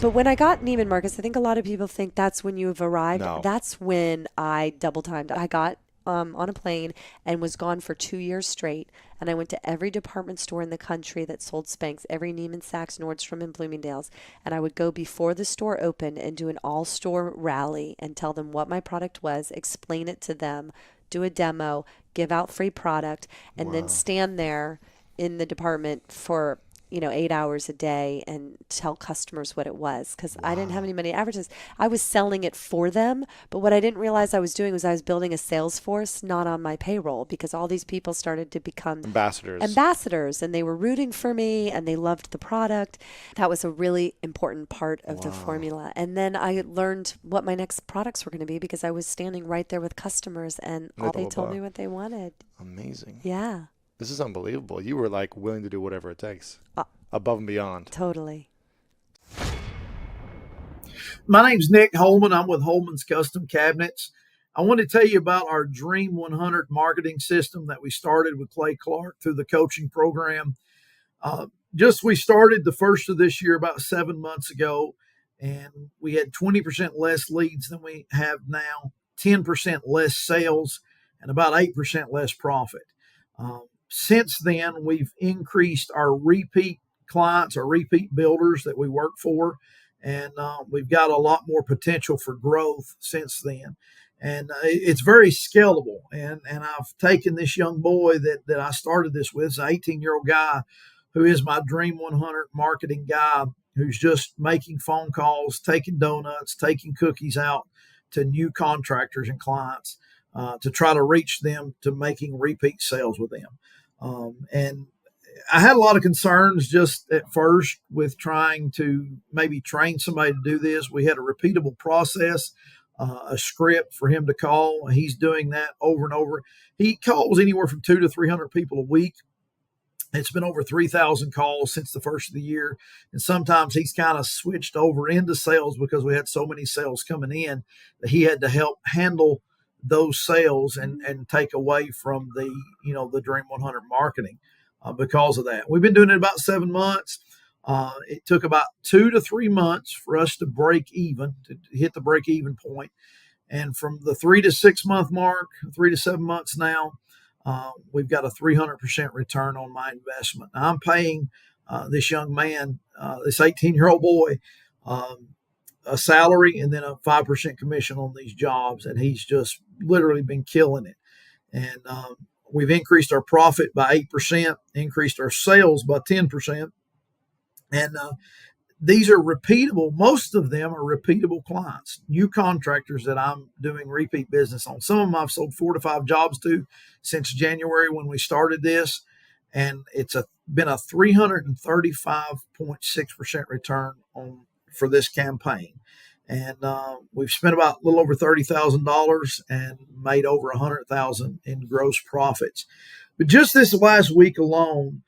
But when I got Neiman Marcus, I think a lot of people think that's when you've arrived. No. That's when I double timed. I got on a plane and was gone for 2 years straight. And I went to every department store in the country that sold Spanx, every Neiman Saks, Nordstrom, and Bloomingdale's. And I would go before the store opened and do an all-store rally and tell them what my product was, explain it to them, do a demo, give out free product, and then stand there in the department for 8 hours a day and tell customers what it was, because I didn't have any money to advertise. I was selling it for them, but what I didn't realize I was doing was I was building a sales force not on my payroll, because all these people started to become ambassadors, and they were rooting for me and they loved the product. That was a really important part of the formula. And then I learned what my next products were going to be, because I was standing right there with customers and they told me what they wanted. Amazing. Yeah. This is unbelievable. You were like willing to do whatever it takes, above and beyond. Totally. My name's Nick Holman. I'm with Holman's Custom Cabinets. I want to tell you about our Dream 100 marketing system that we started with Clay Clark through the coaching program. We started the first of this year about 7 months ago, and we had 20% less leads than we have now, 10% less sales, and about 8% less profit. Since then, we've increased our repeat clients, our repeat builders that we work for, and we've got a lot more potential for growth since then. And it's very scalable. And I've taken this young boy that I started this with, an 18-year-old guy who is my Dream 100 marketing guy, who's just making phone calls, taking donuts, taking cookies out to new contractors and clients to try to reach them to making repeat sales with them. And I had a lot of concerns just at first with trying to maybe train somebody to do this. We had a repeatable process, a script for him to call. He's doing that over and over. He calls anywhere from 200 to 300 people a week. It's been over 3,000 calls since the first of the year. And sometimes he's kind of switched over into sales because we had so many sales coming in that he had to help handle those sales and take away from the Dream 100 marketing because of that. We've been doing it about 7 months. It took about 2 to 3 months for us to break even, to hit the break even point. And from the 3 to 6 month mark, 3 to 7 months now, we've got a 300% return on my investment. Now, I'm paying this young man, this 18-year-old boy, a salary and then a 5% commission on these jobs. And he's just literally been killing it. And we've increased our profit by 8%, increased our sales by 10%. And these are repeatable. Most of them are repeatable clients, new contractors that I'm doing repeat business on. Some of them I've sold 4 to 5 jobs to since January when we started this. And it's been a 335.6% return for this campaign. And we've spent about a little over $30,000 and made over $100,000 in gross profits. But just this last week alone,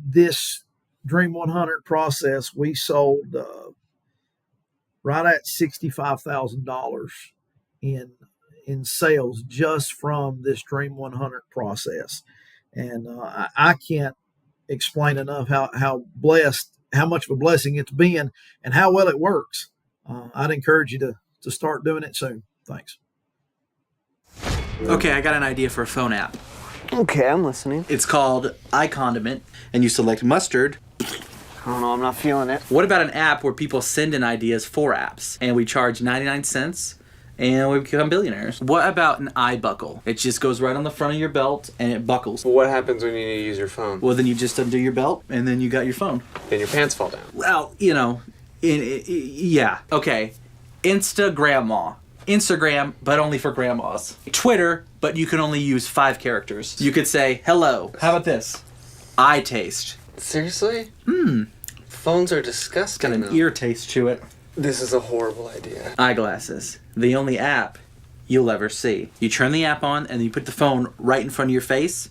this Dream 100 process, we sold right at $65,000 in sales just from this Dream 100 process. And I can't explain enough how much of a blessing it's been and how well it works. I'd encourage you to start doing it soon. Thanks. Okay, I got an idea for a phone app. Okay, I'm listening. It's called iCondiment, and you select mustard. I don't know, I'm not feeling it. What about an app where people send in ideas for apps, and we charge 99 cents, and we become billionaires? What about an iBuckle? It just goes right on the front of your belt, and it buckles. Well, what happens when you need to use your phone? Well, then you just undo your belt, and then you got your phone. Then your pants fall down. Well, yeah. Okay. Instagram, but only for grandmas. Twitter, but you can only use 5 characters. You could say, hello. How about this? Eye taste. Seriously? Phones are disgusting. Got an ear taste to it. This is a horrible idea. Eyeglasses. The only app you'll ever see. You turn the app on, and you put the phone right in front of your face,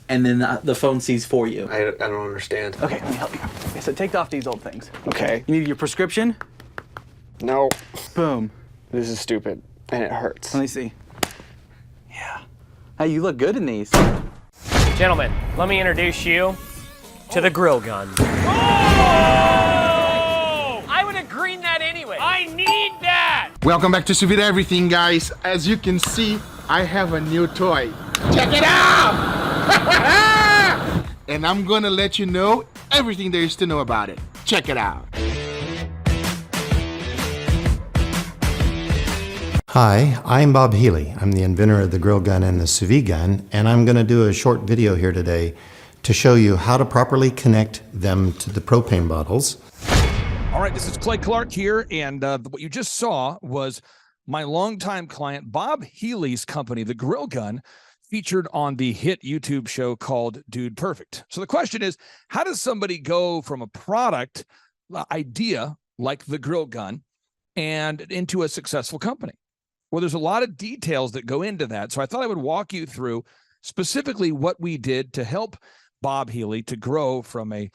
and then the phone sees for you. I don't understand. Okay, let me help you. Okay, so take off these old things. Okay. You need your prescription? No. Boom. This is stupid, and it hurts. Let me see. Yeah. Hey, you look good in these. Gentlemen, let me introduce you to the grill gun. Welcome back to Sous Vide Everything, guys. As you can see, I have a new toy. Check it out! And I'm gonna let you know everything there is to know about it. Check it out. Hi, I'm Bob Healy. I'm the inventor of the grill gun and the sous vide gun, and I'm going to do a short video here today to show you how to properly connect them to the propane bottles. All right, this is Clay Clark here, and what you just saw was my longtime client, Bob Healy's company, The Grill Gun, featured on the hit YouTube show called Dude Perfect. So the question is, how does somebody go from a product idea like the grill gun and into a successful company? Well, there's a lot of details that go into that. So I thought I would walk you through specifically what we did to help Bob Healy to grow from a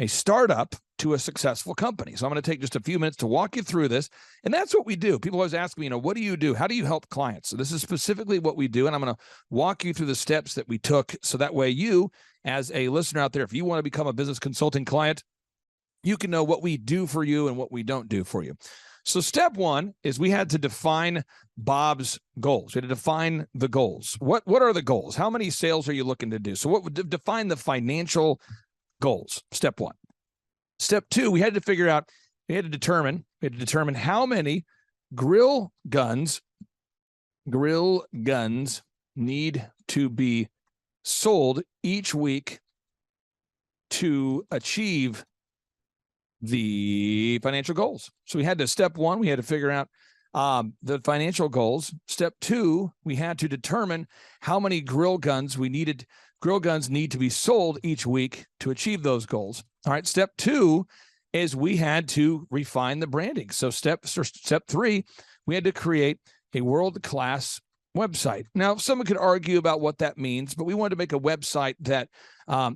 startup to a successful company. So I'm going to take just a few minutes to walk you through this. And that's what we do. People always ask me, what do you do? How do you help clients? So this is specifically what we do. And I'm going to walk you through the steps that we took. So that way you, as a listener out there, if you want to become a business consulting client, you can know what we do for you and what we don't do for you. So step one is we had to define Bob's goals. We had to define the goals. What are the goals? How many sales are you looking to do? So what would define the financial goals? Step one. Step two, we had to determine how many grill guns need to be sold each week to achieve the financial goals. So we had to, step one, we had to figure out the financial goals. Step two, we had to determine how many grill guns need to be sold each week to achieve those goals. All right. Step two is we had to refine the branding. So step three, we had to create a world-class website. Now, someone could argue about what that means, but we wanted to make a website that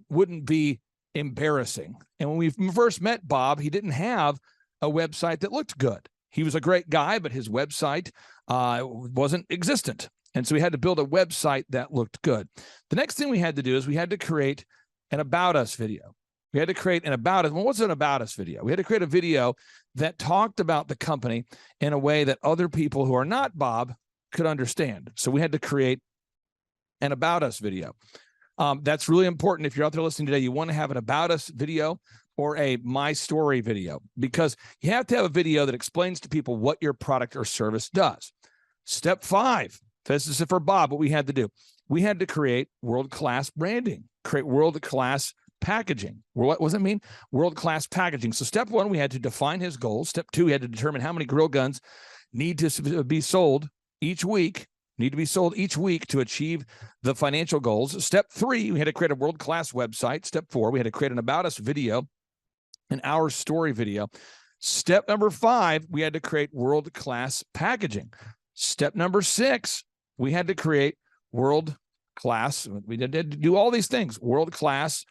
wouldn't be embarrassing. And when we first met Bob, he didn't have a website that looked good. He was a great guy, but his website wasn't existent. And so we had to build a website that looked good. The next thing we had to do is we had to create an About Us video. We had to create an About Us. Well, what's an About Us video? We had to create a video that talked about the company in a way that other people who are not Bob could understand. So we had to create an About Us video. That's really important. If you're out there listening today, you want to have an About Us video or a My Story video, because you have to have a video that explains to people what your product or service does. Step five, this is for Bob, what we had to do. We had to create world-class branding, create world-class packaging. What does it mean? World-class packaging. So step one, we had to define his goals. Step two, we had to determine how many grill guns need to be sold each week to achieve the financial goals. Step three, we had to create a world-class website. Step four, we had to create an About Us video, an Our Story video. Step number five, we had to create world-class packaging. Step number six, we had to create world-class, we did do all these things, a world-class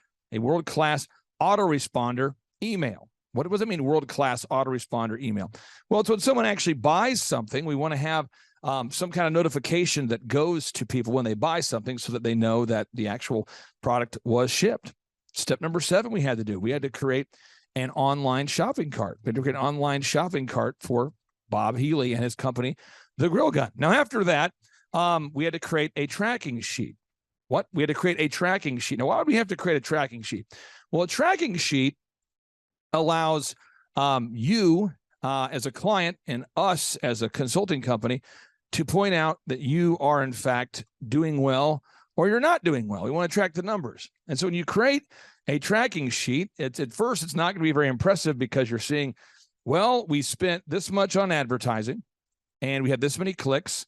autoresponder email. What does it mean, world-class autoresponder email? Well, it's when someone actually buys something, we want to have some kind of notification that goes to people when they buy something so that they know that the actual product was shipped. Step number seven, we had to create an online shopping cart. We had to create an online shopping cart for Bob Healy and his company, The Grill Gun. Now, after that, we had to create a tracking sheet. We had to create a tracking sheet. Now, why would we have to create a tracking sheet? Well, a tracking sheet allows you as a client and us as a consulting company to point out that you are, in fact, doing well or you're not doing well. We want to track the numbers. And so when you create a tracking sheet, at first, it's not going to be very impressive because you're seeing, well, we spent this much on advertising and we had this many clicks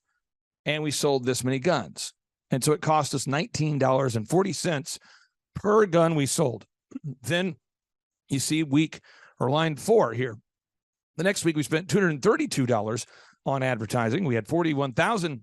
and we sold this many guns. And so it cost us $19.40 per gun we sold. Then you see line 4 here. The next week, we spent $232 on advertising. We had 41,000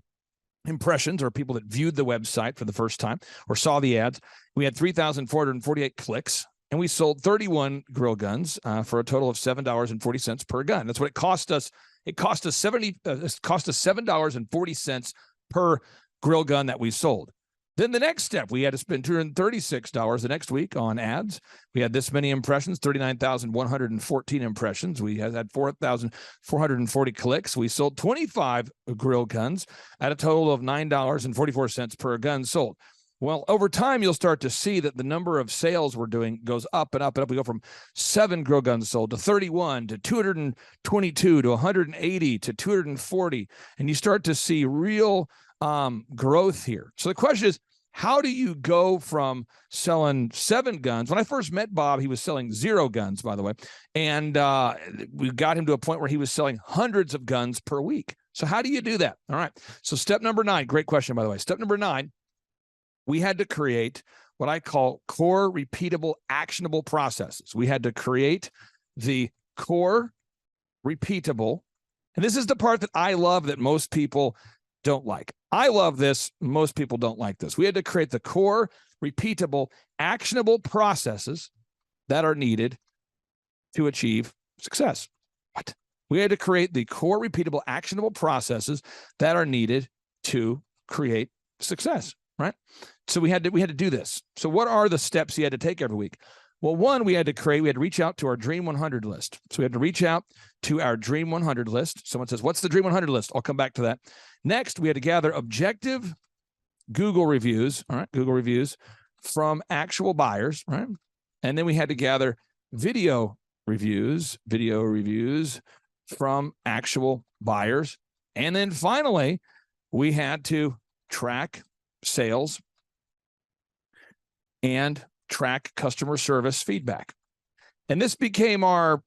impressions, or people that viewed the website for the first time or saw the ads. We had 3,448 clicks, and we sold 31 grill guns for a total of $7.40 per gun. That's what it cost us. It cost us $7.40 per grill gun that we sold. Then the next step, we had to spend $236 the next week on ads. We had this many impressions, 39,114 impressions. We had 4,440 clicks. We sold 25 grill guns at a total of $9.44 per gun sold. Well, over time, you'll start to see that the number of sales we're doing goes up and up and up. We go from 7 grill guns sold to 31 to 222 to 180 to 240. And you start to see real growth here. So the question is, how do you go from selling 7 guns? When I first met Bob, he was selling 0 guns, by the way. And we got him to a point where he was selling hundreds of guns per week. So how do you do that? All right. So step number 9, great question, by the way. Step number 9, we had to create what I call core, repeatable, actionable processes. We had to create the core, repeatable, and this is the part that I love that most people don't like. I love this. Most people don't like this. We had to create the core, repeatable, actionable processes that are needed to achieve success. What? We had to create the core, repeatable, actionable processes that are needed to create success, right? So we had to do this. So what are the steps you had to take every week? Well, one, we had to reach out to our Dream 100 list. So we had to reach out to our Dream 100 list. Someone says, what's the Dream 100 list? I'll come back to that. Next, we had to gather objective Google reviews, all right, Google reviews from actual buyers, right? And then we had to gather video reviews from actual buyers. And then finally, we had to track sales and track customer service feedback. And this became our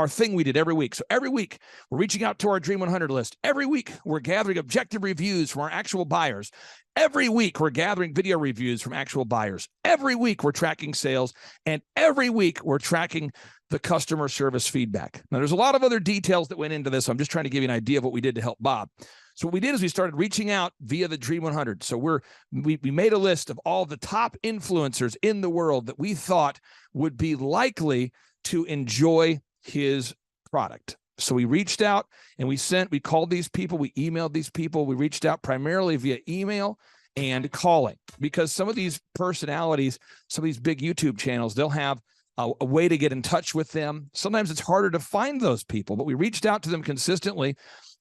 thing we did every week. So every week, we're reaching out to our Dream 100 list. Every week, we're gathering objective reviews from our actual buyers. Every week, we're gathering video reviews from actual buyers. Every week, we're tracking sales. And every week, we're tracking the customer service feedback. Now, there's a lot of other details that went into this. I'm just trying to give you an idea of what we did to help Bob. So what we did is we started reaching out via the Dream 100. So we made a list of all the top influencers in the world that we thought would be likely to enjoy his product. So we reached out and we called these people, we emailed these people, we reached out primarily via email and calling, because some of these personalities, some of these big YouTube channels, they'll have a way to get in touch with them. Sometimes it's harder to find those people, but we reached out to them consistently.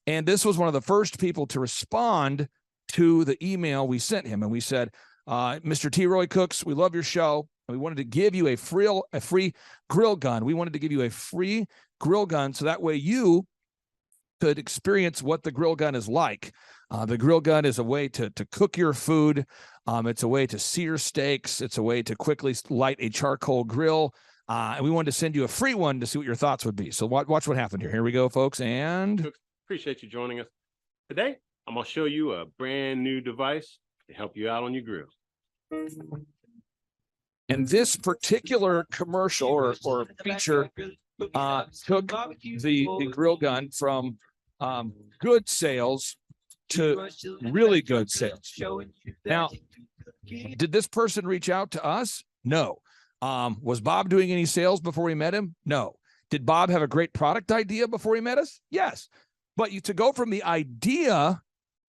And this was one of the first people to respond to the email we sent him. And we said, Mr. T. Roy Cooks, we love your show. And we wanted to give you a free grill gun. We wanted to give you a free grill gun so that way you could experience what the grill gun is like. The grill gun is a way to cook your food. It's a way to sear steaks. It's a way to quickly light a charcoal grill. And we wanted to send you a free one to see what your thoughts would be. So watch what happened here. Here we go, folks. And appreciate you joining us. Today, I'm going to show you a brand new device to help you out on your grill. And this particular commercial or feature took the grill gun from good sales to really good sales. Now, did this person reach out to us? No. Was Bob doing any sales before we met him? No. Did Bob have a great product idea before he met us? Yes. But to go from the idea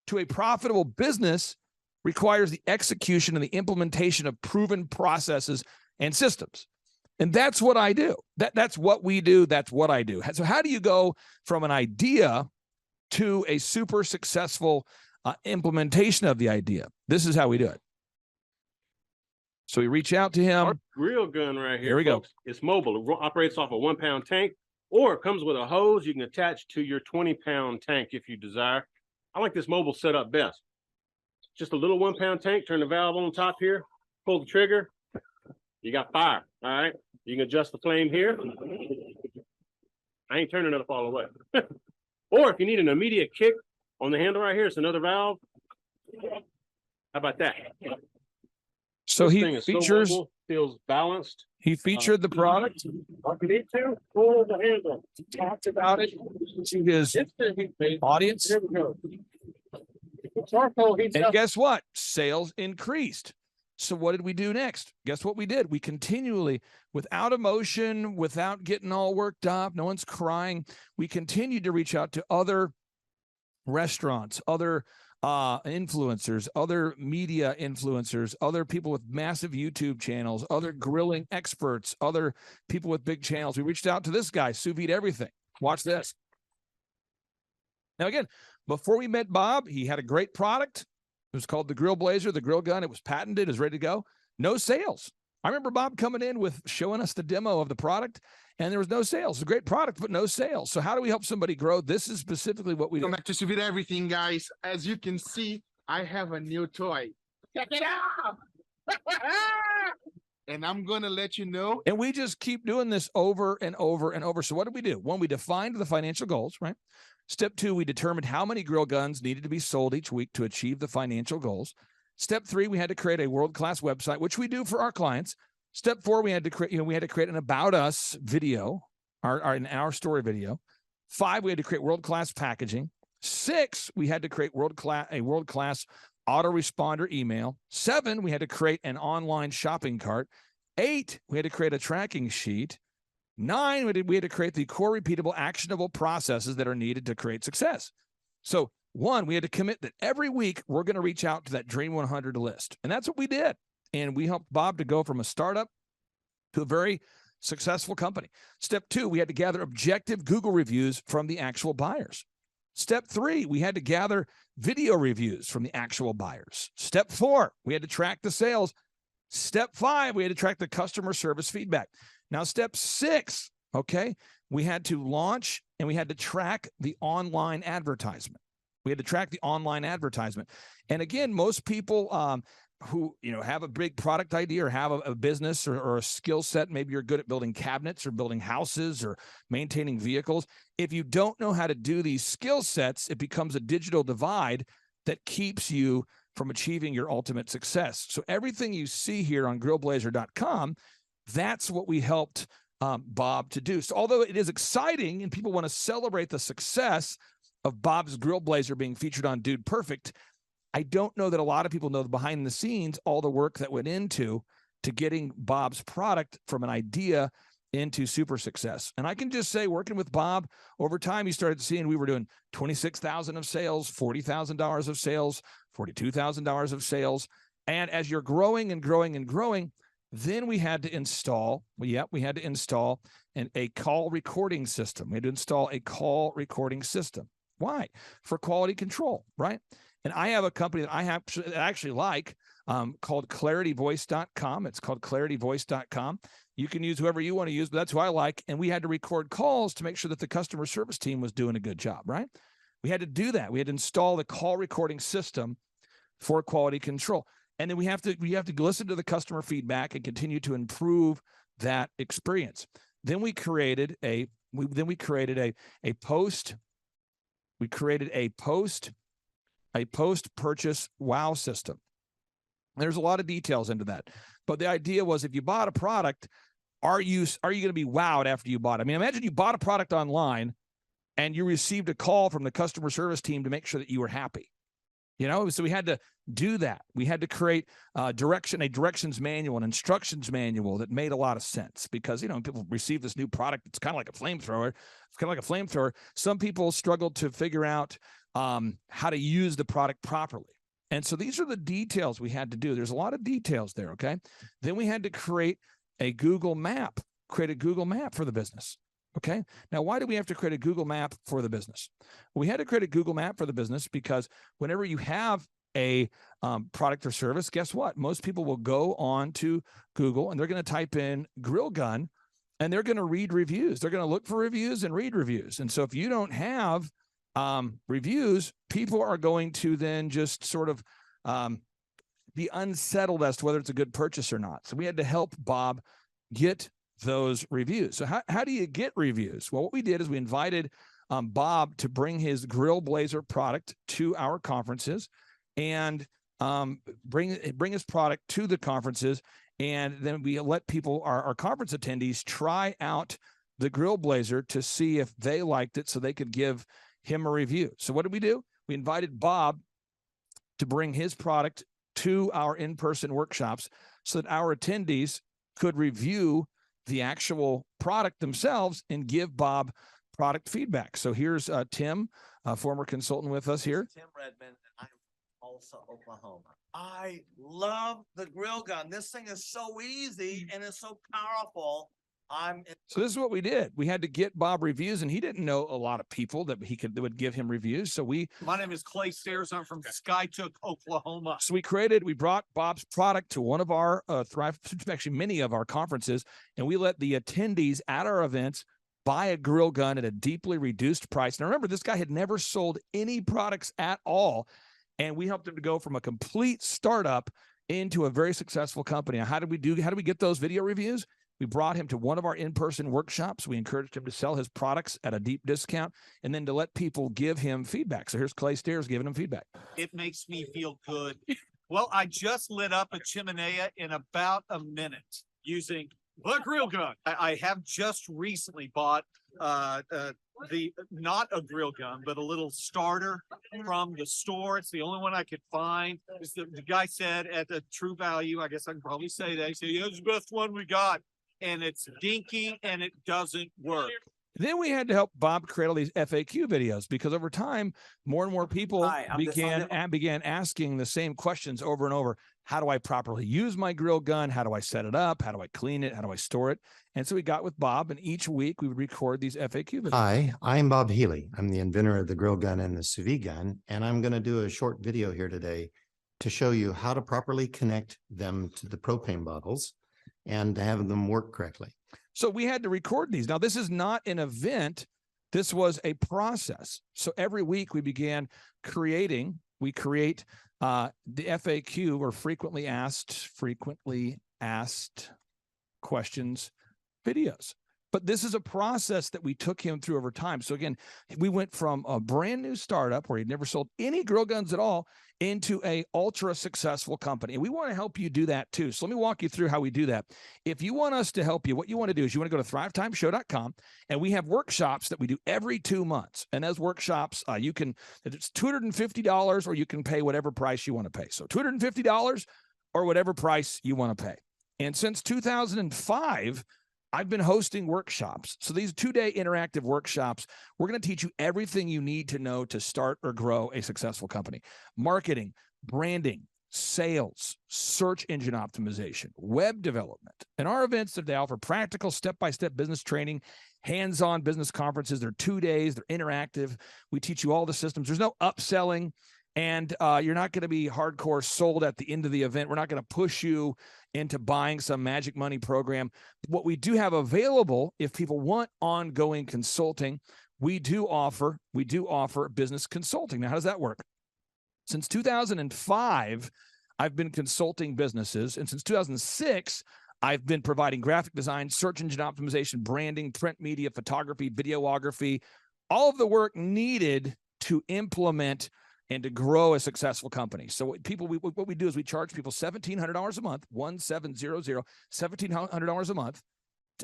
to a profitable business requires the execution and the implementation of proven processes and systems. And that's what I do. That's what we do. That's what I do. So how do you go from an idea to a super successful implementation of the idea? This is how we do it. So we reach out to him. Our grill gun right here. Here we go. It's mobile. It operates off a 1-pound tank, or it comes with a hose you can attach to your 20-pound tank if you desire. I like this mobile setup best. Just a little 1-pound tank. Turn the valve on top here. Pull the trigger. You got fire. All right. You can adjust the flame here. I ain't turning it up all the way. Or if you need an immediate kick on the handle right here, it's another valve. How about that? So he features, so mobile, feels balanced. He featured the product. If you need to, pull the handle. Talked about it to his audience. There we go. And guess what? Sales increased. So what did we do next? Guess what we did? We continually, without emotion, without getting all worked up, no one's crying, we continued to reach out to other restaurants, other influencers, other media influencers, other people with massive YouTube channels, other grilling experts, other people with big channels. We reached out to this guy, Sous Vide Everything. Watch this. Now, again, before we met Bob, he had a great product. It was called the Grill Blazer, the grill gun. It was patented, it was ready to go. No sales. I remember Bob coming in with showing us the demo of the product, and there was no sales. It's a great product, but no sales. So how do we help somebody grow? This is specifically what we do. Welcome back to Sous Vide Everything, guys. As you can see, I have a new toy. Check it out! And I'm going to let you know. And we just keep doing this over and over and over. So what did we do? One, we defined the financial goals, right? Step 2, we determined how many grill guns needed to be sold each week to achieve the financial goals. Step 3, we had to create a world-class website, which we do for our clients. Step 4, we had to create an about us video, our story video. 5, we had to create world-class packaging. 6, we had to create a world-class autoresponder email. 7, we had to create an online shopping cart. 8, we had to create a tracking sheet. 9, we had to create the core repeatable actionable processes that are needed to create success. So 1, we had to commit that every week we're going to reach out to that Dream 100 list. And that's what we did. And we helped Bob to go from a startup to a very successful company. Step 2, we had to gather objective Google reviews from the actual buyers. Step 3, we had to gather video reviews from the actual buyers. Step 4, we had to track the sales. Step 5, we had to track the customer service feedback. Now, step 6, okay, we had to launch and we had to track the online advertisement. We had to track the online advertisement. And again, most people who have a big product idea or have a business or a skill set, maybe you're good at building cabinets or building houses or maintaining vehicles. If you don't know how to do these skill sets, it becomes a digital divide that keeps you from achieving your ultimate success. So everything you see here on grillblazer.com, that's what we helped Bob to do. So although it is exciting and people want to celebrate the success of Bob's Grill Blazer being featured on Dude Perfect, I don't know that a lot of people know the behind the scenes, all the work that went into getting Bob's product from an idea into super success. And I can just say, working with Bob over time, you started seeing we were doing $26,000 of sales, $40,000 of sales, $42,000 of sales. And as you're growing and growing and growing, then we had to install, a call recording system. We had to install a call recording system. Why? For quality control, right? And I have a company that I actually like called clarityvoice.com. It's called clarityvoice.com. You can use whoever you want to use, but that's who I like. And we had to record calls to make sure that the customer service team was doing a good job, right? We had to do that. We had to install the call recording system for quality control. And then we have to listen to the customer feedback and continue to improve that experience. Then we created a post-purchase wow system. There's a lot of details into that. But the idea was, if you bought a product, are you going to be wowed after you bought it? I mean, imagine you bought a product online and you received a call from the customer service team to make sure that you were happy. So we had to do that. We had to create a directions manual, an instructions manual that made a lot of sense, because, people receive this new product. It's kind of like a flamethrower. Some people struggled to figure out how to use the product properly. And so these are the details we had to do. There's a lot of details there, okay? Then we had to create a Google map for the business. Okay. Now, why do we have to create a Google map for the business? We had to create a Google map for the business because whenever you have a product or service, guess what? Most people will go on to Google and they're going to type in grill gun and they're going to read reviews. They're going to look for reviews and read reviews. And so if you don't have reviews, people are going to then just sort of be unsettled as to whether it's a good purchase or not. So we had to help Bob get those reviews. So how do you get reviews? Well, what we did is we invited Bob to bring his Grill Blazer product to our conferences and bring his product to the conferences. And then we let people, our conference attendees, try out the Grill Blazer to see if they liked it so they could give him a review. So what did we do? We invited Bob to bring his product to our in-person workshops so that our attendees could review the actual product themselves and give Bob product feedback. So here's Tim, a former consultant with us here. Tim Redmond, and I'm Tulsa, Oklahoma. I love the grill gun. This thing is so easy and it's so powerful. So this is what we did. We had to get Bob reviews, and he didn't know a lot of people that that would give him reviews. So My name is Clay Stairs. I'm from Skytook, Oklahoma. So we brought Bob's product to one of our actually many of our conferences, and we let the attendees at our events buy a grill gun at a deeply reduced price. Now remember, this guy had never sold any products at all, and we helped him to go from a complete startup into a very successful company. Now, how did we get those video reviews? We brought him to one of our in-person workshops. We encouraged him to sell his products at a deep discount and then to let people give him feedback. So here's Clay Stairs giving him feedback. It makes me feel good. Well, I just lit up a chimenea in about a minute using the grill gun. I have just recently bought not a grill gun, but a little starter from the store. It's the only one I could find. The guy said at the True Value, I guess I can probably say that. He said, yeah, it's the best one we got. And it's dinky and it doesn't work. Then we had to help Bob create all these FAQ videos because over time, more and more people began asking the same questions over and over. How do I properly use my grill gun? How do I set it up? How do I clean it? How do I store it? And so we got with Bob, and each week we would record these FAQ videos. Hi, I'm Bob Healy. I'm the inventor of the grill gun and the sous vide gun, and I'm going to do a short video here today to show you how to properly connect them to the propane bottles and to have them work correctly. So we had to record these. Now, this is not an event. This was a process. So every week we began create the FAQ, or frequently asked questions videos. But this is a process that we took him through over time. So again, we went from a brand new startup where he'd never sold any grill guns at all into a ultra successful company. And we want to help you do that too. So let me walk you through how we do that. If you want us to help you, what you want to do is you want to go to thrivetimeshow.com, and we have workshops that we do every 2 months. And those workshops, it's $250, or you can pay whatever price you want to pay. So $250 or whatever price you want to pay. And since 2005, I've been hosting workshops. So these 2-day interactive workshops, we're going to teach you everything you need to know to start or grow a successful company. Marketing, branding, sales, search engine optimization, web development. And our events today offer practical step-by-step business training, hands-on business conferences. They're 2 days. They're interactive. We teach you all the systems. There's no upselling. And you're not going to be hardcore sold at the end of the event. We're not going to push you into buying some magic money program. What we do have available, if people want ongoing consulting, we do offer business consulting. Now, how does that work? Since 2005, I've been consulting businesses. And since 2006, I've been providing graphic design, search engine optimization, branding, print media, photography, videography, all of the work needed to implement and to grow a successful company. So what we do is we charge people $1,700 a month, $1,700 a month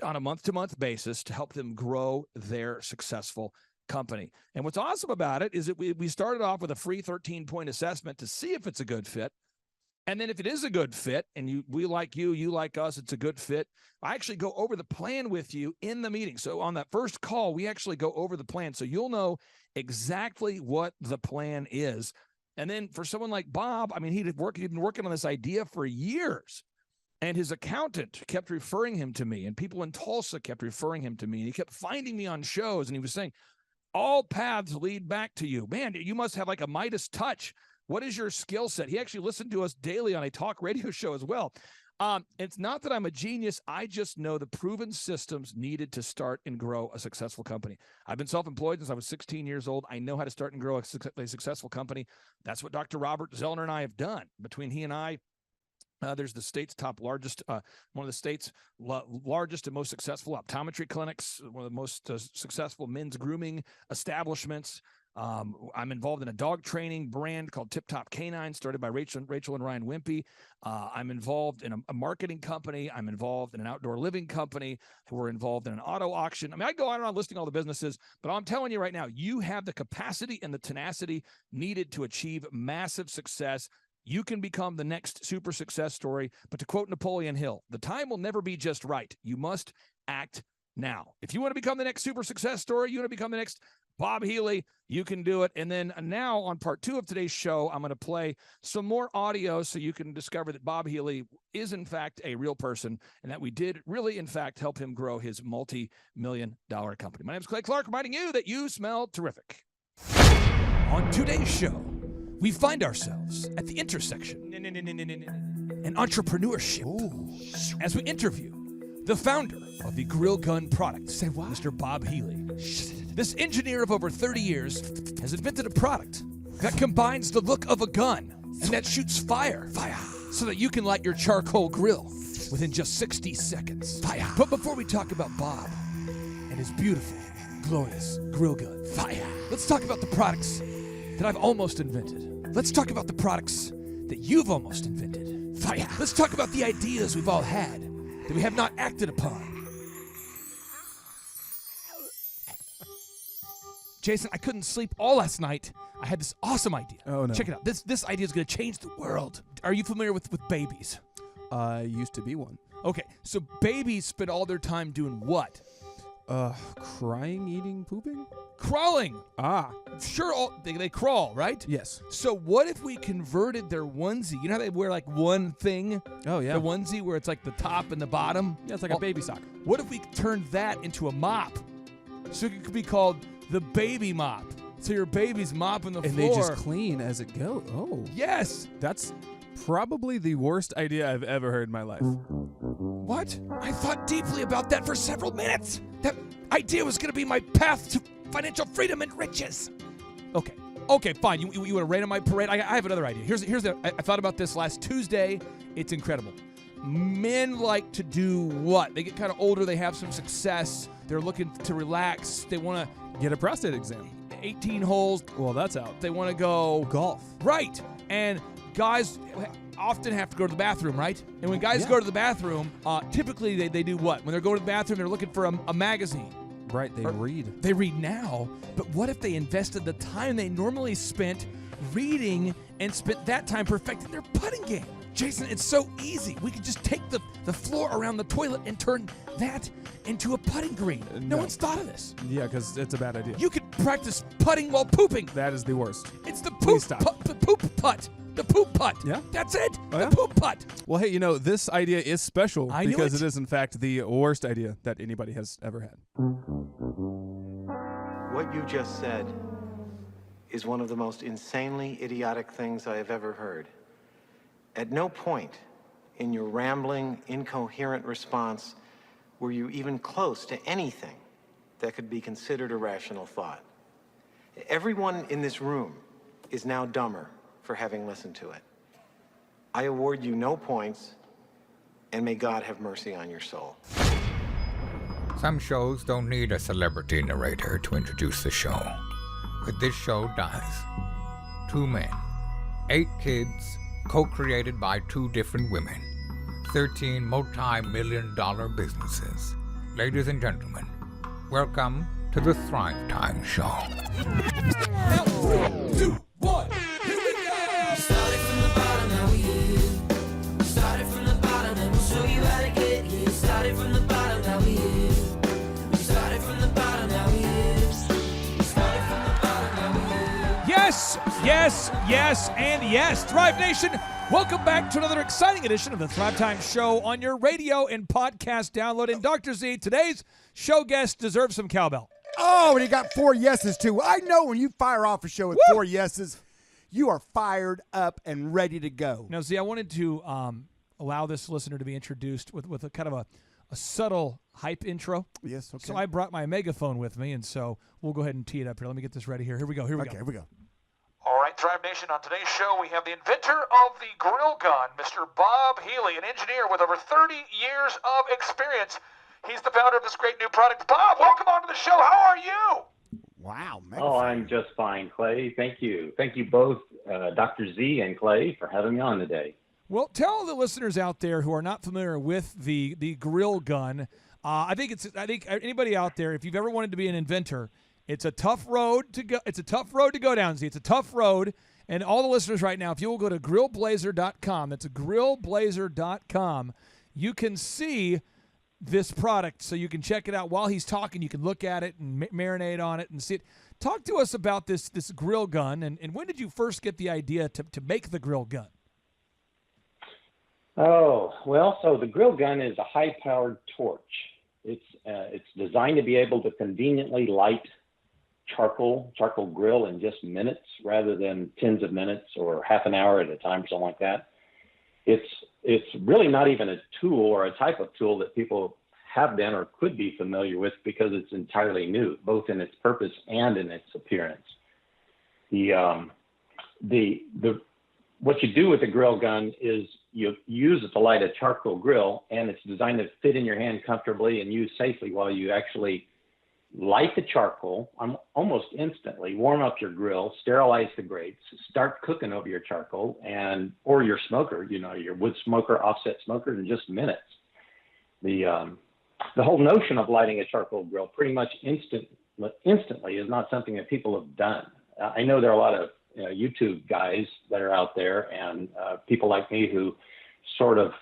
on a month-to-month basis to help them grow their successful company. And what's awesome about it is that we started off with a free 13-point assessment to see if it's a good fit. And then if it is a good fit, and we like you like us, it's a good fit, I actually go over the plan with you in the meeting. So on that first call, we actually go over the plan. So you'll know exactly what the plan is. And then for someone like Bob, I mean, he'd been working on this idea for years. And his accountant kept referring him to me, and people in Tulsa kept referring him to me. And he kept finding me on shows, and he was saying, all paths lead back to you. Man, you must have like a Midas touch. What is your skill set? He actually listened to us daily on a talk radio show as well. It's not that I'm a genius. I just know the proven systems needed to start and grow a successful company. I've been self-employed since I was 16 years old. I know how to start and grow a successful company. That's what Dr. Robert Zellner and I have done. Between he and I, there's the state's largest, one of the state's largest and most successful optometry clinics, one of the most successful men's grooming establishments. I'm involved in a dog training brand called Tip Top Canine, started by Rachel and Ryan Wimpy. I'm involved in a marketing company. I'm involved in an outdoor living company. We're involved in an auto auction. I mean, I go on and on listing all the businesses, but I'm telling you right now, you have the capacity and the tenacity needed to achieve massive success. You can become the next super success story. But to quote Napoleon Hill, the time will never be just right. You must act now. If you want to become the next super success story, you want to become the next Bob Healy, you can do it. And then now on part 2 of today's show, I'm going to play some more audio so you can discover that Bob Healy is in fact a real person and that we did really in fact help him grow his multi-million-dollar company. My name is Clay Clark, reminding you that you smell terrific. On today's show, we find ourselves at the intersection in entrepreneurship as we interview the founder of the grill gun product, Mr. Bob Healy. This engineer of over 30 years has invented a product that combines the look of a gun and that shoots fire so that you can light your charcoal grill within just 60 seconds. But before we talk about Bob and his beautiful, glorious grill gun, let's talk about the products that I've almost invented. Let's talk about the products that you've almost invented. Let's talk about the ideas we've all had that we have not acted upon. Jason, I couldn't sleep all last night. I had this awesome idea. Oh, no. Check it out. This idea is going to change the world. Are you familiar with babies? I used to be one. Okay, so babies spend all their time doing what? Crying, eating, pooping? Crawling. Ah. Sure, they crawl, right? Yes. So what if we converted their onesie? You know how they wear like one thing? Oh, yeah. The onesie where it's like the top and the bottom? Yeah, it's like a baby sock. What if we turned that into a mop? So it could be called the baby mop. So your baby's mopping the floor. And they just clean as it goes. Oh. Yes. That's probably the worst idea I've ever heard in my life. What? I thought deeply about that for several minutes. That idea was going to be my path to financial freedom and riches. Okay, fine. You want to rain on my parade? I have another idea. I thought about this last Tuesday. It's incredible. Men like to do what? They get kind of older. They have some success. They're looking to relax. They want to get a prostate exam. 18 holes. Well, that's out. They want to go golf. Right. And guys often have to go to the bathroom, right? And when guys go to the bathroom, typically they do what? When they're going to the bathroom, they're looking for a magazine. Right, they read. They read now, but what if they invested the time they normally spent reading and spent that time perfecting their putting game? Jason, it's so easy. We could just take the floor around the toilet and turn that into a putting green. No one's thought of this. Yeah, because it's a bad idea. You could practice putting while pooping. That is the worst. It's the poop putt. The poop putt. Yeah? That's it. Oh, the yeah? poop putt. Well, hey, this idea is special I knew because it. it is, in fact, the worst idea that anybody has ever had. What you just said is one of the most insanely idiotic things I have ever heard. At no point in your rambling, incoherent response were you even close to anything that could be considered a rational thought. Everyone in this room is now dumber for having listened to it. I award you no points, and may God have mercy on your soul. Some shows don't need a celebrity narrator to introduce the show, but this show does. 2 men, 8 kids, co-created by 2 different women, 13 multi-million-dollar businesses. Ladies and gentlemen, welcome to the Thrivetime Show. Now, 3, 2, 1, here we go! Started from the bottom, now we here. Started from the bottom, and we'll show you how to get here. Started from the bottom, now we here. Started from the bottom, now we here. Started from the bottom, now we here. Yes, yes, yes, and yes. Thrive Nation, welcome back to another exciting edition of the Thrivetime Show on your radio and podcast download. And Dr. Z, today's show guest deserves some cowbell. Oh, and he got 4 yeses, too. I know when you fire off a show with 4 yeses, you are fired up and ready to go. Now, Z, I wanted to allow this listener to be introduced with a kind of a subtle hype intro. Yes, okay. So I brought my megaphone with me, and so we'll go ahead and tee it up here. Let me get this ready here. Here we go. Okay, here we go. All right, Thrive Nation, on today's show, we have the inventor of the grill gun, Mr. Bob Healy, an engineer with over 30 years of experience. He's the founder of this great new product. Bob, welcome onto the show. How are you? Wow, Oh, I'm just fine, Clay. Thank you. Thank you both, Dr. Z and Clay, for having me on today. Well, tell the listeners out there who are not familiar with the grill gun. I think anybody out there, if you've ever wanted to be an inventor, it's a tough road to go. It's a tough road to go down. See, it's a tough road. And all the listeners right now, if you will go to grillblazer.com, that's grillblazer.com, you can see this product so you can check it out while he's talking. You can look at it and marinate on it and see it. Talk to us about this grill gun, and when did you first get the idea to make the grill gun? Oh, well, so the grill gun is a high-powered torch. It's designed to be able to conveniently light charcoal grill in just minutes rather than tens of minutes or half an hour at a time or something like that. It's really not even a tool or a type of tool that people have been or could be familiar with because it's entirely new, both in its purpose and in its appearance. What you do with the grill gun is you use it to light a charcoal grill, and it's designed to fit in your hand comfortably and use safely while you actually light the charcoal almost instantly, warm up your grill, sterilize the grates, start cooking over your charcoal or your smoker, your wood smoker, offset smoker in just minutes. The whole notion of lighting a charcoal grill pretty much instantly is not something that people have done. I know there are a lot of YouTube guys that are out there and people like me who sort of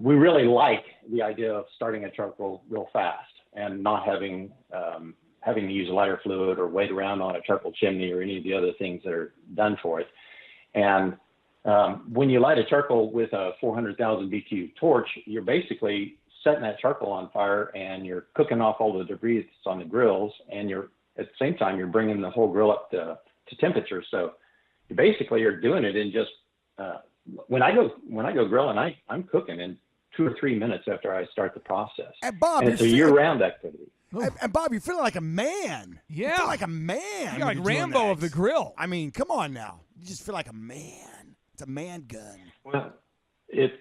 we really like the idea of starting a charcoal real fast and not having to use lighter fluid or wait around on a charcoal chimney or any of the other things that are done for it. And when you light a charcoal with a 400,000 BTU torch, you're basically setting that charcoal on fire and you're cooking off all the debris that's on the grills, and at the same time you're bringing the whole grill up to temperature. So you basically are doing it in just when I go grilling, I'm cooking in 2 or 3 minutes after I start the process. And Bob, it's a year-round activity. And Bob, you're feeling like a man. Yeah. You feel like a man. You're like Rambo of the grill. I mean, come on now. You just feel like a man. It's a man gun. Well, it's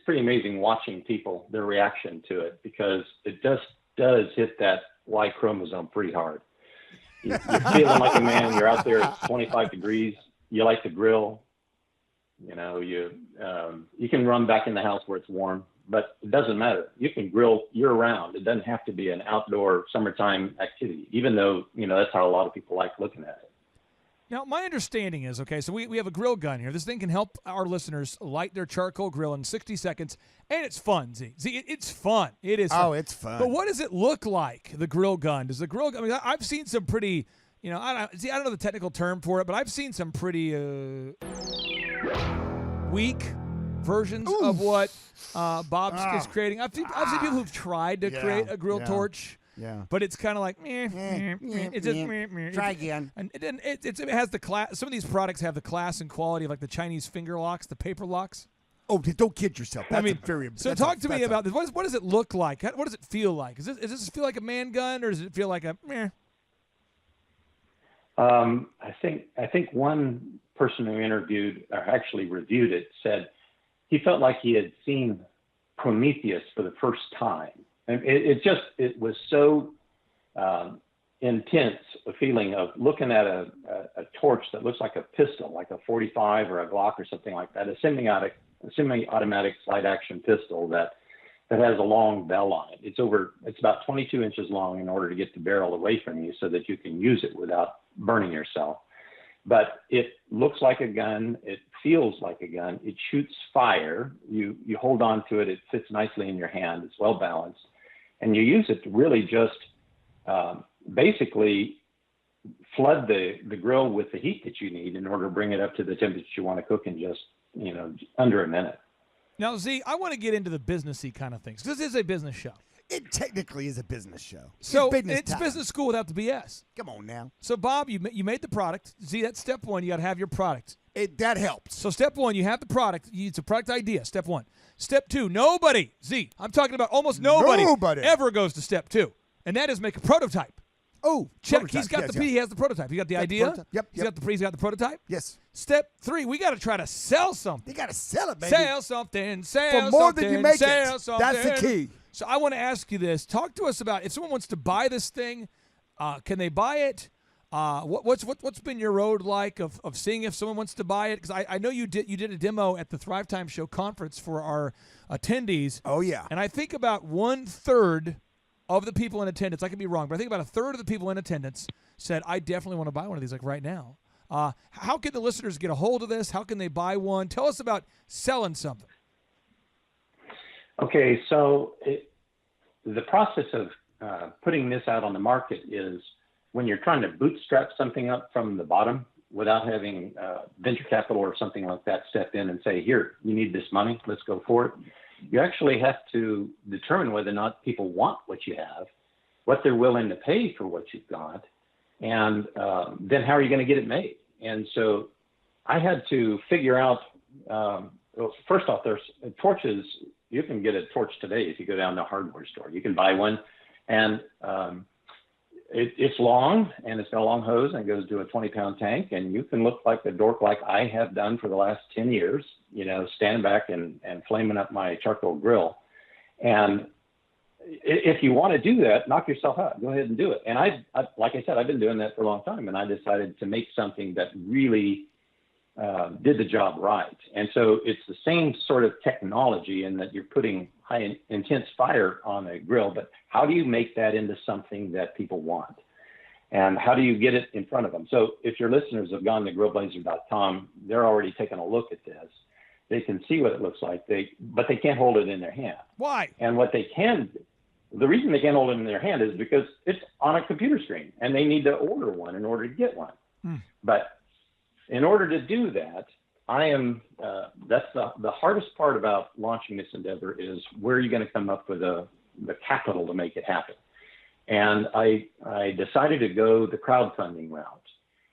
pretty amazing watching people, their reaction to it, because it just does hit that Y chromosome pretty hard. You're feeling like a man. You're out there at 25 degrees. You like to grill. You can run back in the house where it's warm, but it doesn't matter. You can grill year round. It doesn't have to be an outdoor summertime activity, even though, that's how a lot of people like looking at it. Now, my understanding is, okay, so we have a grill gun here. This thing can help our listeners light their charcoal grill in 60 seconds, and it's fun, Z. It's fun. It is fun. Oh, it's fun. But what does it look like, the grill gun? Does the grill gun, I've seen some pretty, I don't know the technical term for it, but I've seen some pretty weak versions of what Bob is creating. I've seen people who've tried to create a grill torch. Yeah, but it's kind of like it's just try again. And it has the class. Some of these products have the class and quality of like the Chinese finger locks, the paper locks. Oh, don't kid yourself. That's so talk to me about this. What does it look like? What does it feel like? Does this feel like a man gun, or does it feel like a meh? I think one person who interviewed or actually reviewed it said he felt like he had seen Prometheus for the first time. And it was so intense a feeling of looking at a torch that looks like a pistol, like a 45 or a Glock or something like that, a semi-automatic slide action pistol that has a long bell on it. It's about 22 inches long in order to get the barrel away from you so that you can use it without burning yourself. But it looks like a gun. It feels like a gun. It shoots fire. You hold on to it. It fits nicely in your hand. It's well balanced. And you use it to really just basically flood the grill with the heat that you need in order to bring it up to the temperature you want to cook in just, under a minute. Now, Z, I want to get into the businessy kind of things because this is a business show. It technically is a business show. So it's business school without the BS. Come on now. So, Bob, you made the product. Z, that's step one. You got to have your product. That helps. So step one, you have the product. It's a product idea, step one. Step two, nobody, Z, I'm talking about almost nobody ever goes to step two, and that is make a prototype. Oh, check. Prototype. He's got he has the prototype. He got the idea. Yep. He's got the prototype. Yes. Step three, we got to try to sell something. You got to sell it, baby. Sell something. Sell for more something, than you make sell it. Something. That's the key. So I want to ask you this. Talk to us about if someone wants to buy this thing, can they buy it? What's been your road like of seeing if someone wants to buy it? Because I know you did a demo at the Thrivetime Show conference for our attendees. Oh yeah. And I think about 1/3 of the people in attendance, I could be wrong, but I think about 1/3 of the people in attendance said, I definitely want to buy one of these like right now. How can the listeners get a hold of this? How can they buy one? Tell us about selling something. Okay, so the process of putting this out on the market is when you're trying to bootstrap something up from the bottom without having venture capital or something like that step in and say, here, you need this money, let's go for it. You actually have to determine whether or not people want what you have, what they're willing to pay for what you've got, and then how are you going to get it made? And so I had to figure out, well, first off, there's torches. You can get a torch today if you go down to a hardware store. You can buy one, and it's long, and it's got a long hose, and it goes to a 20-pound tank, and you can look like the dork like I have done for the last 10 years, standing back and flaming up my charcoal grill. And if you want to do that, knock yourself out. Go ahead and do it. And I like I said, I've been doing that for a long time, and I decided to make something that really did the job right. And so it's the same sort of technology in that you're putting high intense fire on a grill, but how do you make that into something that people want? And how do you get it in front of them? So if your listeners have gone to grillblazer.com, they're already taking a look at this. They can see what it looks like, but they can't hold it in their hand. Why? And what they can, the reason they can't hold it in their hand is because it's on a computer screen, and they need to order one in order to get one. But in order to do that, that's the hardest part about launching this endeavor is where are you going to come up with the capital to make it happen? And I decided to go the crowdfunding route.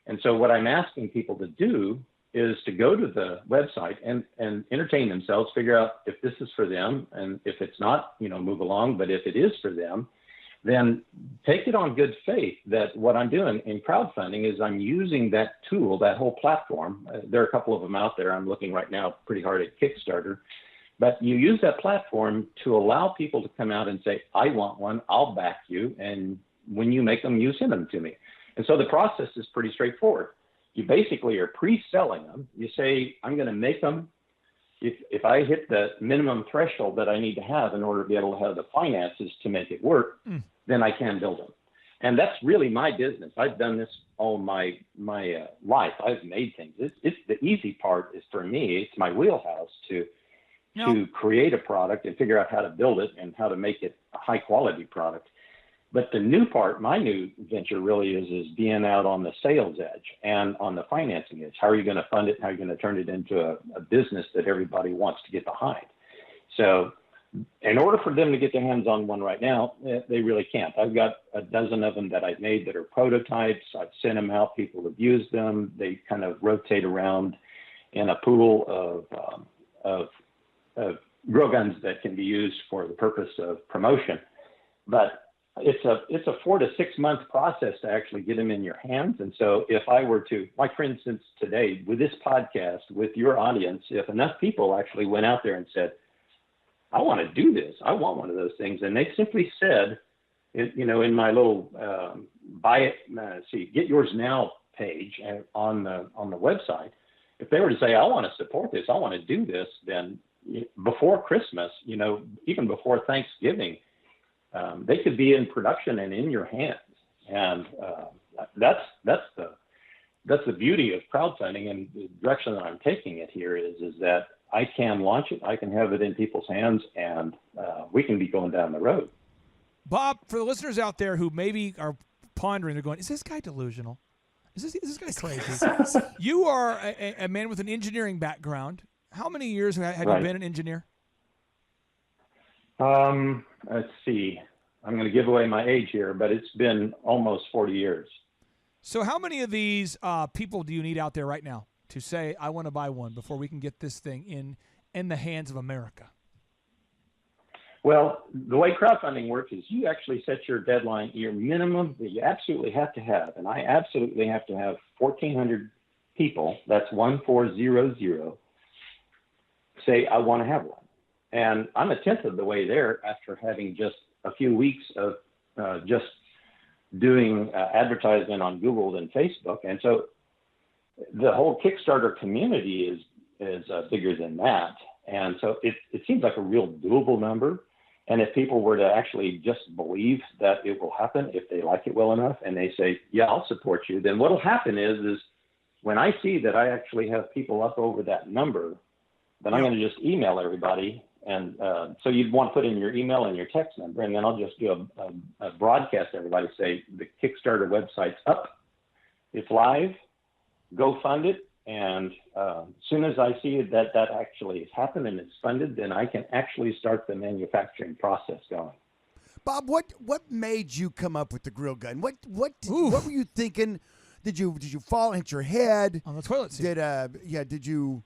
And so what I'm asking people to do is to go to the website and entertain themselves, figure out if this is for them, and if it's not, move along. But if it is for them, then take it on good faith that what I'm doing in crowdfunding is I'm using that tool, that whole platform. There are a couple of them out there. I'm looking right now pretty hard at Kickstarter. But you use that platform to allow people to come out and say, I want one, I'll back you. And when you make them, you send them to me. And so the process is pretty straightforward. You basically are pre-selling them. You say, I'm going to make them. If I hit the minimum threshold that I need to have in order to be able to have the finances to make it work, then I can build them. And that's really my business. I've done this all my life. I've made things. It's the easy part is for me. It's my wheelhouse to create a product and figure out how to build it and how to make it a high quality product. But the new part, my new venture really is being out on the sales edge and on the financing edge. How are you going to fund it? How are you going to turn it into a business that everybody wants to get behind? So in order for them to get their hands on one right now, they really can't. I've got a dozen of them that I've made that are prototypes. I've sent them out. People have used them. They kind of rotate around in a pool of grill guns that can be used for the purpose of promotion. But it's a 4 to 6 month process to actually get them in your hands. And so if I were to, like for instance, today with this podcast, with your audience, if enough people actually went out there and said, I want to do this, I want one of those things. And they simply said, in my little get yours now page on the website, if they were to say, I want to support this, I want to do this, then before Christmas, even before Thanksgiving, they could be in production and in your hands. And that's the beauty of crowdfunding, and the direction that I'm taking it here is that I can launch it, I can have it in people's hands, and we can be going down the road. Bob, for the listeners out there who maybe are pondering, they're going, is this guy delusional? Is this guy crazy? You are a man with an engineering background. How many years have you been an engineer? Let's see. I'm going to give away my age here, but it's been almost 40 years. So how many of these people do you need out there right now to say, I want to buy one before we can get this thing in the hands of America? Well, the way crowdfunding works is you actually set your deadline, your minimum that you absolutely have to have. And I absolutely have to have 1,400 people. That's 1,400 say, I want to have one. And I'm a tenth of the way there after having just a few weeks of just doing advertising on Google and Facebook. And so the whole Kickstarter community is bigger than that. And so it seems like a real doable number. And if people were to actually just believe that it will happen, if they like it well enough and they say, yeah, I'll support you, then what will happen is when I see that I actually have people up over that number, then I'm going to just email everybody. And so you'd want to put in your email and your text number, and then I'll just do a broadcast to everybody, say the Kickstarter website's up, it's live, go fund it. And as soon as I see that actually has happened and it's funded, then I can actually start the manufacturing process going. Bob, what made you come up with the grill gun? What were you thinking? Did you fall and hit your head on the toilet seat? Did you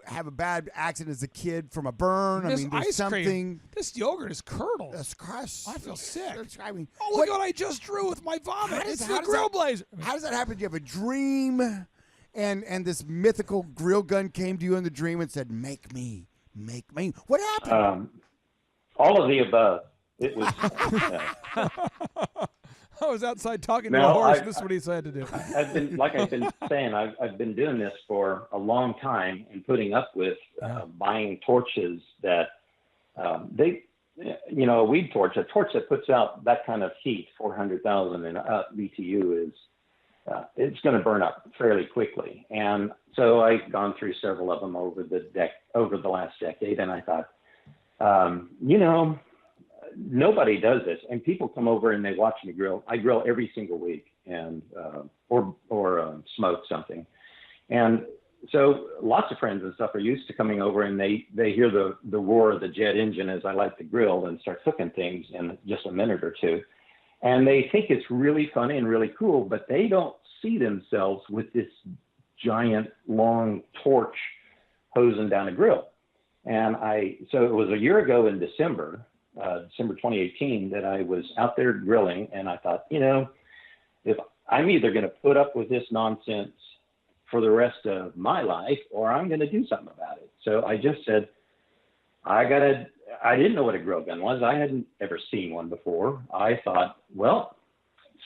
have a bad accident as a kid from a burn? This I mean, there's ice something. Cream, this yogurt is curdled. That's crust. I feel sick. I mean, oh, look what I just drew with my vomit. It's the grill blazer. How does that happen? Do you have a dream, and this mythical grill gun came to you in the dream and said, "Make me." What happened? All of the above. It was. I was outside talking to a horse. This is what he said to do. I've been saying, I've been doing this for a long time and putting up with buying torches that a weed torch, a torch that puts out that kind of heat, 400,000 and up BTU is, it's going to burn up fairly quickly. And so I've gone through several of them over the last decade, and I thought, nobody does this, and people come over and they watch me grill. I grill every single week, and or smoke something, and so lots of friends and stuff are used to coming over, and they hear the roar of the jet engine as I light the grill and start cooking things in just a minute or two, and they think it's really funny and really cool, but they don't see themselves with this giant long torch hosing down a grill. And so it was a year ago in December 2018, that I was out there grilling, and I thought, if I'm either going to put up with this nonsense for the rest of my life, or I'm going to do something about it. So I just said, I didn't know what a grill gun was. I hadn't ever seen one before. I thought, well,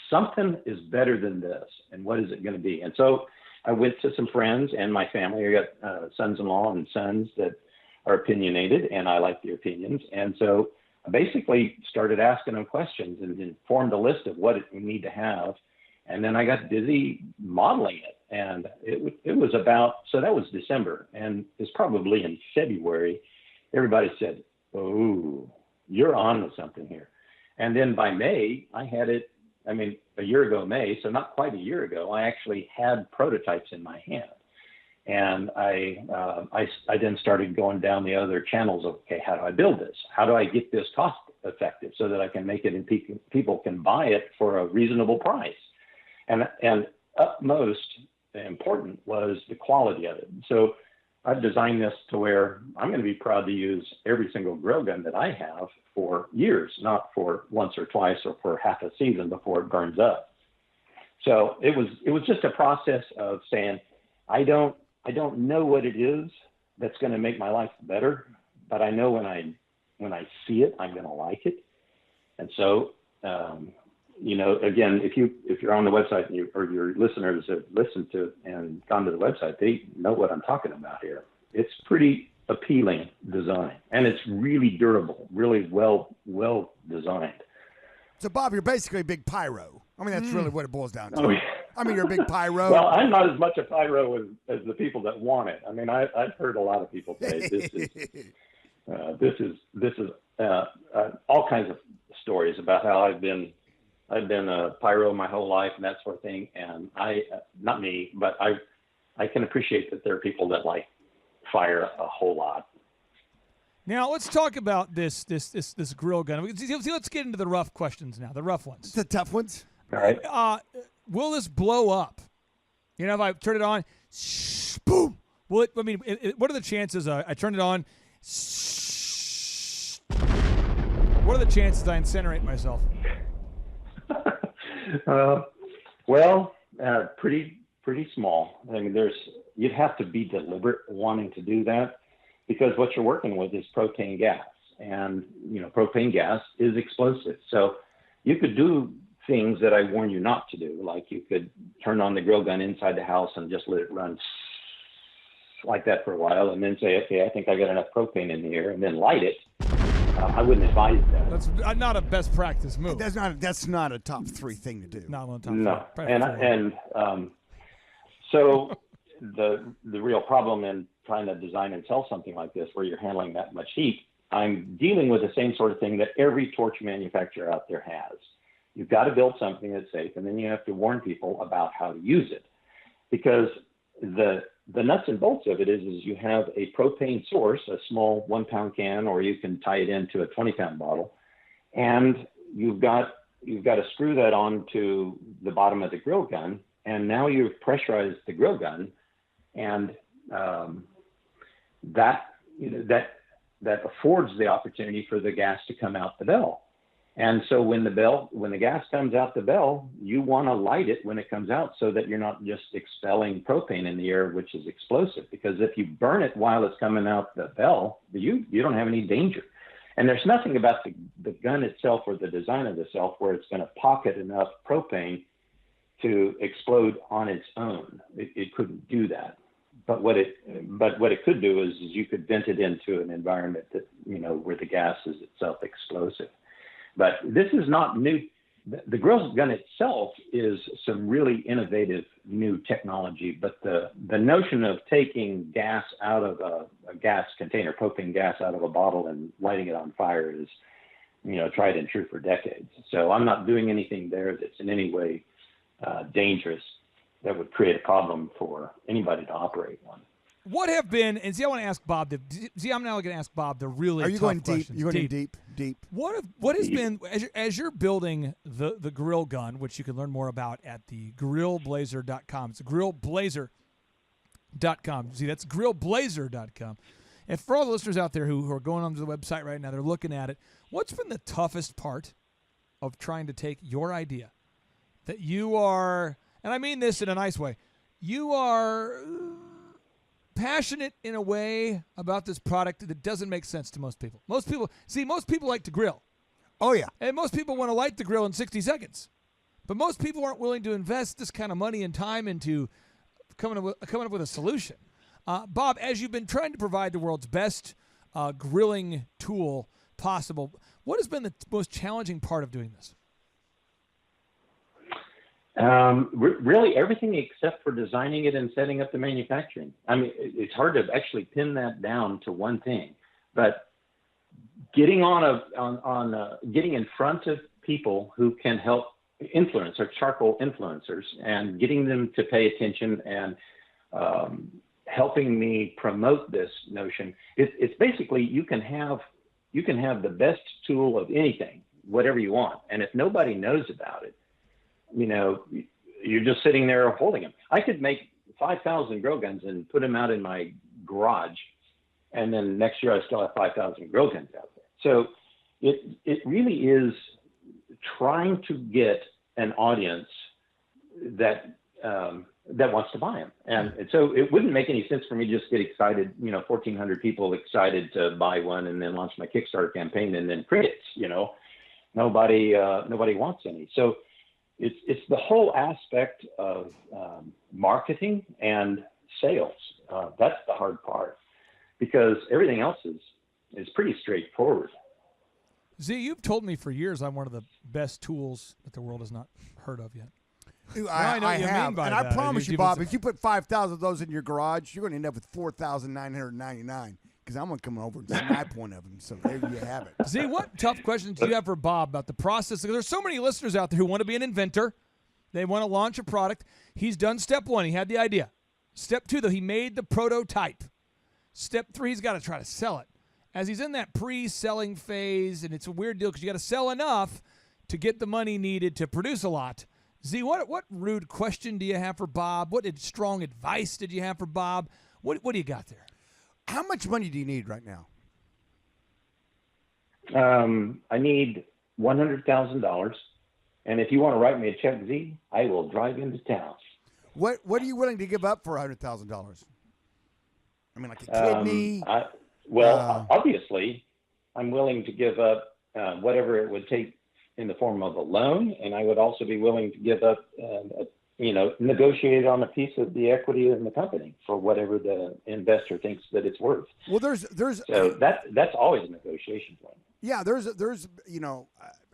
something is better than this, and what is it going to be? And so I went to some friends and my family. I got sons-in-law and sons that are opinionated, and I like their opinions. And so I basically started asking them questions and then formed a list of what we need to have. And then I got busy modeling it. And it was so that was December. And it's probably in February, everybody said, oh, you're on with something here. And then by May, I had it, a year ago May, so not quite a year ago, I actually had prototypes in my hand. And I then started going down the other channels of, okay, how do I build this? How do I get this cost effective so that I can make it and people can buy it for a reasonable price? And utmost important was the quality of it. So I've designed this to where I'm going to be proud to use every single grill gun that I have for years, not for once or twice or for half a season before it burns up. So it was just a process of saying, I don't know what it is that's going to make my life better, but I know when I see it, I'm going to like it. And so, again, if you're on the website or your listeners have listened to and gone to the website, they know what I'm talking about here. It's pretty appealing design, and it's really durable, really well designed. So, Bob, you're basically a big pyro. That's really what it boils down to. Oh, yeah. You're a big pyro. Well, I'm not as much a pyro as the people that want it. I've heard a lot of people say this is all kinds of stories about how I've been a pyro my whole life and that sort of thing. And not me, but I can appreciate that there are people that like fire a whole lot. Now let's talk about this grill gun. Let's get into the rough questions now, the rough ones, the tough ones. All right. Will this blow up? If I turn it on, boom. Will it? What are the chances I turn it on? What are the chances I incinerate myself? Pretty small. You'd have to be deliberate wanting to do that, because what you're working with is propane gas, and propane gas is explosive. So you could do things that I warn you not to do, like you could turn on the grill gun inside the house and just let it run like that for a while, and then say, okay, I think I got enough propane in here, and then light it. I wouldn't advise that. That's not a best practice move. That's not a top 3 thing to do. Not on top. No, So the real problem in trying to design and sell something like this, where you're handling that much heat, I'm dealing with the same sort of thing that every torch manufacturer out there has. You've got to build something that's safe, and then you have to warn people about how to use it. Because the nuts and bolts of it is you have a propane source, a small 1 pound can, or you can tie it into a 20 pound bottle, and you've got to screw that onto the bottom of the grill gun, and now you've pressurized the grill gun, and that affords the opportunity for the gas to come out the bell. And so when the gas comes out the bell, you want to light it when it comes out so that you're not just expelling propane in the air, which is explosive. Because if you burn it while it's coming out the bell, you don't have any danger. And there's nothing about the gun itself or the design of the self where it's going to pocket enough propane to explode on its own. It couldn't do that. But what it could do is you could vent it into an environment that, where the gas is itself explosive. But this is not new. The grill gun itself is some really innovative new technology, but the notion of taking gas out of a gas container, propane gas out of a bottle and lighting it on fire is, tried and true for decades. So I'm not doing anything there that's in any way dangerous that would create a problem for anybody to operate one. What have been, and see, I want to ask Bob, I'm now going to ask Bob the really Are you tough going deep? questions. You're going deep. What has been, as you're building the grill gun, which you can learn more about at the grillblazer.com. It's grillblazer.com. See, that's grillblazer.com. And for all the listeners out there who are going onto the website right now, they're looking at it, what's been the toughest part of trying to take your idea that you are, and I mean this in a nice way, you are passionate in a way about this product that doesn't make sense to most people. Most people like to grill. Oh, yeah. And most people want to light the grill in 60 seconds. But most people aren't willing to invest this kind of money and time into coming up with a solution. Bob, as you've been trying to provide the world's best grilling tool possible, what has been the most challenging part of doing this? Really everything except for designing it and setting up the manufacturing. I mean, it's hard to actually pin that down to one thing, but getting getting in front of people who can help influence, or charcoal influencers, and getting them to pay attention and helping me promote this notion. It's basically you can have the best tool of anything, whatever you want, and if nobody knows about it, you're just sitting there holding them. I could make 5,000 grill guns and put them out in my garage, and then next year I still have 5,000 grill guns out there. So it really is trying to get an audience that wants to buy them. And so it wouldn't make any sense for me to just get excited, 1,400 people excited to buy one and then launch my Kickstarter campaign and then crickets, nobody wants any. So it's the whole aspect of marketing and sales. That's the hard part, because everything else is pretty straightforward. Z, you've told me for years I'm one of the best tools that the world has not heard of yet. I have, and I promise you, Bob, if if you put 5,000 of those in your garage, you're going to end up with 4,999. Because I'm going to come over and see my point of them. So there you have it. Z, what tough questions do you have for Bob about the process? There's so many listeners out there who want to be an inventor. They want to launch a product. He's done step 1. He had the idea. Step 2, though, he made the prototype. Step 3, he's got to try to sell it. As he's in that pre-selling phase, and it's a weird deal because you got to sell enough to get the money needed to produce a lot. Z, what rude question do you have for Bob? What strong advice did you have for Bob? What do you got there? How much money do you need right now? I need $100,000. And if you want to write me a check, Z, I will drive into town. What are you willing to give up for $100,000? I mean, like a kidney? Obviously, I'm willing to give up whatever it would take in the form of a loan, and I would also be willing to give up, negotiate on a piece of the equity in the company for whatever the investor thinks that it's worth. Well, there's so that's always a negotiation point. Yeah, there's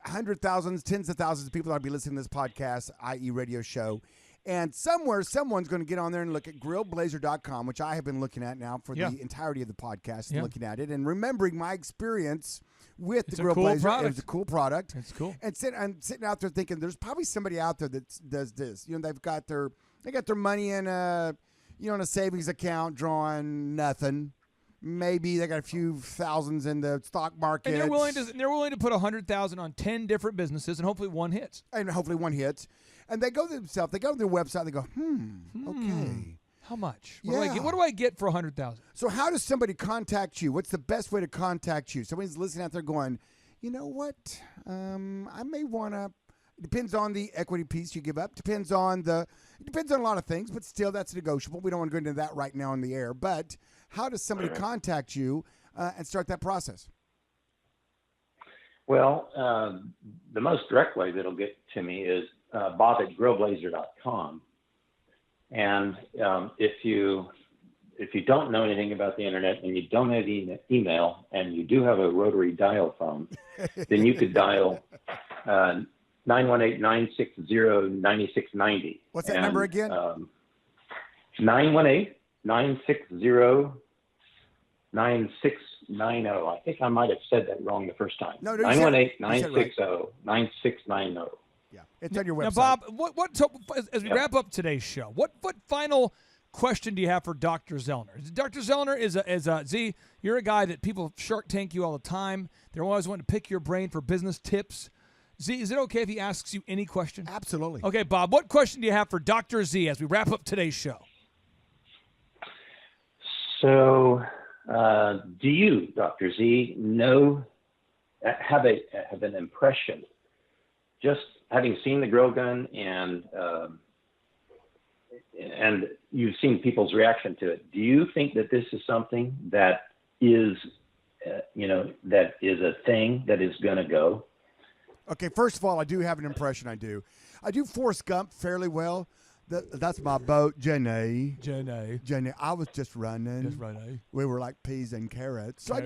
hundred thousands, tens of thousands of people that will be listening to this podcast, i.e. radio show, And somewhere, someone's going to get on there and look at grillblazer.com, which I have been looking at now for the entirety of the podcast, looking at it and remembering my experience with the Grill Blazer. It was a cool product. It's cool. And I'm sitting out there thinking, there's probably somebody out there that does this. They've got their money in in a savings account, drawing nothing. Maybe they got a few thousands in the stock market. And they're willing to put 100,000 on 10 different businesses, and hopefully one hits. And they go to themselves. They go to their website. They go, okay. How much? What do I get for 100,000? So how does somebody contact you? What's the best way to contact you? Somebody's listening out there going, you know what? I may want to. Depends on the equity piece you give up. Depends on a lot of things, but still that's negotiable. We don't want to go into that right now on the air. But how does somebody contact you and start that process? Well, the most direct way that'll get to me is Bob at grillblazer.com. And if you don't know anything about the internet and you don't have email and you do have a rotary dial phone, then you could dial 918-960-9690. What's that number again? 918-960-9690. I think I might have said that wrong the first time. No, 918-960-9690. Yeah, it's on your website. Now, Bob, as we wrap up today's show, what final question do you have for Dr. Zellner? Dr. Zellner is Z. You're a guy that people Shark Tank you all the time. They're always wanting to pick your brain for business tips. Z, is it okay if he asks you any question? Absolutely. Okay, Bob, what question do you have for Dr. Z as we wrap up today's show? So, do you, Dr. Z, have an impression, just having seen the grill gun and you've seen people's reaction to it, do you think that this is something that is, that is a thing that is going to go? Okay, first of all, I do have an impression. I do Forrest Gump fairly well. That's my boat, Jenny. I was just running. We were like peas and carrots. So I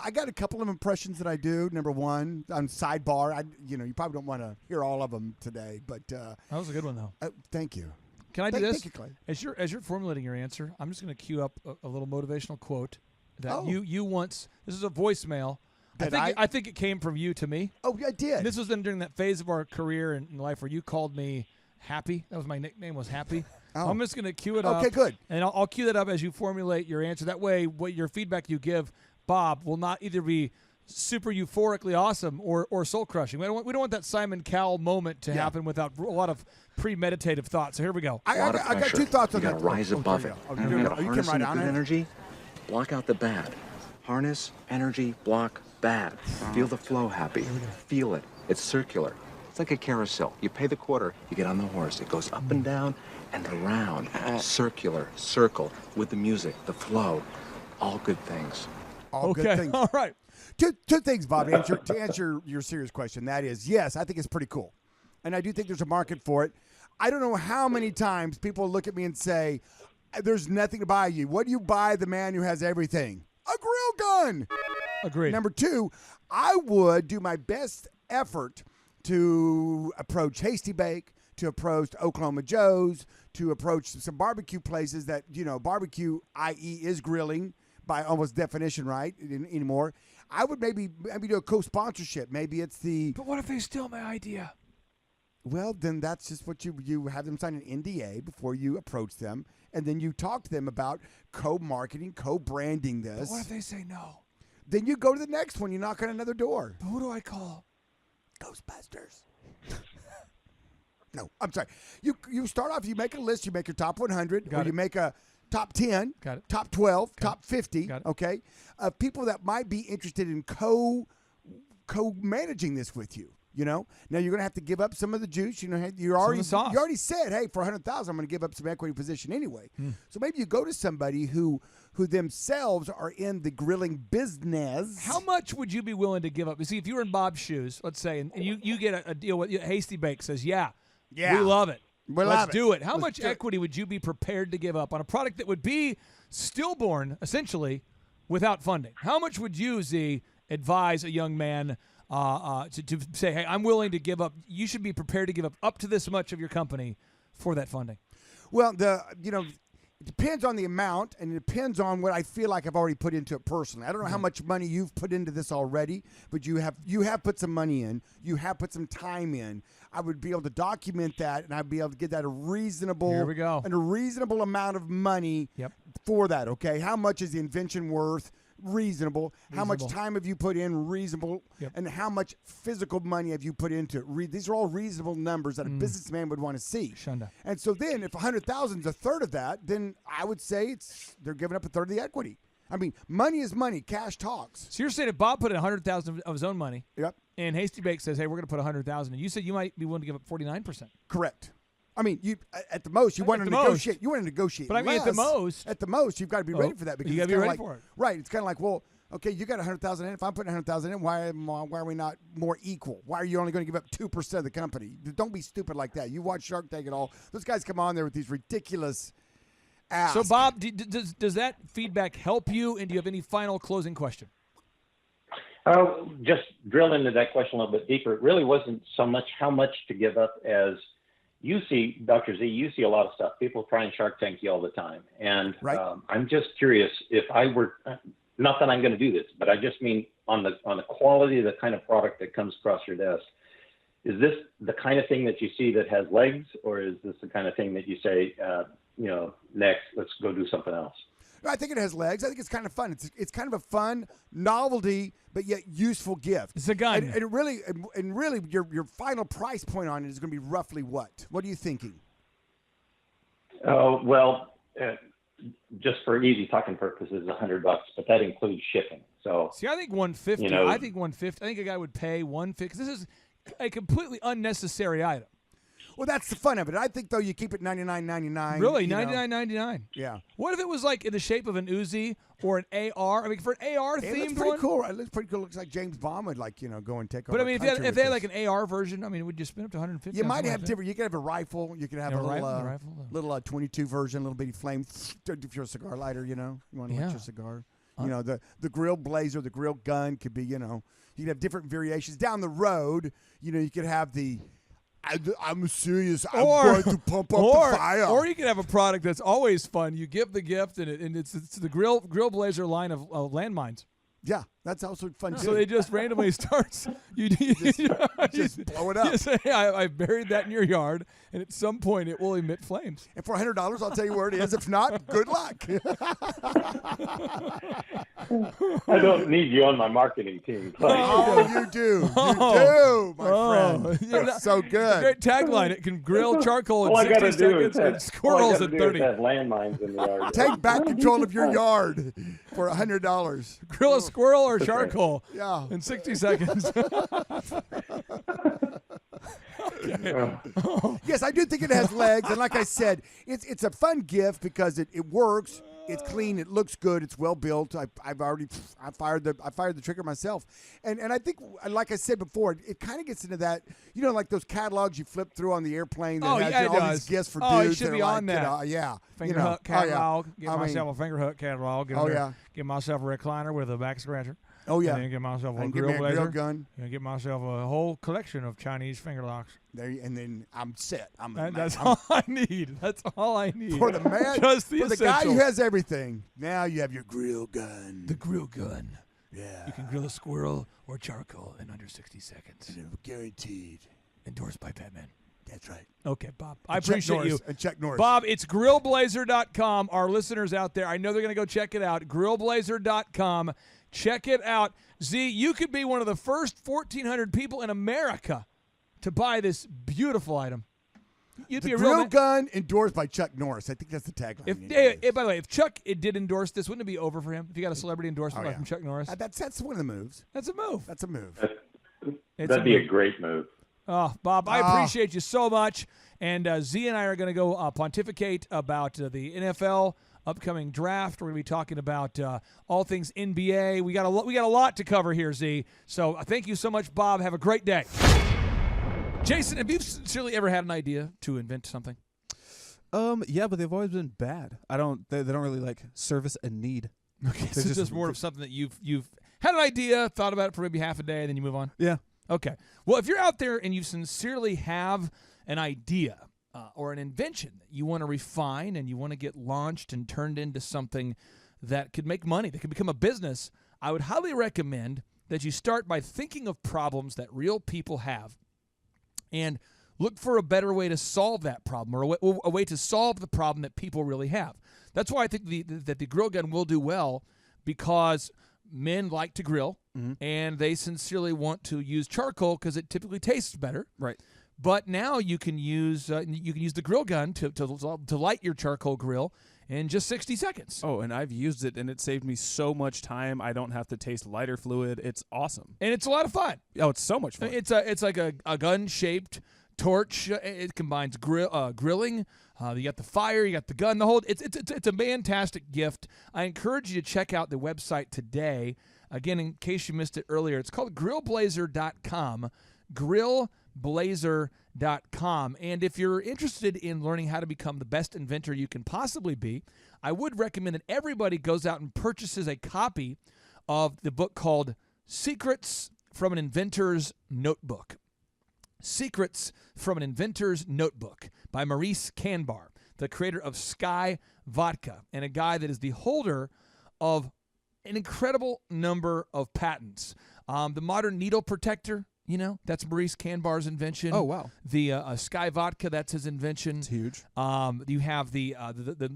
got a couple of impressions that I do. Number one, on sidebar. You probably don't want to hear all of them today, but that was a good one though. Thank you. Can I do this? Thank you, Clay. As you're formulating your answer, I'm just going to cue up a little motivational quote that you once. This is a voicemail. I think it came from you to me. Oh, I did. And this was during that phase of our career in life where you called me Happy. That was my nickname, was Happy. I'm just going to cue it up. Okay, good. And I'll cue that up as you formulate your answer. That way, what your feedback you give, Bob, will not either be super euphorically awesome or soul crushing. We don't want that Simon Cowell moment to happen without a lot of premeditative thoughts. So here we go. I got two thoughts on that. You got to rise above it. You got to harness the good energy, block out the bad. Harness, energy, block, bad. Feel the flow, Happy. Feel it. It's circular. It's like a carousel. You pay the quarter, you get on the horse. It goes up and down and around. Circular, circle, with the music, the flow. All good things. All good things. All right. Two things, Bob, to answer your serious question. That is, yes, I think it's pretty cool. And I do think there's a market for it. I don't know how many times people look at me and say, there's nothing to buy you. What do you buy the man who has everything? A grill gun. Agreed. Number two, I would do my best effort to approach Hasty Bake, to approach Oklahoma Joe's, to approach some barbecue places that, barbecue, i.e., is grilling by almost definition, right, anymore. I would maybe do a co-sponsorship. Maybe it's the... But what if they steal my idea? Well, then that's just what you have them sign an NDA before you approach them, and then you talk to them about co-marketing, co-branding this. But what if they say no? Then you go to the next one. You knock on another door. But who do I call? Ghostbusters. No, I'm sorry. You start off, you make a list, you make your top 100, you make a top 10, top 12, top 50, okay, of people that might be interested in co-managing this with you. Now you're going to have to give up some of the juice. You already said, hey, for 100,000, I'm going to give up some equity position anyway. So maybe you go to somebody who themselves are in the grilling business. How much would you be willing to give up? You see, if you were in Bob's shoes, let's say, and you get a deal with Hasty Bake says, we love it. Let's do it. How much equity would you be prepared to give up on a product that would be stillborn, essentially, without funding? How much would you, Z, advise a young man to say, hey, I'm willing to give up. You should be prepared to give up to this much of your company for that funding. Well, it depends on the amount, and it depends on what I feel like I've already put into it personally. I don't know how much money you've put into this already, but you have put some money in. You have put some time in. I would be able to document that, and I'd be able to get that a reasonable, Here we go. and a reasonable amount of money for that. Okay, how much is the invention worth? Reasonable. How much time have you put in? Reasonable. And how much physical money have you put into it? These are all reasonable numbers that a businessman would want to see. Shunda. And so then, if 100,000 is a third of that, then I would say they're giving up a third of the equity. I mean, money is money. Cash talks. So you're saying if Bob put in 100,000 of his own money, yep, and Hasty Bake says, "Hey, we're going to put 100,000," and you said you might be willing to give up 49%. Correct. I mean, you at the most you want to negotiate. You want to negotiate. But I mean, less. At the most, you've got to be ready for that because you got to be ready for it. Right. It's kind of like, well, okay, you got 100,000 in. If I'm putting 100,000 in, why are we not more equal? Why are you only going to give up 2% of the company? Don't be stupid like that. You watch Shark Tank and all. Those guys come on there with these ridiculous asks. So, Bob, does that feedback help you? And do you have any final closing question? Just drill into that question a little bit deeper. It really wasn't so much how much to give up as you see, Dr. Z, you see a lot of stuff. People try and Shark Tank you all the time. And I'm just curious if I were, not that I'm going to do this, but I just mean on the quality of the kind of product that comes across your desk. Is this the kind of thing that you see that has legs, or is this the kind of thing that you say, next, let's go do something else? I think it has legs. I think it's kind of fun. It's kind of a fun novelty, but yet useful gift. It's a gun. And really, your final price point on it is going to be roughly what? What are you thinking? Just for easy talking purposes, $100, but that includes shipping. So see, I think 150. I think 150. I think a guy would pay 150. This is a completely unnecessary item. Well, that's the fun of it. I think, though, you keep it $99.99. Really? $99.99? Yeah. What if it was like in the shape of an Uzi or an AR? I mean, for an AR themed one? Cool. It looks pretty cool. It looks like James Bond would go and take over. But I mean, if they had like an AR version, I mean, would you spend up to 150? You might have different. You could have a rifle. You could have a rifle. little 22 version, little bitty flame. If you're a cigar lighter, you want to light your cigar. The grill blazer, the grill gun could be, you could have different variations. Down the road, you could have the I'm serious. I'm going to pump up the fire. Or you can have a product that's always fun. You give the gift, and it's the Grill Blazer line of landmines. Yeah, that's also fun too. So it just randomly starts. You just blow it up. You say, hey, I buried that in your yard, and at some point it will emit flames. And for $100, I'll tell you where it is. If not, good luck. I don't need you on my marketing team. Oh, you do. You do, my friend. Yeah, so good. Great tagline. It can grill charcoal all in 60 seconds and squirrels in 30. Have landmines in the yard. Take back control of your yard for $100. Grill a squirrel or charcoal in 60 seconds. Yes, I do think it has legs, and like I said, it's a fun gift because it works. It's clean. It looks good. It's well built. I fired the trigger myself, and I think, like I said before, it kind of gets into that, like those catalogs you flip through on the airplane that has all these gifts for dudes. It should be on that. Finger hook catalog. Get myself a finger hook catalog. Get myself a recliner with a back scratcher. Oh yeah. And then get myself a grill gun. And get myself a whole collection of Chinese finger locks. And then I'm set. That's all I need. That's all I need. For the man, just for the guy who has everything. Now you have your grill gun. The grill gun. Yeah. You can grill a squirrel or charcoal in under 60 seconds. Guaranteed. Endorsed by Batman. That's right. Okay, Bob. I appreciate you. And Chuck Norris. Bob, it's grillblazer.com. Our listeners out there, I know they're going to go check it out. Grillblazer.com. Check it out. Z, you could be one of the first 1,400 people in America to buy this beautiful item. You'd be a grill real gun endorsed by Chuck Norris. I think that's the tagline. By the way, if Chuck did endorse this, wouldn't it be over for him? If you got a celebrity endorsement from Chuck Norris? That's one of the moves. That's a move. That's a move. That'd be a great move. Oh, Bob, I appreciate you so much. And Z and I are going to go pontificate about the NFL upcoming draft. We're going to be talking about all things NBA. We got a lot to cover here, Z. So thank you so much, Bob. Have a great day. Jason, have you sincerely ever had an idea to invent something? Yeah, but they've always been bad. They don't really like service a need. Okay, so it's just more of something that you've had an idea, thought about it for maybe half a day, and then you move on. Yeah. Okay. Well, if you're out there and you sincerely have an idea or an invention that you want to refine and you want to get launched and turned into something that could make money, that could become a business, I would highly recommend that you start by thinking of problems that real people have and look for a better way to solve that problem, or a way to solve the problem that people really have. That's why I think that the grill gun will do well, because men like to grill, and they sincerely want to use charcoal because it typically tastes better. Right. But now you can use the grill gun to light your charcoal grill in just 60 seconds. Oh, and I've used it, and it saved me so much time. I don't have to taste lighter fluid. It's awesome. And it's a lot of fun. Oh, it's so much fun. It's like a gun-shaped torch. It combines grilling. You got the fire, you got the gun, the whole. It's a fantastic gift. I encourage you to check out the website today. Again, in case you missed it earlier, it's called grillblazer.com. grillblazer.com. And if you're interested in learning how to become the best inventor you can possibly be, I would recommend that everybody goes out and purchases a copy of the book called Secrets from an Inventor's Notebook. Secrets from an Inventor's Notebook by Maurice Kanbar, the creator of Sky Vodka, and a guy that is the holder of an incredible number of patents. The modern needle protector, that's Maurice Kanbar's invention. Oh, wow. The Sky Vodka, that's his invention. It's huge. You have the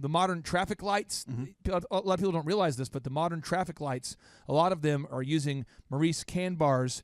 modern traffic lights. A lot of people don't realize this, but the modern traffic lights, a lot of them are using Maurice Kanbar's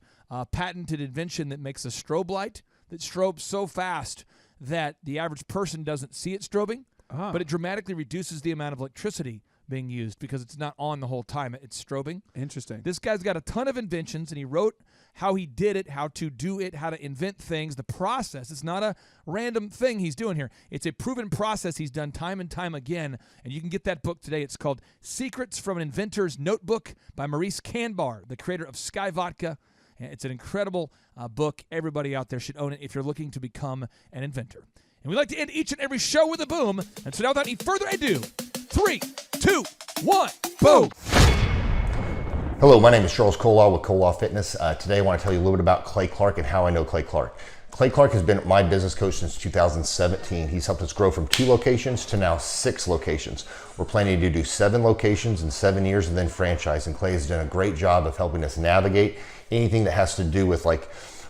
patented invention that makes a strobe light that strobes so fast that the average person doesn't see it strobing, but it dramatically reduces the amount of electricity being used because it's not on the whole time. It's strobing. Interesting. This guy's got a ton of inventions, and he wrote how he did it, how to do it, how to invent things, the process. It's not a random thing he's doing here. It's a proven process he's done time and time again, and you can get that book today. It's called Secrets from an Inventor's Notebook by Maurice Kanbar, the creator of Sky Vodka. It's an incredible book. Everybody out there should own it if you're looking to become an inventor. And we like to end each and every show with a boom. And so now, without any further ado, 3, 2, 1, boom. Hello, my name is Charles Kolaw with Kolaw Fitness. Today I want to tell you a little bit about Clay Clark and how I know Clay Clark. Clay Clark has been my business coach since 2017. He's helped us grow from 2 locations to now 6 locations. We're planning to do 7 locations in 7 years and then franchise. And Clay has done a great job of helping us navigate anything that has to do with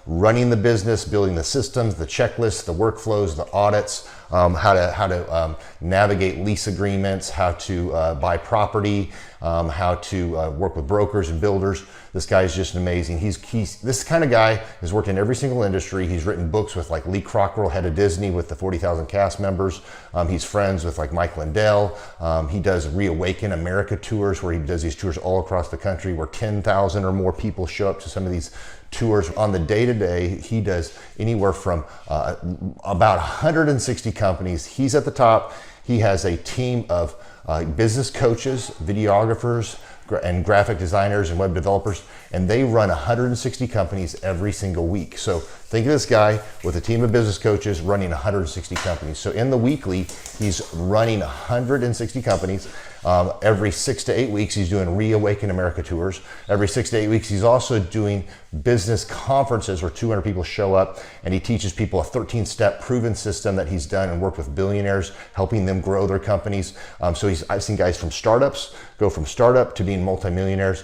running the business, building the systems, the checklists, the workflows, the audits, how to navigate lease agreements, how to buy property, how to work with brokers and builders. This guy is just amazing. He's this kind of guy has worked in every single industry. He's written books with Lee Crockrell, head of Disney, with the 40,000 cast members. He's friends with Mike Lindell. He does Reawaken America tours, where he does these tours all across the country, where 10,000 or more people show up to some of these tours. On the day-to-day, he does anywhere from about 160 companies. He's at the top. He has a team of business coaches, videographers, and graphic designers and web developers, and they run 160 companies every single week. So think of this guy with a team of business coaches running 160 companies. So in the weekly, he's running 160 companies. Every 6 to 8 weeks, he's doing Reawaken America tours. Every 6 to 8 weeks, he's also doing business conferences where 200 people show up, and he teaches people a 13-step proven system that he's done and worked with billionaires, helping them grow their companies. So I've seen guys from startups go from startup to being multimillionaires,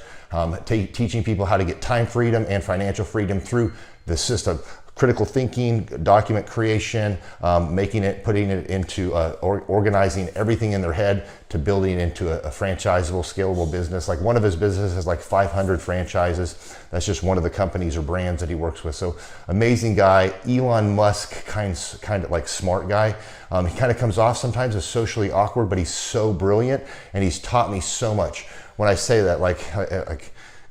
teaching people how to get time freedom and financial freedom through the system. Critical thinking, document creation, putting it into organizing everything in their head to building into a franchisable, scalable business. One of his businesses has 500 franchises. That's just one of the companies or brands that he works with. So amazing guy. Elon Musk kind of smart guy. He kind of comes off sometimes as socially awkward, but he's so brilliant, and he's taught me so much. When I say that,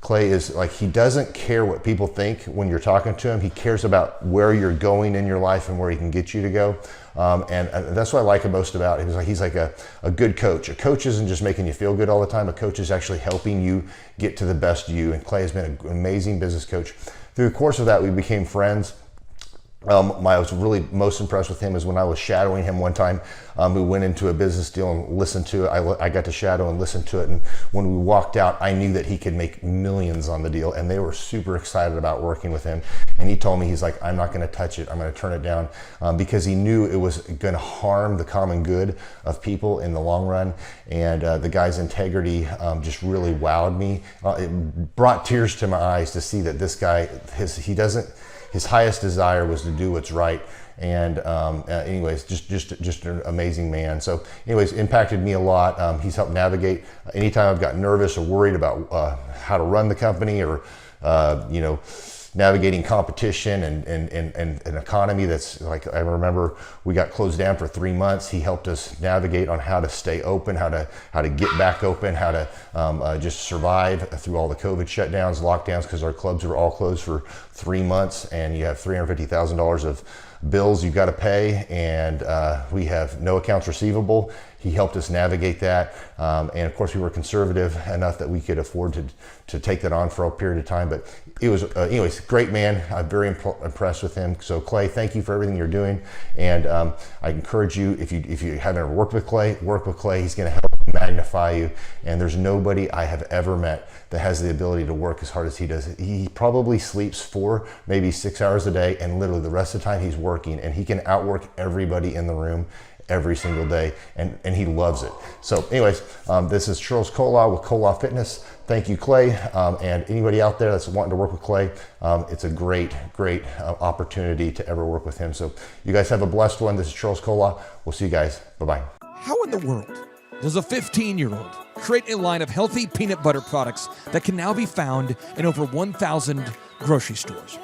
Clay is he doesn't care what people think when you're talking to him. He cares about where you're going in your life and where he can get you to go. And that's what I like most about him. He's like a good coach. A coach isn't just making you feel good all the time. A coach is actually helping you get to the best you. And Clay has been an amazing business coach. Through the course of that, we became friends. I was really most impressed with him is when I was shadowing him one time. We went into a business deal and listened to it. I got to shadow and listen to it. And when we walked out, I knew that he could make millions on the deal. And they were super excited about working with him. And he told me, he's like, I'm not going to touch it. I'm going to turn it down, because he knew it was going to harm the common good of people in the long run. And the guy's integrity just really wowed me. It brought tears to my eyes to see that this guy, his highest desire was to do what's right. And anyways, just an amazing man. So anyways, impacted me a lot. He's helped navigate anytime I've got nervous or worried about how to run the company, or navigating competition and an economy that's like, I remember we got closed down for 3 months. He helped us navigate on how to stay open, how to get back open, how to just survive through all the COVID shutdowns, lockdowns, because our clubs were all closed for 3 months, and you have $350,000 of bills you've got to pay, and we have no accounts receivable. He helped us navigate that, and of course we were conservative enough that we could afford to take that on for a period of time. But it was, anyways, great man. I'm very impressed with him. So Clay, thank you for everything you're doing, and I encourage you, if you haven't ever worked with Clay, work with Clay. He's going to help magnify you, and there's nobody I have ever met that has the ability to work as hard as he does. He probably sleeps 4, maybe 6 hours a day, and literally the rest of the time he's working, and he can outwork everybody in the room every single day, and he loves it. So anyways, this is Charles Kola with Kola Fitness. Thank you, Clay, and anybody out there that's wanting to work with Clay, it's a great opportunity to ever work with him. So you guys have a blessed one. This is Charles Kola. We'll see you guys. Bye-bye. How in the world does a 15-year-old create a line of healthy peanut butter products that can now be found in over 1,000 grocery stores?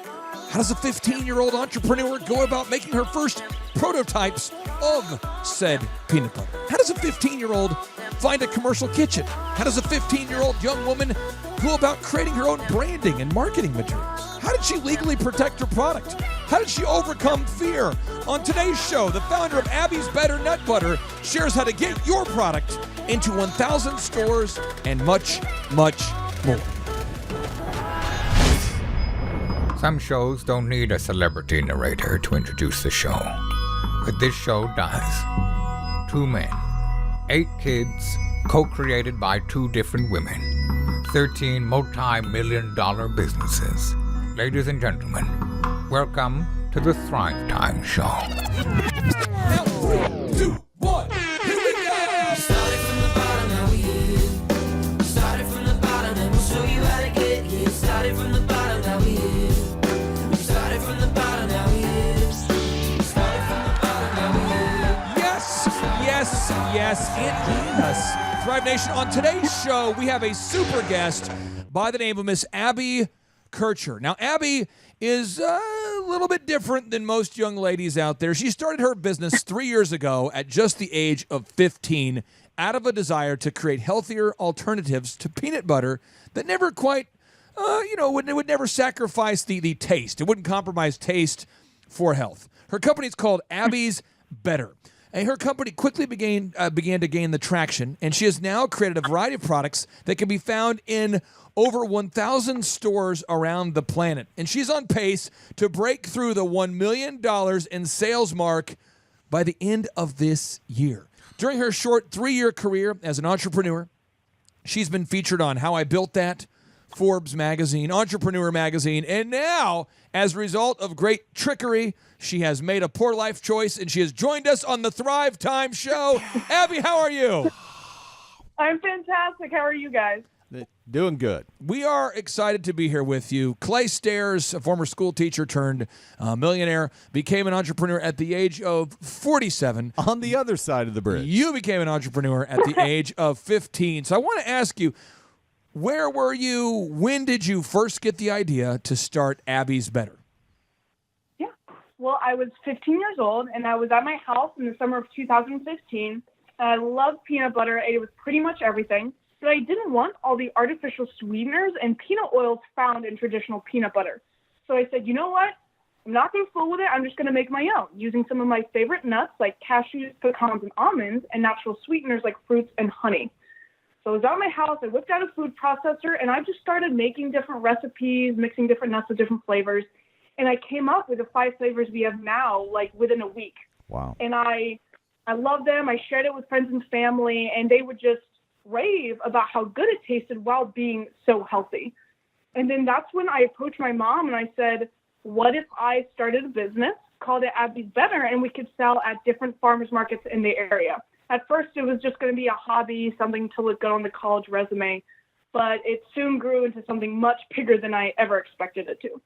How does a 15-year-old entrepreneur go about making her first prototypes of said peanut butter? How does a 15-year-old find a commercial kitchen? How does a 15-year-old young woman go about creating her own branding and marketing materials? How did she legally protect her product? How did she overcome fear? On today's show, the founder of Abby's Better Nut Butter shares how to get your product into 1,000 stores and much, much more. Some shows don't need a celebrity narrator to introduce the show, but this show does. 2 men, 8 kids, co-created by 2 different women, 13 multi-million-dollar businesses. Ladies and gentlemen, welcome to the Thrivetime Show. Now, 3, 2, 1, here we go! Started from the bottom, now we here. Started from the bottom, and we'll show you how to get here. Started from the bottom, now we here. Started from the bottom, now we here. Started from the bottom, now we here. Yes, indeed. Us. Thrive Nation, on today's show, we have a super guest by the name of Miss Abby Kircher. Now, Abby is a little bit different than most young ladies out there. She started her business 3 years ago at just the age of 15 out of a desire to create healthier alternatives to peanut butter that never quite, would never sacrifice the taste. It wouldn't compromise taste for health. Her company is called Abby's Better. And her company quickly began to gain the traction, and she has now created a variety of products that can be found in over 1,000 stores around the planet. And she's on pace to break through the $1 million in sales mark by the end of this year. During her short 3-year career as an entrepreneur, she's been featured on How I Built That, Forbes magazine, Entrepreneur magazine, and now, as a result of great trickery, she has made a poor life choice, and she has joined us on the Thrivetime Show. Abby, how are you? I'm fantastic. How are you guys? Doing good. We are excited to be here with you. Clay Stairs, a former school teacher turned millionaire, became an entrepreneur at the age of 47. On the other side of the bridge. You became an entrepreneur at the age of 15. So I want to ask you, where were you? When did you first get the idea to start Abby's Better? Yeah. Well, I was 15 years old, and I was at my house in the summer of 2015. I loved peanut butter. I ate it with pretty much everything, but I didn't want all the artificial sweeteners and peanut oils found in traditional peanut butter. So I said, you know what? I'm not going to fool with it. I'm just going to make my own, using some of my favorite nuts like cashews, pecans, and almonds, and natural sweeteners like fruits and honey. So I was at my house, I whipped out a food processor, and I just started making different recipes, mixing different nuts with different flavors. And I came up with the 5 flavors we have now, like within a week. Wow. And I love them. I shared it with friends and family, and they would just rave about how good it tasted while being so healthy. And then that's when I approached my mom and I said, what if I started a business, called it Abby's Better, and we could sell at different farmers markets in the area? At first, it was just going to be a hobby, something to look good on the college resume, but it soon grew into something much bigger than I ever expected it to.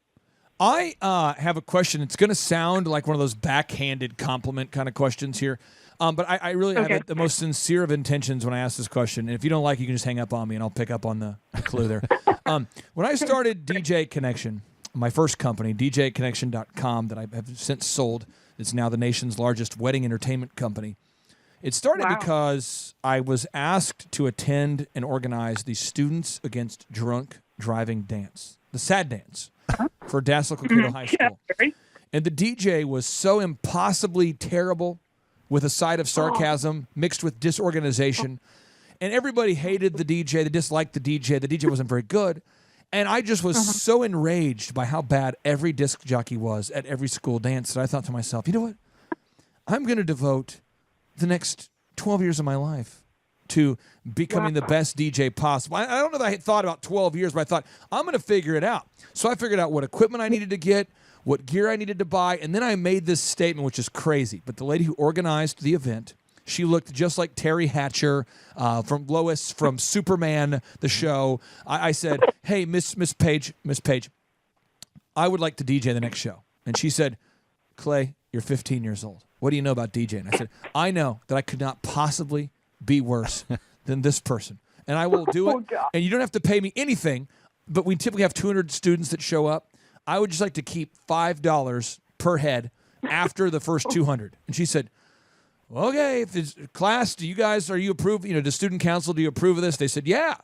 I have a question. It's going to sound like one of those backhanded compliment kind of questions here. But I really have the most sincere of intentions when I ask this question. And if you don't like it, you can just hang up on me and I'll pick up on the clue there. When I started DJ Connection, my first company, djconnection.com, that I have since sold, it's now the nation's largest wedding entertainment company. It started because I was asked to attend and organize the Students Against Drunk Driving Dance, the SAD dance, for Dassel Cokato High School. And the DJ was so impossibly terrible, with a side of sarcasm mixed with disorganization. And everybody hated the DJ. They disliked the DJ. The DJ wasn't very good. And I just was so enraged by how bad every disc jockey was at every school dance that I thought to myself, you know what? I'm going to devote the next 12 years of my life to becoming the best DJ possible. I don't know that I had thought about 12 years, but I thought, I'm going to figure it out. So I figured out what equipment I needed to get, what gear I needed to buy, and then I made this statement, which is crazy. But the lady who organized the event, she looked just like Terry Hatcher from Lois from Superman, the show. I said, hey, Miss Page, I would like to DJ the next show. And she said, Clay, you're 15 years old. What do you know about DJing? I said, I know that I could not possibly be worse than this person. And I will do it. And you don't have to pay me anything, but we typically have 200 students that show up. I would just like to keep $5 per head after the first 200. And she said, okay, if it's class, are you approved? The student council, do you approve of this? They said, yeah.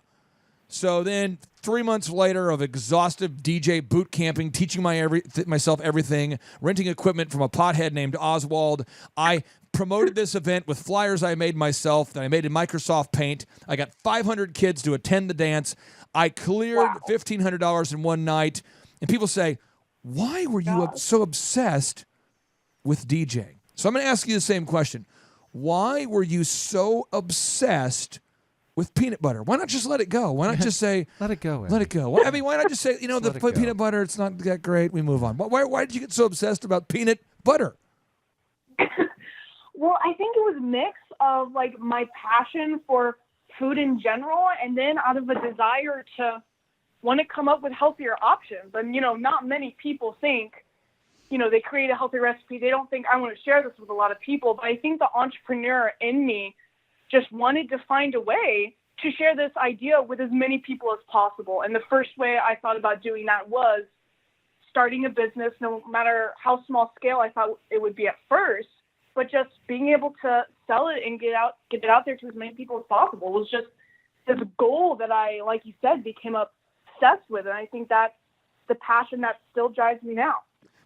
So then 3 months later of exhaustive DJ boot camping, teaching myself everything, renting equipment from a pothead named Oswald, I promoted this event with flyers I made myself that I made in Microsoft Paint. I got 500 kids to attend the dance. I cleared $1,500 in one night. And people say, why were you so obsessed with DJing? So I'm going to ask you the same question. Why were you so obsessed with peanut butter? Why not just let it go? Why not just say, let it go? Let it go. Why not just say, the peanut butter, it's not that great. We move on. Why did you get so obsessed about peanut butter? Well, I think it was a mix of like my passion for food in general, and then out of a desire to want to come up with healthier options. And, not many people think, they create a healthy recipe. They don't think I want to share this with a lot of people. But I think the entrepreneur in me just wanted to find a way to share this idea with as many people as possible. And the first way I thought about doing that was starting a business, no matter how small scale I thought it would be at first, but just being able to sell it and get it out there to as many people as possible was just this goal that I, like you said, became obsessed with. And I think that's the passion that still drives me now.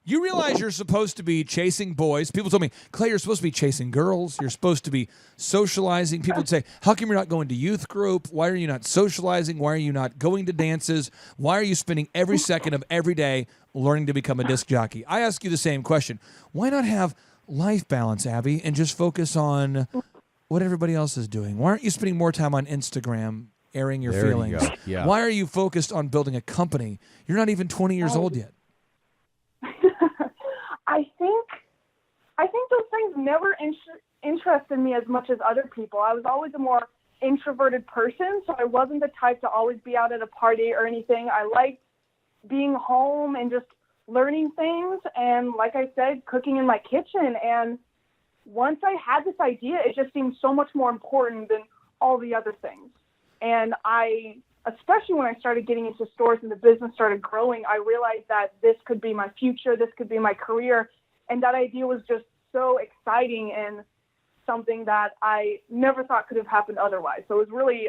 You realize you're supposed to be chasing boys. People told me, Clay, you're supposed to be chasing girls. You're supposed to be socializing. People would say, how come you're not going to youth group? Why are you not socializing? Why are you not going to dances? Why are you spending every second of every day learning to become a disc jockey? I ask you the same question. Why not have life balance, Abby, and just focus on what everybody else is doing? Why aren't you spending more time on Instagram airing your feelings? Yeah. Why are you focused on building a company? You're not even 20 years old yet. I think those things never interested me as much as other people. I was always a more introverted person, so I wasn't the type to always be out at a party or anything. I liked being home and just learning things, and like I said, cooking in my kitchen. And once I had this idea, it just seemed so much more important than all the other things. And especially when I started getting into stores and the business started growing, I realized that this could be my future, this could be my career. And that idea was just so exciting and something that I never thought could have happened otherwise. So it was really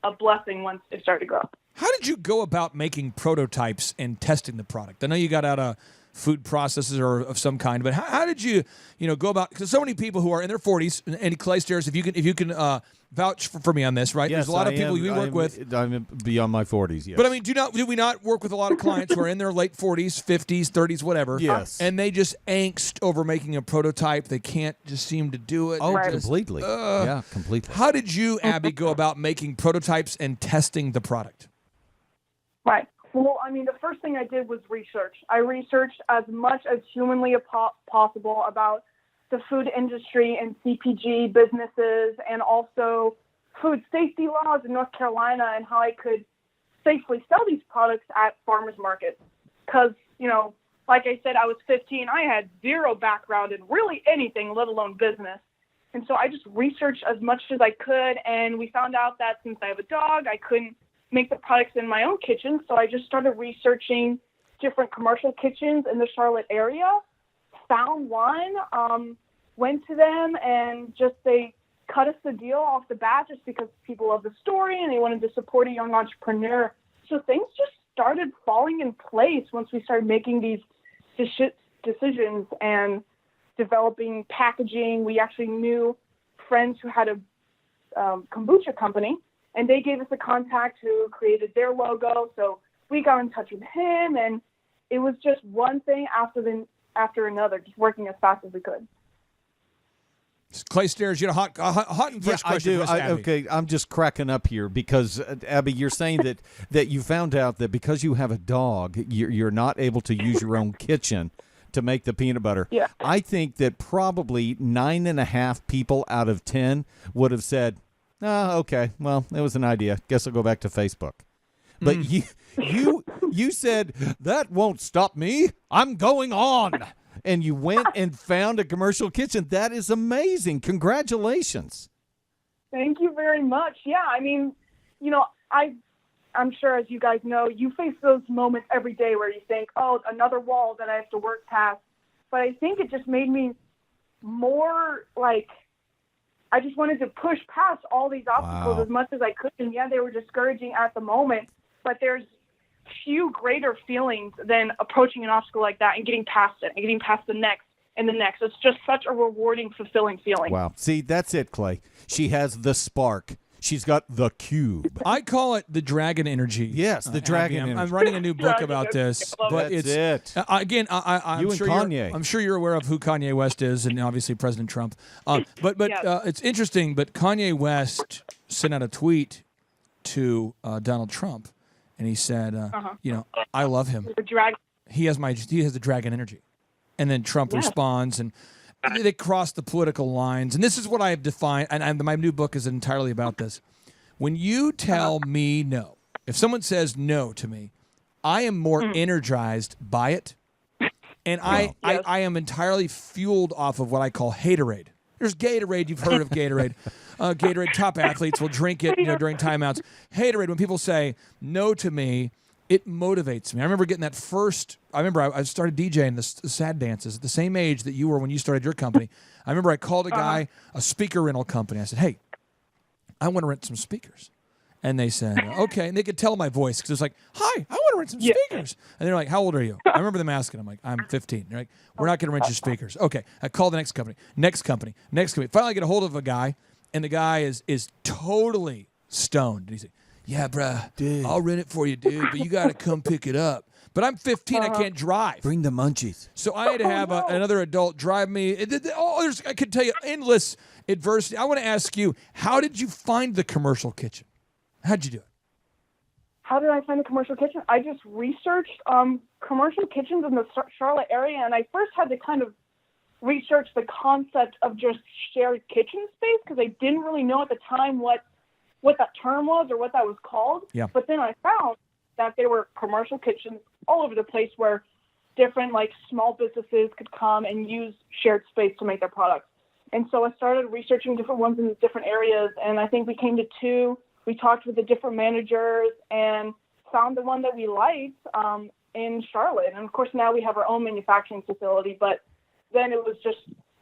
a blessing once it started to grow. How did you go about making prototypes and testing the product? I know you got out a food processors or of some kind. But how did you go about? Because so many people who are in their 40s, and Clay Stairs, if you can vouch for me on this, right? Yes, There's a lot of people we work with. I'm beyond my 40s, yes. But I mean, do we not work with a lot of clients who are in their late 40s, 50s, 30s, whatever? Yes. And they just angst over making a prototype. They can't just seem to do it. Oh, They're just, completely. Yeah, completely. How did you, Abby, go about making prototypes and testing the product? Right. Well, I mean, the first thing I did was research. I researched as much as humanly possible about the food industry and CPG businesses, and also food safety laws in North Carolina, and how I could safely sell these products at farmers markets. Because, like I said, I was 15. I had zero background in really anything, let alone business. And so I just researched as much as I could, and we found out that since I have a dog, I couldn't make the products in my own kitchen. So I just started researching different commercial kitchens in the Charlotte area, found one, went to them, and they cut us the deal off the bat just because people love the story and they wanted to support a young entrepreneur. So things just started falling in place once we started making these decisions and developing packaging. We actually knew friends who had a kombucha company, and they gave us a contact who created their logo. So we got in touch with him, and it was just one thing after another, just working as fast as we could. Clay Stairs, you had a hot and fresh question. I do. Okay, I'm just cracking up here because, Abby, you're saying that you found out that because you have a dog, you're not able to use your own kitchen to make the peanut butter. Yeah. I think that probably 9.5 people out of 10 would have said, okay, well, it was an idea. Guess I'll go back to Facebook. But you said, that won't stop me. I'm going on. And you went and found a commercial kitchen. That is amazing. Congratulations. Thank you very much. Yeah, I mean, I'm sure, as you guys know, you face those moments every day where you think, oh, another wall that I have to work past. But I think it just made me more I just wanted to push past all these obstacles as much as I could. And yeah, they were discouraging at the moment, but there's few greater feelings than approaching an obstacle like that and getting past it and getting past the next and the next. It's just such a rewarding, fulfilling feeling. Wow. See, that's it, Clay. She has the spark. She's got the cube. I call it the dragon energy. Yes, the dragon energy. I'm writing a new book about this, but that's it. Again, I'm you sure and Kanye. I'm sure you're aware of who Kanye West is, and obviously President Trump. But it's interesting. But Kanye West sent out a tweet to Donald Trump, and he said, I love him. The dragon. He has the dragon energy, and then Trump responds and. They cross the political lines. And this is what I have defined, and my new book is entirely about this. When you tell me no, if someone says no to me, I am more energized by it, and I am entirely fueled off of what I call haterade. There's Gatorade. You've heard of Gatorade. Gatorade, top athletes will drink it during timeouts. Haterade, when people say no to me, it motivates me. I remember getting that first. I started DJing the sad dances at the same age that you were when you started your company. I remember I called a guy, a speaker rental company. I said, hey, I want to rent some speakers. And they said, okay. And they could tell my voice because it was like, hi, I want to rent some speakers. And they're like, how old are you? I remember them asking. I'm like, I'm 15. They're like, we're not going to rent your speakers. Okay. I call the next company. Finally, I get a hold of a guy, and the guy is totally stoned. And he said, yeah, bruh, I'll rent it for you, dude, but you got to come pick it up. But I'm 15, I can't drive. Bring the munchies. So I had to have another adult drive me. I could tell you endless adversity. I want to ask you, how did you find the commercial kitchen? How'd you do it? How did I find the commercial kitchen? I just researched commercial kitchens in the Charlotte area, and I first had to kind of research the concept of just shared kitchen space because I didn't really know at the time what that term was or what that was called. Yeah. But then I found that there were commercial kitchens all over the place where different small businesses could come and use shared space to make their products. And so I started researching different ones in different areas, and I think we came to 2. We talked with the different managers and found the one that we liked in Charlotte. And of course now we have our own manufacturing facility, but then it was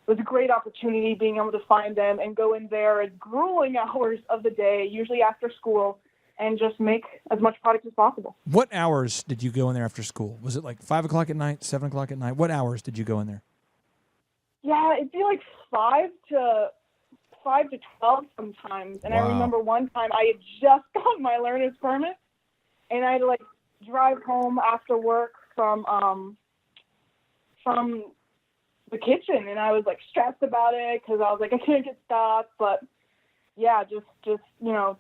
a great opportunity being able to find them and go in there at grueling hours of the day, usually after school, and just make as much product as possible. What hours did you go in there after school? Was it like 5 o'clock at night, 7 o'clock at night? What hours did you go in there? Yeah, it'd be like 5 to 12 sometimes. And I Wow. remember one time I had just got my learner's permit, and I had to like drive home after work from the kitchen, and I was like stressed about it because I was like I can't get stopped. But yeah, just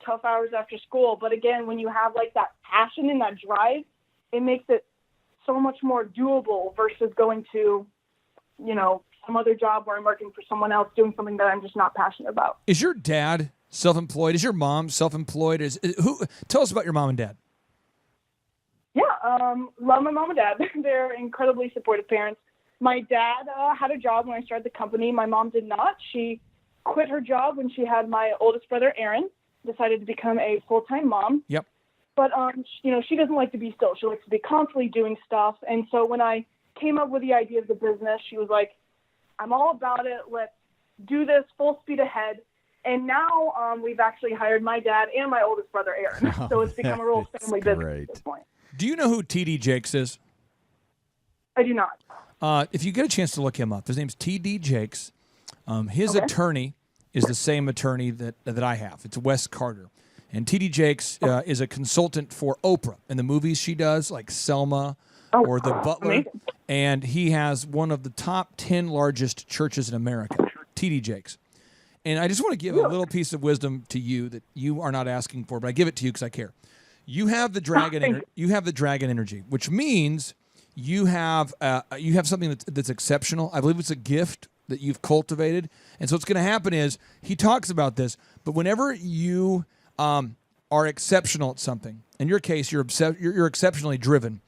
tough hours after school. But again, when you have like that passion and that drive, it makes it so much more doable versus going to some other job where I'm working for someone else doing something that I'm just not passionate about. Is your dad self-employed? Is your mom self-employed? Tell us about your mom and dad. Yeah, love my mom and dad. They're incredibly supportive parents. My dad had a job when I started the company. My mom did not. She quit her job when she had my oldest brother, Aaron, decided to become a full-time mom. Yep. But, she doesn't like to be still. She likes to be constantly doing stuff. And so when I came up with the idea of the business, she was like, I'm all about it. Let's do this full speed ahead. And now we've actually hired my dad and my oldest brother, Aaron. So it's become a real family business at this point. Do you know who T.D. Jakes is? I do not. If you get a chance to look him up, his name's T.D. Jakes. His attorney is the same attorney that I have. It's Wes Carter. And T.D. Jakes is a consultant for Oprah in the movies she does, like Selma or The Butler. Amazing. And he has one of the top 10 largest churches in America, T.D. Jakes. And I just want to give a little piece of wisdom to you that you are not asking for, but I give it to you because I care. You have the dragon. You have the dragon energy, which means you have something that's exceptional. I believe it's a gift that you've cultivated. And so what's going to happen is he talks about this, but whenever you are exceptional at something, in your case, you're exceptionally driven.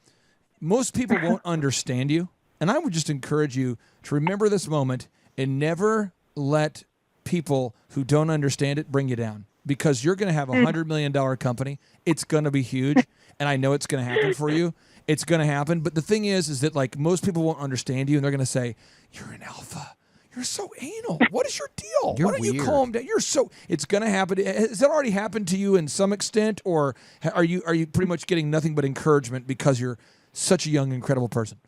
Most people won't understand you. And I would just encourage you to remember this moment and never let people who don't understand it bring you down, because you're going to have $100 million company. It's going to be huge. And I know it's going to happen for you. It's going to happen. But the thing is that like most people won't understand you, and they're going to say, you're an alpha. You're so anal. What is your deal? You're Why don't you weird. calm down? It's going to happen. Has that already happened to you in some extent, or are you pretty much getting nothing but encouragement because you're such a young, incredible person?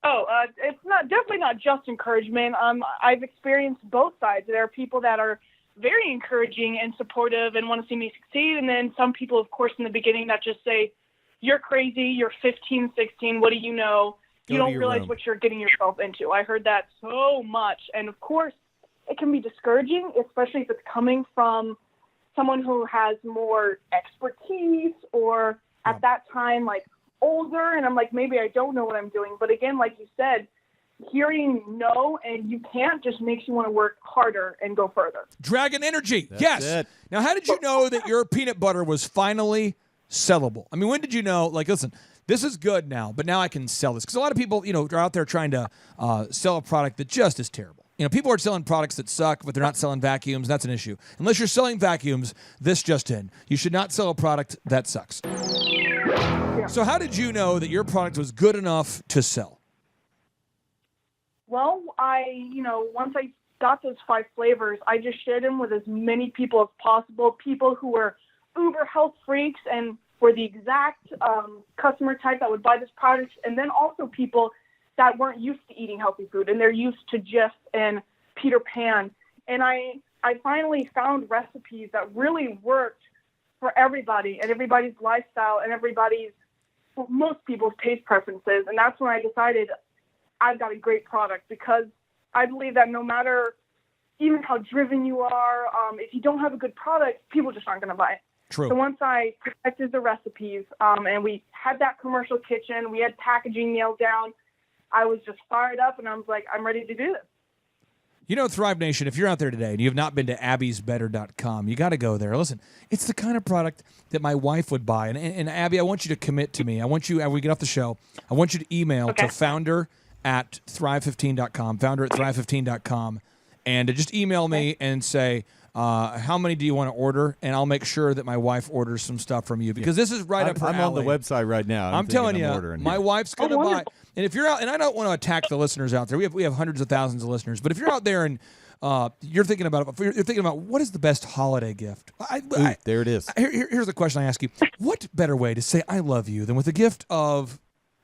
Oh, it's definitely not just encouragement. I've experienced both sides. There are people that are very encouraging and supportive and want to see me succeed. And then some people, of course, in the beginning that just say, you're crazy, you're 15, 16, what do you know? You don't realize what you're getting yourself into. I heard that so much. And of course, it can be discouraging, especially if it's coming from someone who has more expertise or at that time, like older. And I'm like, maybe I don't know what I'm doing. But again, like you said, hearing no and you can't just makes you want to work harder and go further. Dragon energy. That's yes. it. Now, how did you know that your peanut butter was finally sellable? I mean, when did you know, like, listen, this is good now, but now I can sell this? Because a lot of people, are out there trying to sell a product that just is terrible. People are selling products that suck, but they're not selling vacuums. That's an issue. Unless you're selling vacuums, this just in. You should not sell a product that sucks. Yeah. So how did you know that your product was good enough to sell? Well, once I got those 5 flavors, I just shared them with as many people as possible, people who were uber health freaks and were the exact customer type that would buy this product, and then also people that weren't used to eating healthy food, and they're used to Jif and Peter Pan. And I finally found recipes that really worked for everybody and everybody's lifestyle and most people's taste preferences. And that's when I decided I've got a great product, because I believe that no matter even how driven you are, if you don't have a good product, people just aren't going to buy it. True. So once I perfected the recipes and we had that commercial kitchen, we had packaging nailed down, I was just fired up and I was like, I'm ready to do this. Thrive Nation, if you're out there today and you have not been to abbysbetter.com, you got to go there. Listen, it's the kind of product that my wife would buy. And Abby, I want you to commit to me. I want you, as we get off the show, I want you to email to founder@thrive15.com, founder@thrive15.com, and to just email me and say, how many do you want to order? And I'll make sure that my wife orders some stuff from you because this is right up her I'm on the alley. website right now. I'm telling you, my here. wife's going to buy. And if you're out, and I don't want to attack the listeners out there. We have hundreds of thousands of listeners. But if you're out there and you're thinking about what is the best holiday gift? There it is. Here's the question I ask you: what better way to say I love you than with a gift of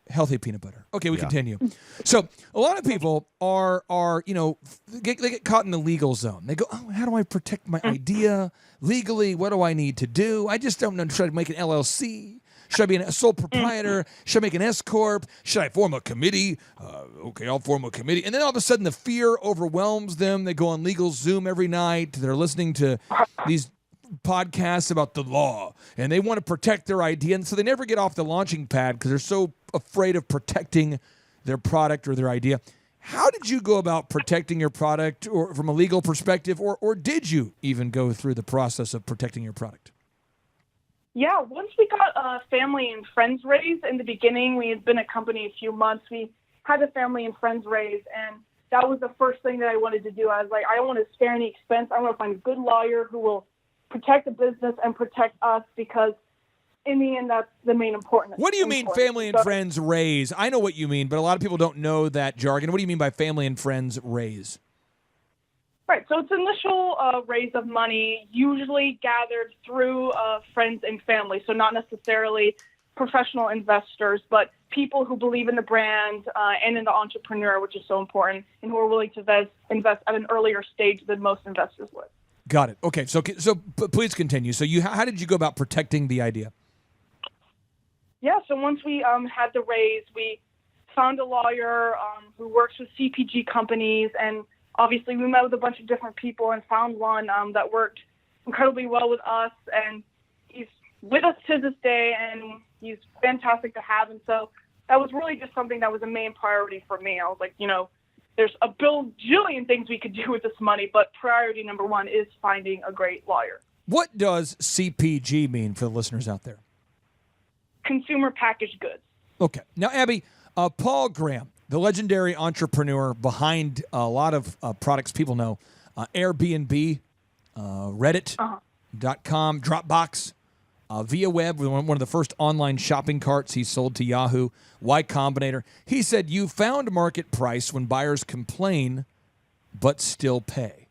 healthy peanut butter? Okay, we continue. So a lot of people are they get caught in the legal zone. They go, oh, how do I protect my idea legally? What do I need to do? I just don't know. Should I make an LLC? Should I be a sole proprietor? Should I make an S corp? Should I form a committee? Okay, I'll form a committee. And then all of a sudden the fear overwhelms them. They go on legal Zoom every night. They're listening to these podcasts about the law, and they want to protect their idea. And so they never get off the launching pad because they're so afraid of protecting their product or their idea. How did you go about protecting your product or from a legal perspective, or did you even go through the process of protecting your product? Yeah, once we got a family and friends raise in the beginning, we had been a company a few months. We had a family and friends raise, and that was the first thing that I wanted to do. I was like, I don't want to spare any expense. I want to find a good lawyer who will protect the business and protect us because in the end, that's the main important. What do you mean family and friends raise? I know what you mean, but a lot of people don't know that jargon. What do you mean by family and friends raise? Right, so it's initial raise of money, usually gathered through friends and family, so not necessarily professional investors, but people who believe in the brand and in the entrepreneur, which is so important, and who are willing to invest at an earlier stage than most investors would. Got it. Okay, so please continue. So how did you go about protecting the idea? Yeah, so once we had the raise, we found a lawyer who works with CPG companies, and obviously we met with a bunch of different people and found one that worked incredibly well with us, and he's with us to this day, and he's fantastic to have. And so that was really just something that was a main priority for me. I was like, there's a bajillion things we could do with this money, but priority number one is finding a great lawyer. What does CPG mean for the listeners out there? Consumer packaged goods. Okay. Now, Abby, Paul Graham, the legendary entrepreneur behind a lot of products people know, Airbnb, Reddit.com, Dropbox, Via Web, one of the first online shopping carts he sold to Yahoo, Y Combinator. He said, you found market price when buyers complain but still pay.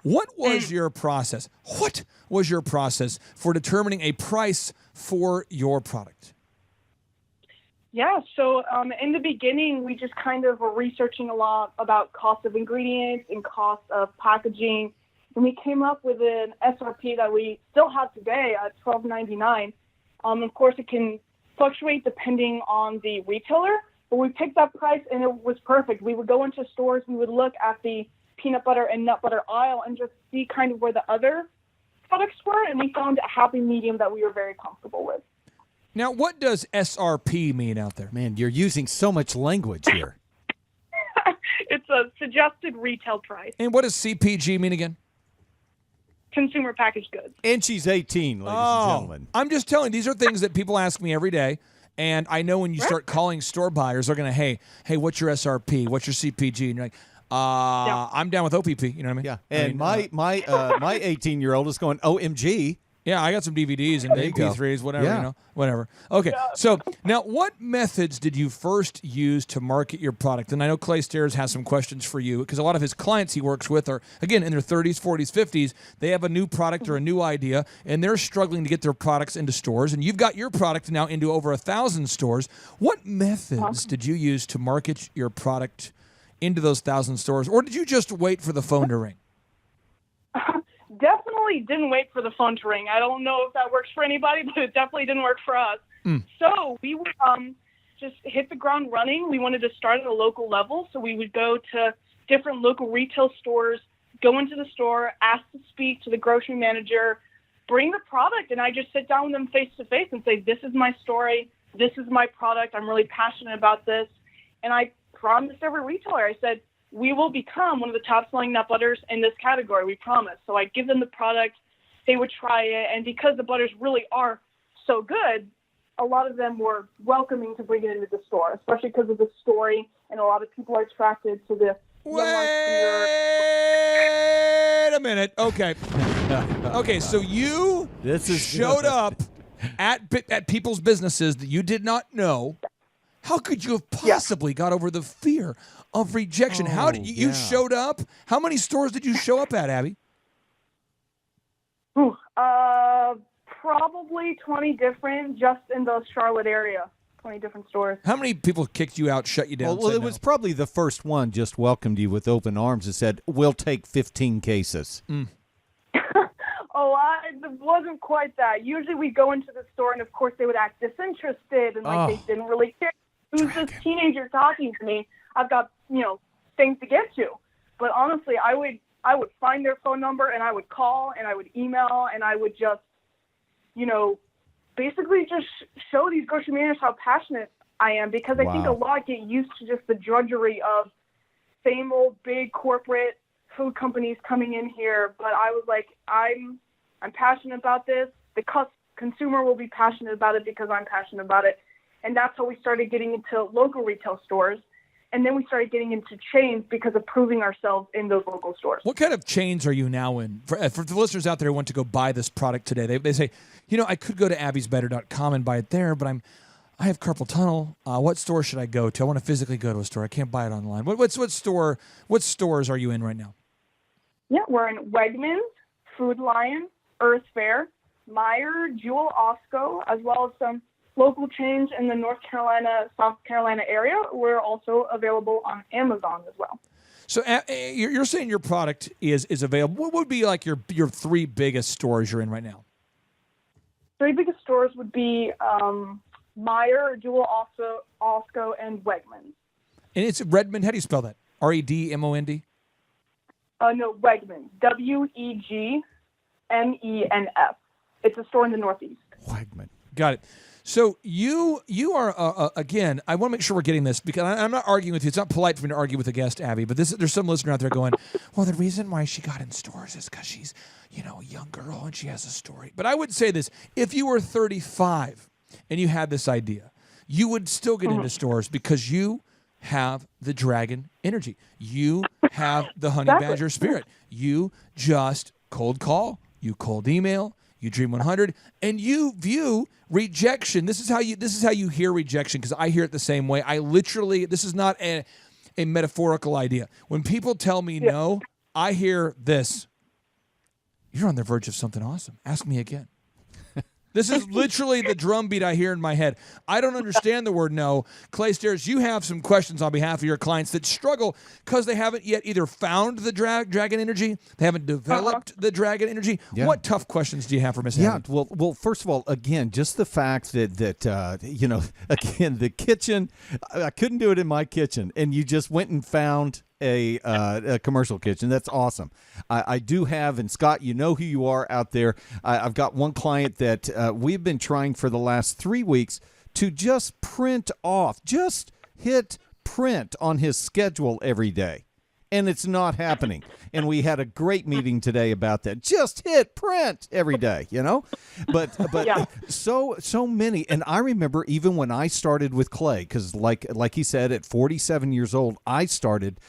What was your process? What was your process for determining a price for your product? Yeah, so in the beginning, we just kind of were researching a lot about cost of ingredients and cost of packaging. And we came up with an SRP that we still have today at $12.99. Of course, it can fluctuate depending on the retailer, but we picked that price and it was perfect. We would go into stores, we would look at the peanut butter and nut butter aisle and just see kind of where the other products were, and we found a happy medium that we were very comfortable with. Now, what does SRP mean out there? Man, you're using so much language here. It's a suggested retail price. And what does CPG mean again? Consumer packaged goods. And she's 18, ladies and gentlemen. I'm just telling you, these are things that people ask me every day. And I know when you start calling store buyers, they're going to, hey, what's your SRP? What's your CPG? And you're like, I'm down with OPP. You know what I mean? Yeah. And my 18-year-old is going, OMG. Yeah, I got some DVDs and MP3s, whatever, whatever. Okay, so now what methods did you first use to market your product? And I know Clay Stairs has some questions for you because a lot of his clients he works with are, again, in their 30s, 40s, 50s. They have a new product or a new idea, and they're struggling to get their products into stores. And you've got your product now into over 1,000 stores. What methods did you use to market your product into those 1,000 stores? Or did you just wait for the phone to ring? Definitely didn't wait for the phone to ring. I don't know if that works for anybody, but it definitely didn't work for us. So we would just hit the ground running. We wanted to start at a local level, so we would go to different local retail stores, go into the store, ask to speak to the grocery manager, bring the product, and I just sit down with them face to face and say, this is my story, this is my product, I'm really passionate about this. And I promised every retailer, I said, we will become one of the top-selling nut butters in this category, we promise. So I'd give them the product, they would try it, and because the butters really are so good, a lot of them were welcoming to bring it into the store, especially because of the story, and a lot of people are attracted to the young entrepreneur. Wait a minute. Okay. Okay, so you showed up at people's businesses that you did not know. How could you have possibly got over the fear of rejection? How did you showed up? How many stores did you show up at, Abby? Probably 20 different just in the Charlotte area. 20 different stores. How many people kicked you out, shut you down? Well, it was probably the first one just welcomed you with open arms and said, "We'll take 15 cases." It wasn't quite that. Usually we go into the store and of course they would act disinterested and they didn't really care. Who's this teenager talking to me? I've got, things to get to. But honestly, I would find their phone number and I would call and I would email and I would just, basically just show these grocery managers how passionate I am, because I think a lot get used to just the drudgery of same old big corporate food companies coming in here. But I was like, I'm passionate about this. The consumer will be passionate about it because I'm passionate about it. And that's how we started getting into local retail stores. And then we started getting into chains because of proving ourselves in those local stores. What kind of chains are you now in? For the listeners out there who want to go buy this product today, they say, I could go to abbysbetter.com and buy it there, but I have carpal tunnel. What store should I go to? I want to physically go to a store. I can't buy it online. What stores are you in right now? Yeah, we're in Wegmans, Food Lion, Earth Fare, Meijer, Jewel Osco, as well as some local chains in the North Carolina, South Carolina area. We're also available on Amazon as well. So you're saying your product is available. What would be like your three biggest stores you're in right now? Three biggest stores would be Meijer, Jewel Osco, and Wegmans. And it's Redmond. How do you spell that? REDMOND? No, Wegmans. WEGMENS. It's a store in the Northeast. Wegman. Got it. So you are, again, I want to make sure we're getting this, because I'm not arguing with you. It's not polite for me to argue with a guest, Abby, but there's some listener out there going, well, the reason why she got in stores is because she's, a young girl and she has a story. But I would say this, if you were 35 and you had this idea, you would still get into stores because you have the dragon energy. You have the honey badger spirit. You just cold call, you cold email, you dream 100, and you view rejection. This is how you hear rejection, because I hear it the same way. This is not a metaphorical idea. When people tell me no, I hear this. You're on the verge of something awesome. Ask me again. This is literally the drumbeat I hear in my head. I don't understand the word no. Clay Stairs, you have some questions on behalf of your clients that struggle because they haven't yet either found the dragon energy, they haven't developed the dragon energy. Yeah. What tough questions do you have for Miss Hammond? Well, first of all, again, just the fact that again, the kitchen, I couldn't do it in my kitchen, and you just went and found a commercial kitchen. That's awesome. I do have, and Scott, you know who you are out there. I've got one client that we've been trying for the last 3 weeks to just hit print on his schedule every day. And it's not happening. And we had a great meeting today about that. Just hit print every day, But yeah. so many. And I remember even when I started with Clay, because like he said, at 47 years old, I started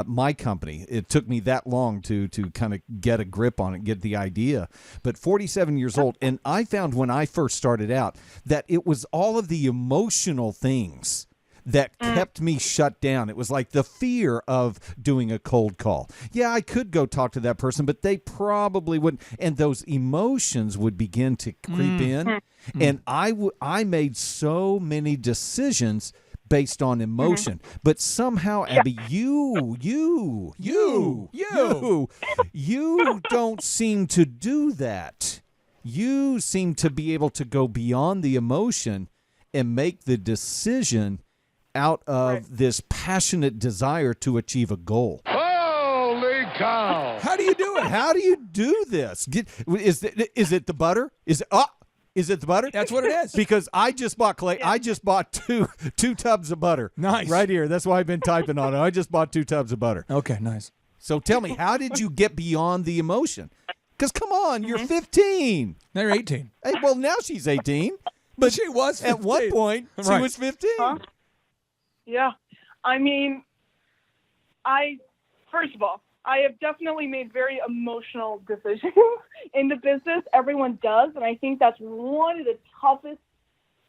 my company. It took me that long to kind of get a grip on it, get the idea. But 47 years old, and I found when I first started out that it was all of the emotional things that kept me shut down. It was like the fear of doing a cold call. Yeah, I could go talk to that person, but they probably wouldn't. And those emotions would begin to creep in. And I made so many decisions based on emotion. But somehow, Abby, you don't seem to do that. You seem to be able to go beyond the emotion and make the decision out of this passionate desire to achieve a goal. Holy cow! How do you do it? How do you do this? Is it the butter? Is it the butter? That's what it is. Because I just bought, Clay. Yeah. I just bought two tubs of butter. Nice. Right here. That's why I've been typing on it. I just bought 2 tubs of butter. Okay, nice. So tell me, how did you get beyond the emotion? Because come on, you're 15. Now you're 18. Hey, well, now she's 18. But she was 15. At one point, she was 15. Yeah. I mean, first of all, I have definitely made very emotional decisions in the business. Everyone does. And I think that's one of the toughest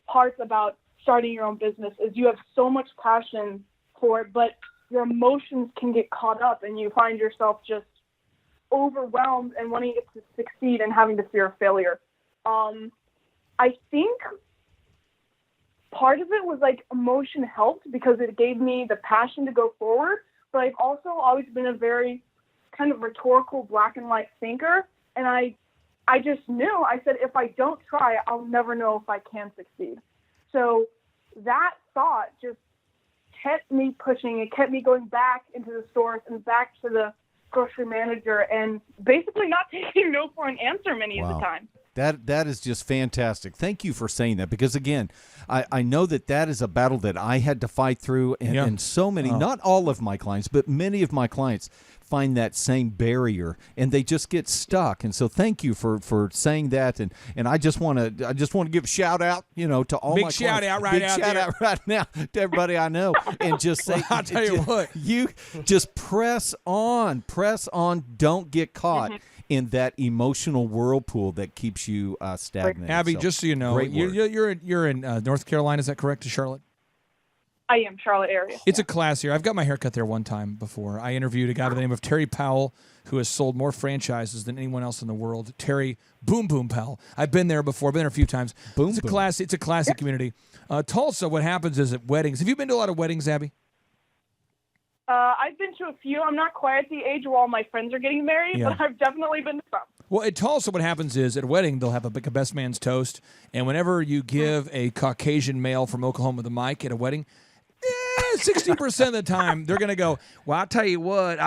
parts about starting your own business is you have so much passion for it, but your emotions can get caught up and you find yourself just overwhelmed and wanting it to succeed and having the fear of failure. I think part of it was like emotion helped because it gave me the passion to go forward. But I've also always been a very kind of rhetorical black and white thinker. And I just knew, I said, if I don't try, I'll never know if I can succeed. So that thought just kept me pushing. It kept me going back into the stores and back to the grocery manager and basically not taking no for an answer many of the time. That is just fantastic. Thank you for saying that because, again, I know that is a battle that I had to fight through, and so many, not all of my clients, but many of my clients find that same barrier, and they just get stuck. And so thank you for saying that, and I just want to give a shout out, to all my clients. Big shout out right now to everybody I know, and just say, I'll tell you what, you just press on, don't get caught in that emotional whirlpool that keeps you stagnant. Abby, So, just so you know, great work. you're in North Carolina. Is that correct? To Charlotte? I am, Charlotte area. It's a class here. I've got my hair cut there one time before. I interviewed a guy by the name of Terry Powell, who has sold more franchises than anyone else in the world. Terry Boom Boom Powell. I've been there before. I've been there a few times. It's a classy community. Tulsa, what happens is at weddings. Have you been to a lot of weddings, Abby? I've been to a few. I'm not quite at the age where all my friends are getting married, but I've definitely been to some. Well, at Tulsa, what happens is at a wedding, they'll have a best man's toast. And whenever you give a Caucasian male from Oklahoma the mic at a wedding, 60% of the time, they're going to go, well, I'll tell you what,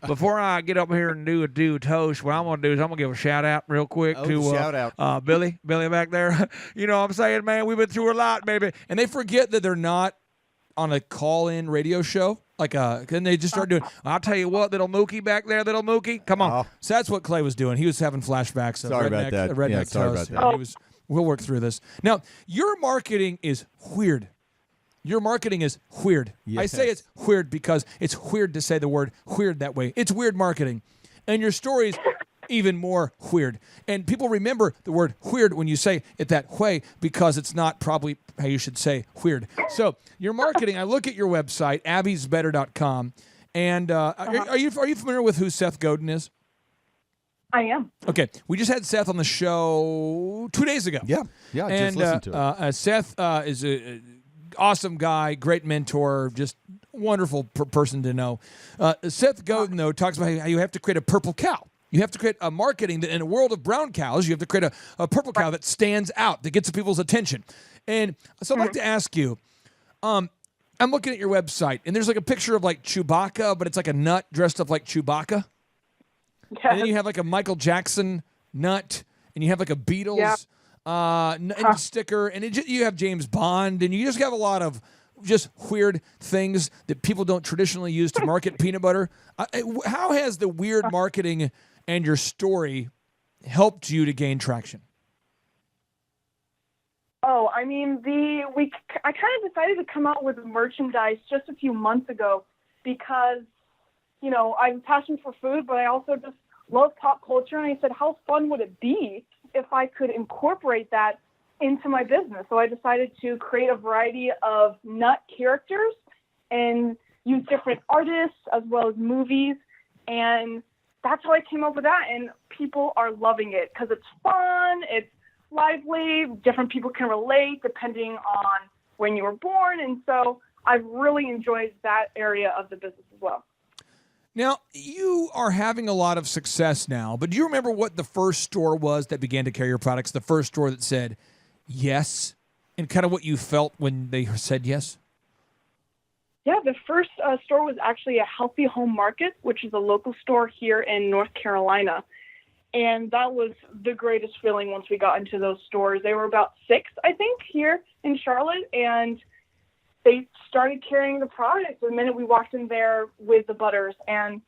before I get up here and do a toast, what I'm going to do is I'm going to give a shout out real quick to Billy back there. You know what I'm saying, man? We've been through a lot, baby. And they forget that they're not on a call-in radio show. And they just start doing, I'll tell you what, little Mookie back there, little Mookie, come on. So that's what Clay was doing. He was having flashbacks of redneck toast. We'll work through this. Now, your marketing is weird. Your marketing is weird. Yes. I say it's weird because it's weird to say the word weird that way. It's weird marketing. And your story's even more weird. And people remember the word weird when you say it that way because it's not probably how you should say weird. So your marketing, I look at your website, abbysbetter.com, and are you familiar with who Seth Godin is? I am. Okay. We just had Seth on the show 2 days ago. Yeah, I just listened to it. Seth is a awesome guy, great mentor, just wonderful person to know. Seth Godin, though, talks about how you have to create a purple cow. You have to create a marketing that in a world of brown cows, you have to create a purple cow that stands out, that gets people's attention. And so I'd like to ask you, I'm looking at your website, and there's like a picture of like Chewbacca, but it's like a nut dressed up like Chewbacca. Yes. And then you have like a Michael Jackson nut, and you have like a Beatles sticker, and you have James Bond, and you just have a lot of just weird things that people don't traditionally use to market peanut butter. How has the weird marketing and your story helped you to gain traction? Oh, I mean, I kind of decided to come out with merchandise just a few months ago because, I'm passionate for food, but I also just love pop culture. And I said, how fun would it be if I could incorporate that into my business? So I decided to create a variety of nut characters and use different artists as well as movies. And that's how I came up with that. And people are loving it because it's fun, it's lively, different people can relate depending on when you were born. And so I've really enjoyed that area of the business as well. Now, you are having a lot of success now, but do you remember what the first store was that began to carry your products, the first store that said yes, and kind of what you felt when they said yes? Yeah, the first store was actually a Healthy Home Market, which is a local store here in North Carolina. And that was the greatest feeling once we got into those stores. They were about 6, I think, here in Charlotte, and they started carrying the products the minute we walked in there with the butters. And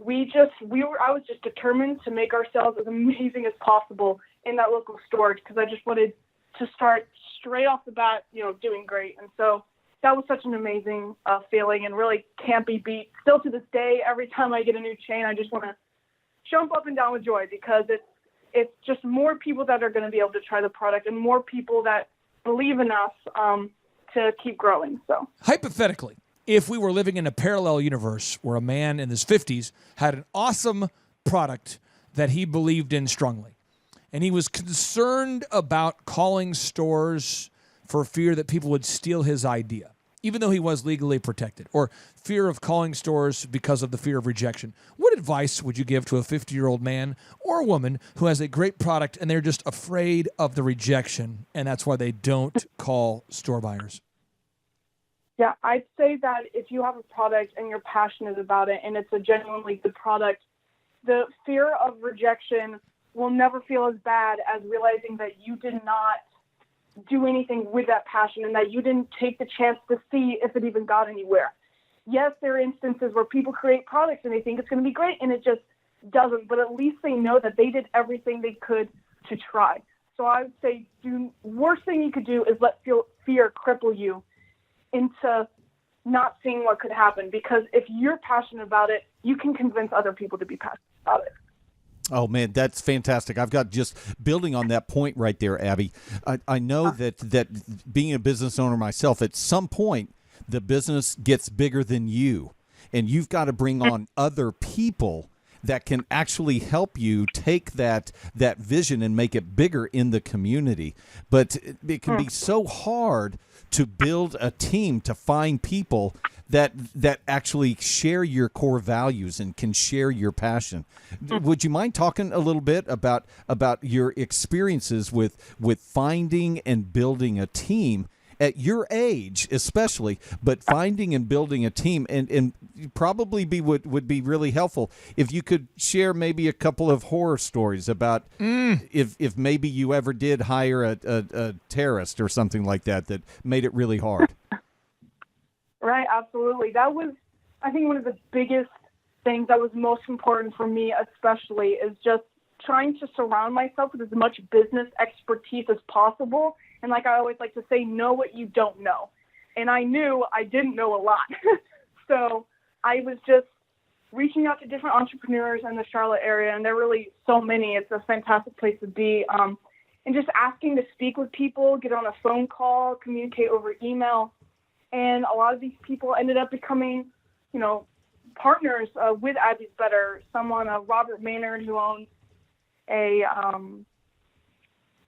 I was just determined to make ourselves as amazing as possible in that local store because I just wanted to start straight off the bat, doing great. And so that was such an amazing feeling and really can't be beat. Still to this day, every time I get a new chain, I just want to jump up and down with joy because it's just more people that are going to be able to try the product and more people that believe in us to keep growing. So hypothetically, if we were living in a parallel universe where a man in his 50s had an awesome product that he believed in strongly, and he was concerned about calling stores for fear that people would steal his idea, even though he was legally protected, or fear of calling stores because of the fear of rejection. What advice would you give to a 50-year-old man or woman who has a great product and they're just afraid of the rejection, and that's why they don't call store buyers? Yeah, I'd say that if you have a product and you're passionate about it and it's a genuinely good product, the fear of rejection will never feel as bad as realizing that you did not do anything with that passion and that you didn't take the chance to see if it even got anywhere. Yes, there are instances where people create products and they think it's going to be great and it just doesn't, but at least they know that they did everything they could to try. So I would say the worst thing you could do is let fear cripple you into not seeing what could happen, because if you're passionate about it, you can convince other people to be passionate about it. Oh, man, that's fantastic. I've got just building on that point right there, Abby. I know that being a business owner myself, at some point, the business gets bigger than you, and you've got to bring on other people that can actually help you take that vision and make it bigger in the community. But it can be so hard to build a team, to find people that actually share your core values and can share your passion. Would you mind talking a little bit about your experiences with finding and building a team at your age, especially, but finding and building a team, and probably would be really helpful if you could share maybe a couple of horror stories about if maybe you ever did hire a terrorist or something like that made it really hard. Right, absolutely. That was, I think, one of the biggest things that was most important for me, especially, is just trying to surround myself with as much business expertise as possible. And like I always like to say, know what you don't know. And I knew I didn't know a lot. So I was just reaching out to different entrepreneurs in the Charlotte area, and there are really so many. It's a fantastic place to be. And just asking to speak with people, get on a phone call, communicate over email. And a lot of these people ended up becoming, partners with Abby's Better. Someone, Robert Maynard, who owns the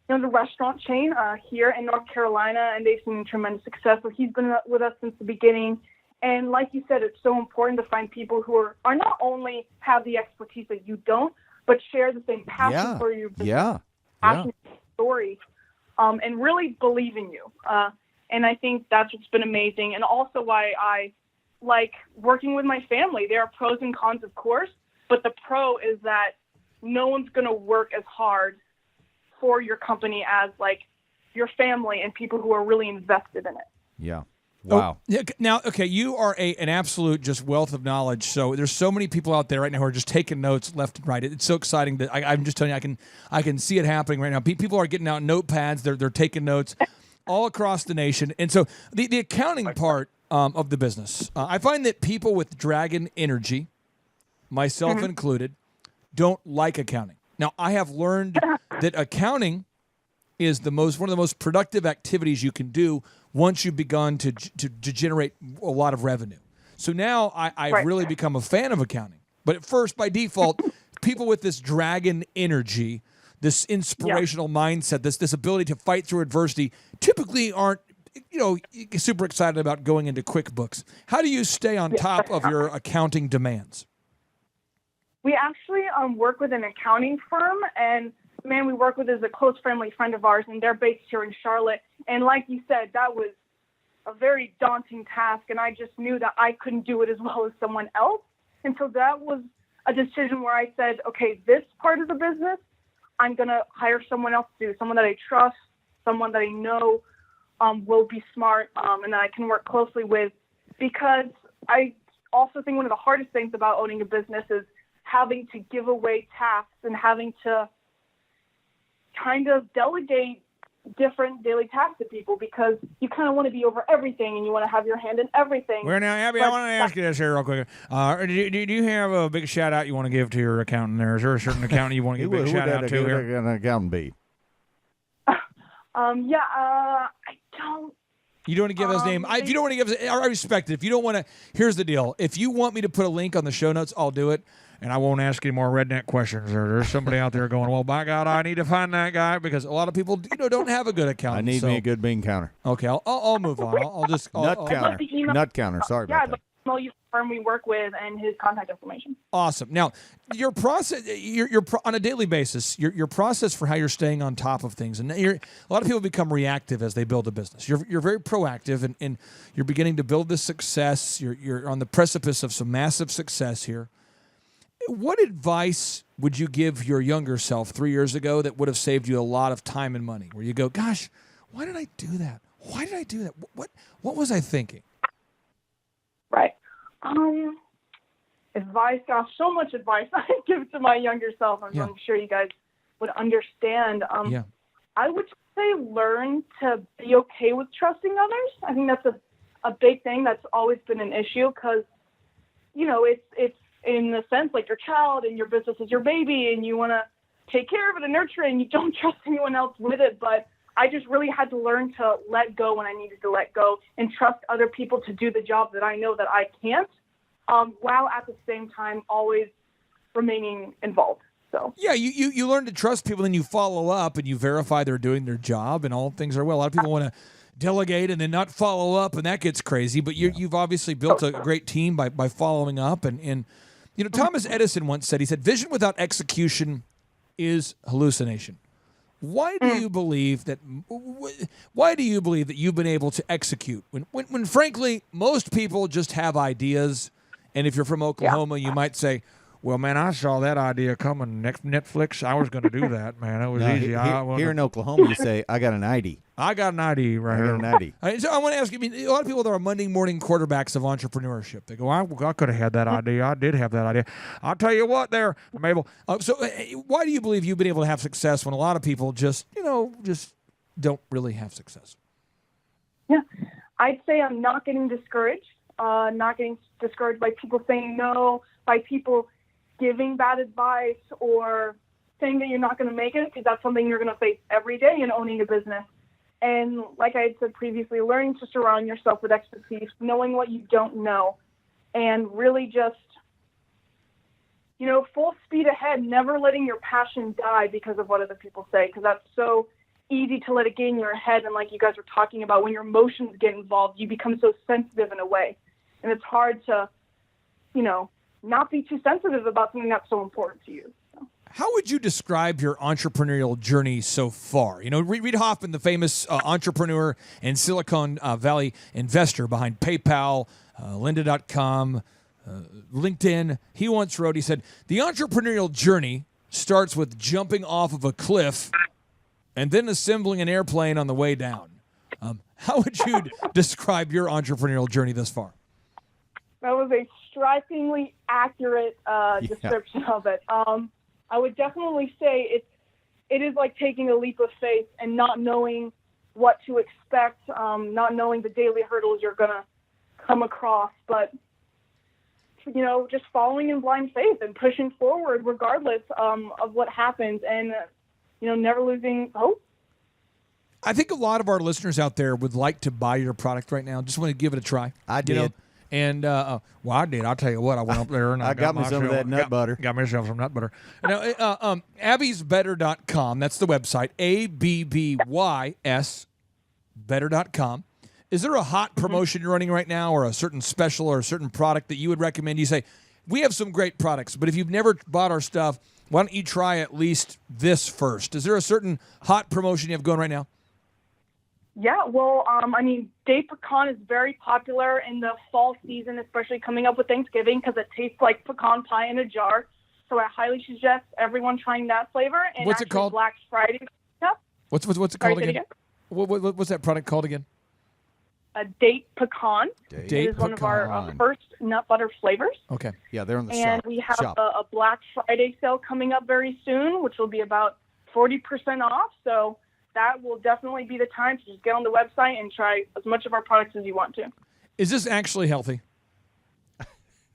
restaurant chain here in North Carolina, and they've seen tremendous success. So he's been with us since the beginning. And like you said, it's so important to find people who are not only have the expertise that you don't, but share the same passion for your business, passion for your story, and really believe in you. And I think that's what's been amazing, and also why I like working with my family. There are pros and cons, of course, but the pro is that no one's going to work as hard for your company as like your family and people who are really invested in it. Yeah. Wow. Yeah. Now, okay, you are an absolute just wealth of knowledge. So there's so many people out there right now who are just taking notes left and right. It's so exciting that I'm just telling you, I can see it happening right now. People are getting out notepads. They're taking notes all across the nation. And so the accounting part of the business, I find that people with dragon energy, myself included, don't like accounting. Now, I have learned that accounting is one of the most productive activities you can do once you've begun to generate a lot of revenue. So now I've really become a fan of accounting. But at first, by default, people with this dragon energy, this inspirational mindset, this ability to fight through adversity, typically aren't super excited about going into QuickBooks. How do you stay on top of your accounting demands? We actually work with an accounting firm, and the man we work with is a close family friend of ours, and they're based here in Charlotte. And like you said, that was a very daunting task, and I just knew that I couldn't do it as well as someone else. And so that was a decision where I said, okay, this part of the business, I'm going to hire someone else to do, someone that I trust, someone that I know will be smart and that I can work closely with, because I also think one of the hardest things about owning a business is having to give away tasks and having to kind of delegate different daily tasks to people because you kind of want to be over everything and you want to have your hand in everything. Well, now, Abby, I want to ask you this here real quick. Do you have a big shout out you want to give to your accountant there? Is there a certain accountant you want to give a big shout out to here? An accountant be? I don't. You don't want to give his name. If you don't want to give his, I respect it. If you don't want to, here's the deal. If you want me to put a link on the show notes, I'll do it. And I won't ask any more redneck questions. There's somebody out there going, well, by God, I need to find that guy because a lot of people, don't have a good accountant. I need me a good bean counter. Okay, I'll move on. I'll just nut counter. Sorry about that. Email you the firm we work with and his contact information. Awesome. Now, your process, you're on a daily basis, your process for how you're staying on top of things, and a lot of people become reactive as they build a business. You're very proactive, and you're beginning to build this success. You're on the precipice of some massive success here. What advice would you give your younger self 3 years ago that would have saved you a lot of time and money? Where you go, gosh, why did I do that? Why did I do that? What was I thinking? Right. Advice, gosh, so much advice I give to my younger self. I'm sure you guys would understand. I would say learn to be okay with trusting others. I think that's a big thing that's always been an issue because, it's in the sense like your child and your business is your baby and you want to take care of it and nurture it and you don't trust anyone else with it. But I just really had to learn to let go when I needed to let go and trust other people to do the job that I know that I can't, while at the same time always remaining involved. So yeah, you learn to trust people, and you follow up and you verify they're doing their job and all things are well. A lot of people want to delegate and then not follow up, and that gets crazy. But you've obviously built a great team by following up. And Thomas Edison once said, he said, vision without execution is hallucination. Why do you believe that? Why do you believe that you've been able to execute when frankly most people just have ideas? And if you're from Oklahoma, you might say, "Well, man, I saw that idea coming. Next Netflix, I was going to do that, man. It was easy." Here in Oklahoma, you say, "I got an ID." I got an ID right here. I got an ID. So I want to ask you. I mean, a lot of people that are Monday morning quarterbacks of entrepreneurship. They go, "I could have had that idea. I did have that idea." I'll tell you what, there, Mabel. Why do you believe you've been able to have success when a lot of people just don't really have success? Yeah, I'd say I'm not getting discouraged. Not getting discouraged by people saying no, by people giving bad advice or saying that you're not going to make it, because that's something you're going to face every day in owning a business. And like I had said previously, learning to surround yourself with expertise, knowing what you don't know, and really just, full speed ahead, never letting your passion die because of what other people say, because that's so easy to let it get in your head. And like you guys were talking about, when your emotions get involved, you become so sensitive in a way. And it's hard to, not be too sensitive about something that's so important to you. How would you describe your entrepreneurial journey so far? Reid Hoffman, the famous entrepreneur and Silicon Valley investor behind PayPal, Lynda.com, LinkedIn, he once wrote, he said, the entrepreneurial journey starts with jumping off of a cliff and then assembling an airplane on the way down. How would you describe your entrepreneurial journey thus far? That was a strikingly accurate description of it. I would definitely say it is like taking a leap of faith and not knowing what to expect, not knowing the daily hurdles you're going to come across, but, just following in blind faith and pushing forward regardless of what happens and, never losing hope. I think a lot of our listeners out there would like to buy your product right now. Just want to give it a try. I did. And, I did. I'll tell you what, I went up there and I got me some of that nut butter. Got myself some nut butter. AbbysBetter.com, that's the website, ABBYS better.com. Is there a hot promotion you're running right now, or a certain special or a certain product that you would recommend? You say, we have some great products, but if you've never bought our stuff, why don't you try at least this first? Is there a certain hot promotion you have going right now? Yeah, well, date pecan is very popular in the fall season, especially coming up with Thanksgiving, because it tastes like pecan pie in a jar. So I highly suggest everyone trying that flavor. And what's it called? Black Friday. What's it called again? What's that product called again? A date pecan. Date it is one of our first nut butter flavors. Okay. Yeah, they're on the and shop. We have a Black Friday sale coming up very soon, which will be about 40% off. So that will definitely be the time to just get on the website and try as much of our products as you want to. Is this actually healthy?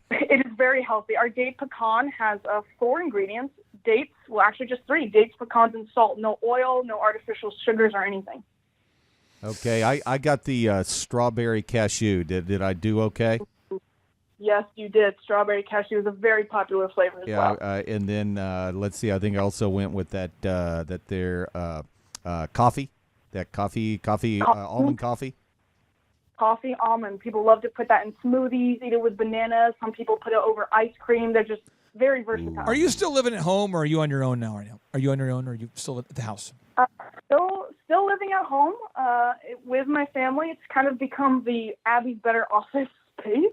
It is very healthy. Our date pecan has 4 ingredients. Dates, well, actually just 3. Dates, pecans, and salt. No oil, no artificial sugars or anything. Okay, I got the strawberry cashew. Did I do okay? Yes, you did. Strawberry cashew is a very popular flavor as well. And then let's see. I think I also went with that their coffee, almond coffee. Coffee, almond. People love to put that in smoothies, eat it with bananas. Some people put it over ice cream. They're just very versatile. Are you still living at home, or are you on your own now? Right now, are you on your own, or are you still at the house? Still living at home with my family. It's kind of become the Abby's Better office space.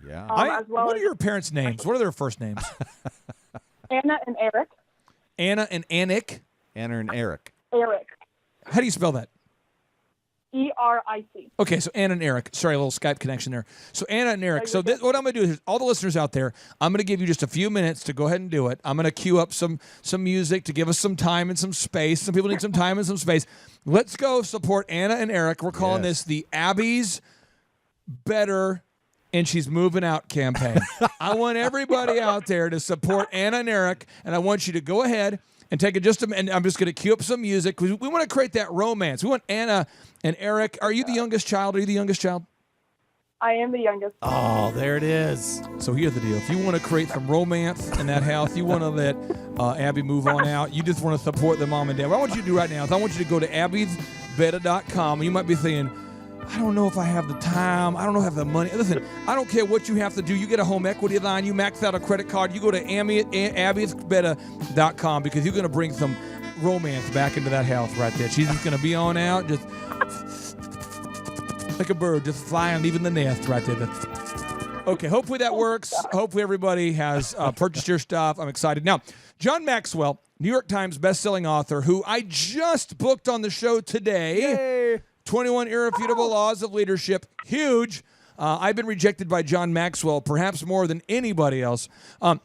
Yeah. What are your parents' names? What are their first names? Anna and Eric. Anna and Anik? Anna and Eric. Eric. How do you spell that? ERIC. Okay, so Anna and Eric. Sorry, a little Skype connection there. So Anna and Eric. So what I'm going to do is, all the listeners out there, I'm going to give you just a few minutes to go ahead and do it. I'm going to cue up some music to give us some time and some space. Some people need some time and some space. Let's go support Anna and Eric. We're calling this the Abby's Better and She's Moving Out campaign. I want everybody out there to support Anna and Eric, and I want you to go ahead and take it just a minute. I'm just going to cue up some music. We want to create that romance. We want Anna and Eric. Are you the youngest child? Are you the youngest child? I am the youngest. Oh, there it is. So here's the deal. If you want to create some romance in that house, you want to let Abby move on out, you just want to support the mom and dad. What I want you to do right now is I want you to go to abbysbeta.com. You might be saying, I don't know if I have the time. I don't know if I have the money. Listen, I don't care what you have to do. You get a home equity line. You max out a credit card. You go to abbysbeta.com because you're going to bring some romance back into that house right there. She's just going to be on out, just like a bird, just flying, leaving the nest right there. Okay, hopefully that works. Hopefully everybody has purchased your stuff. I'm excited. Now, John Maxwell, New York Times bestselling author, who I just booked on the show today. Yay. 21 Irrefutable Laws of Leadership. Huge. I've been rejected by John Maxwell perhaps more than anybody else.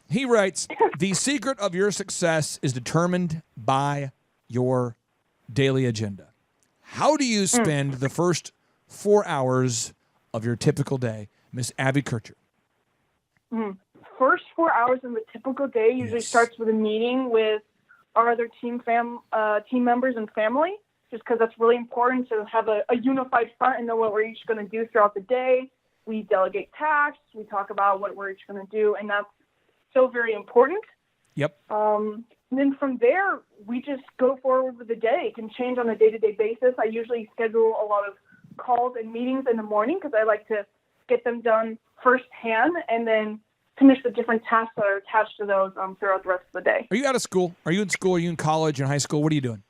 He writes, the secret of your success is determined by your daily agenda. How do you spend the first 4 hours of your typical day? Miss Abby Kircher. First 4 hours of a typical day usually starts with a meeting with our other team members and family, just because that's really important to have a unified front and know what we're each going to do throughout the day. We delegate tasks. We talk about what we're each going to do, and that's so very important. Yep. And then from there, we just go forward with the day. It can change on a day-to-day basis. I usually schedule a lot of calls and meetings in the morning because I like to get them done firsthand and then finish the different tasks that are attached to those throughout the rest of the day. Are you out of school? Are you in school? Are you in college, in high school? What are you doing?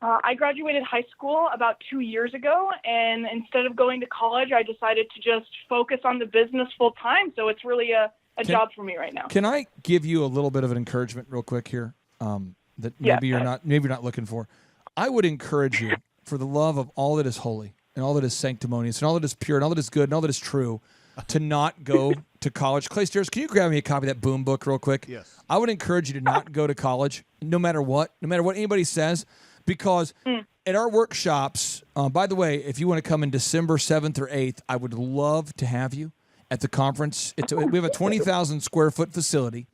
I graduated high school about 2 years ago, and instead of going to college, I decided to just focus on the business full time. So it's really a job for me right now. Can I give you a little bit of an encouragement real quick here that maybe you're not looking for? I would encourage you, for the love of all that is holy and all that is sanctimonious and all that is pure and all that is good and all that is true, to not go to college. Clay Stairs, can you grab me a copy of that Boom book real quick? Yes. I would encourage you to not go to college, no matter what anybody says. Because at our workshops, by the way, if you want to come in December 7th or 8th, I would love to have you at the conference. We have a 20,000 square foot facility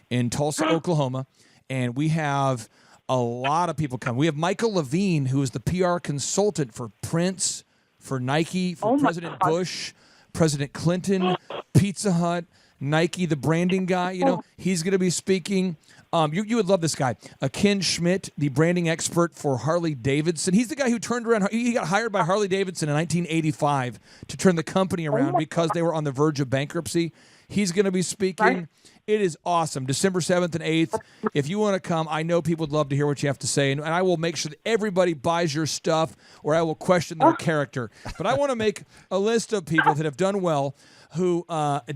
in Tulsa, Oklahoma, and we have a lot of people come. We have Michael Levine, who is the PR consultant for Prince, for Nike, for President Bush, President Clinton, Pizza Hut, Nike, the branding guy. You know, he's going to be speaking. You would love this guy. Ken Schmidt, the branding expert for Harley Davidson. He's the guy who turned around. He got hired by Harley Davidson in 1985 to turn the company around because they were on the verge of bankruptcy. He's going to be speaking. Right. It is awesome. December 7th and 8th. If you want to come, I know people would love to hear what you have to say, and I will make sure that everybody buys your stuff, or I will question their character. But I want to make a list of people that have done well who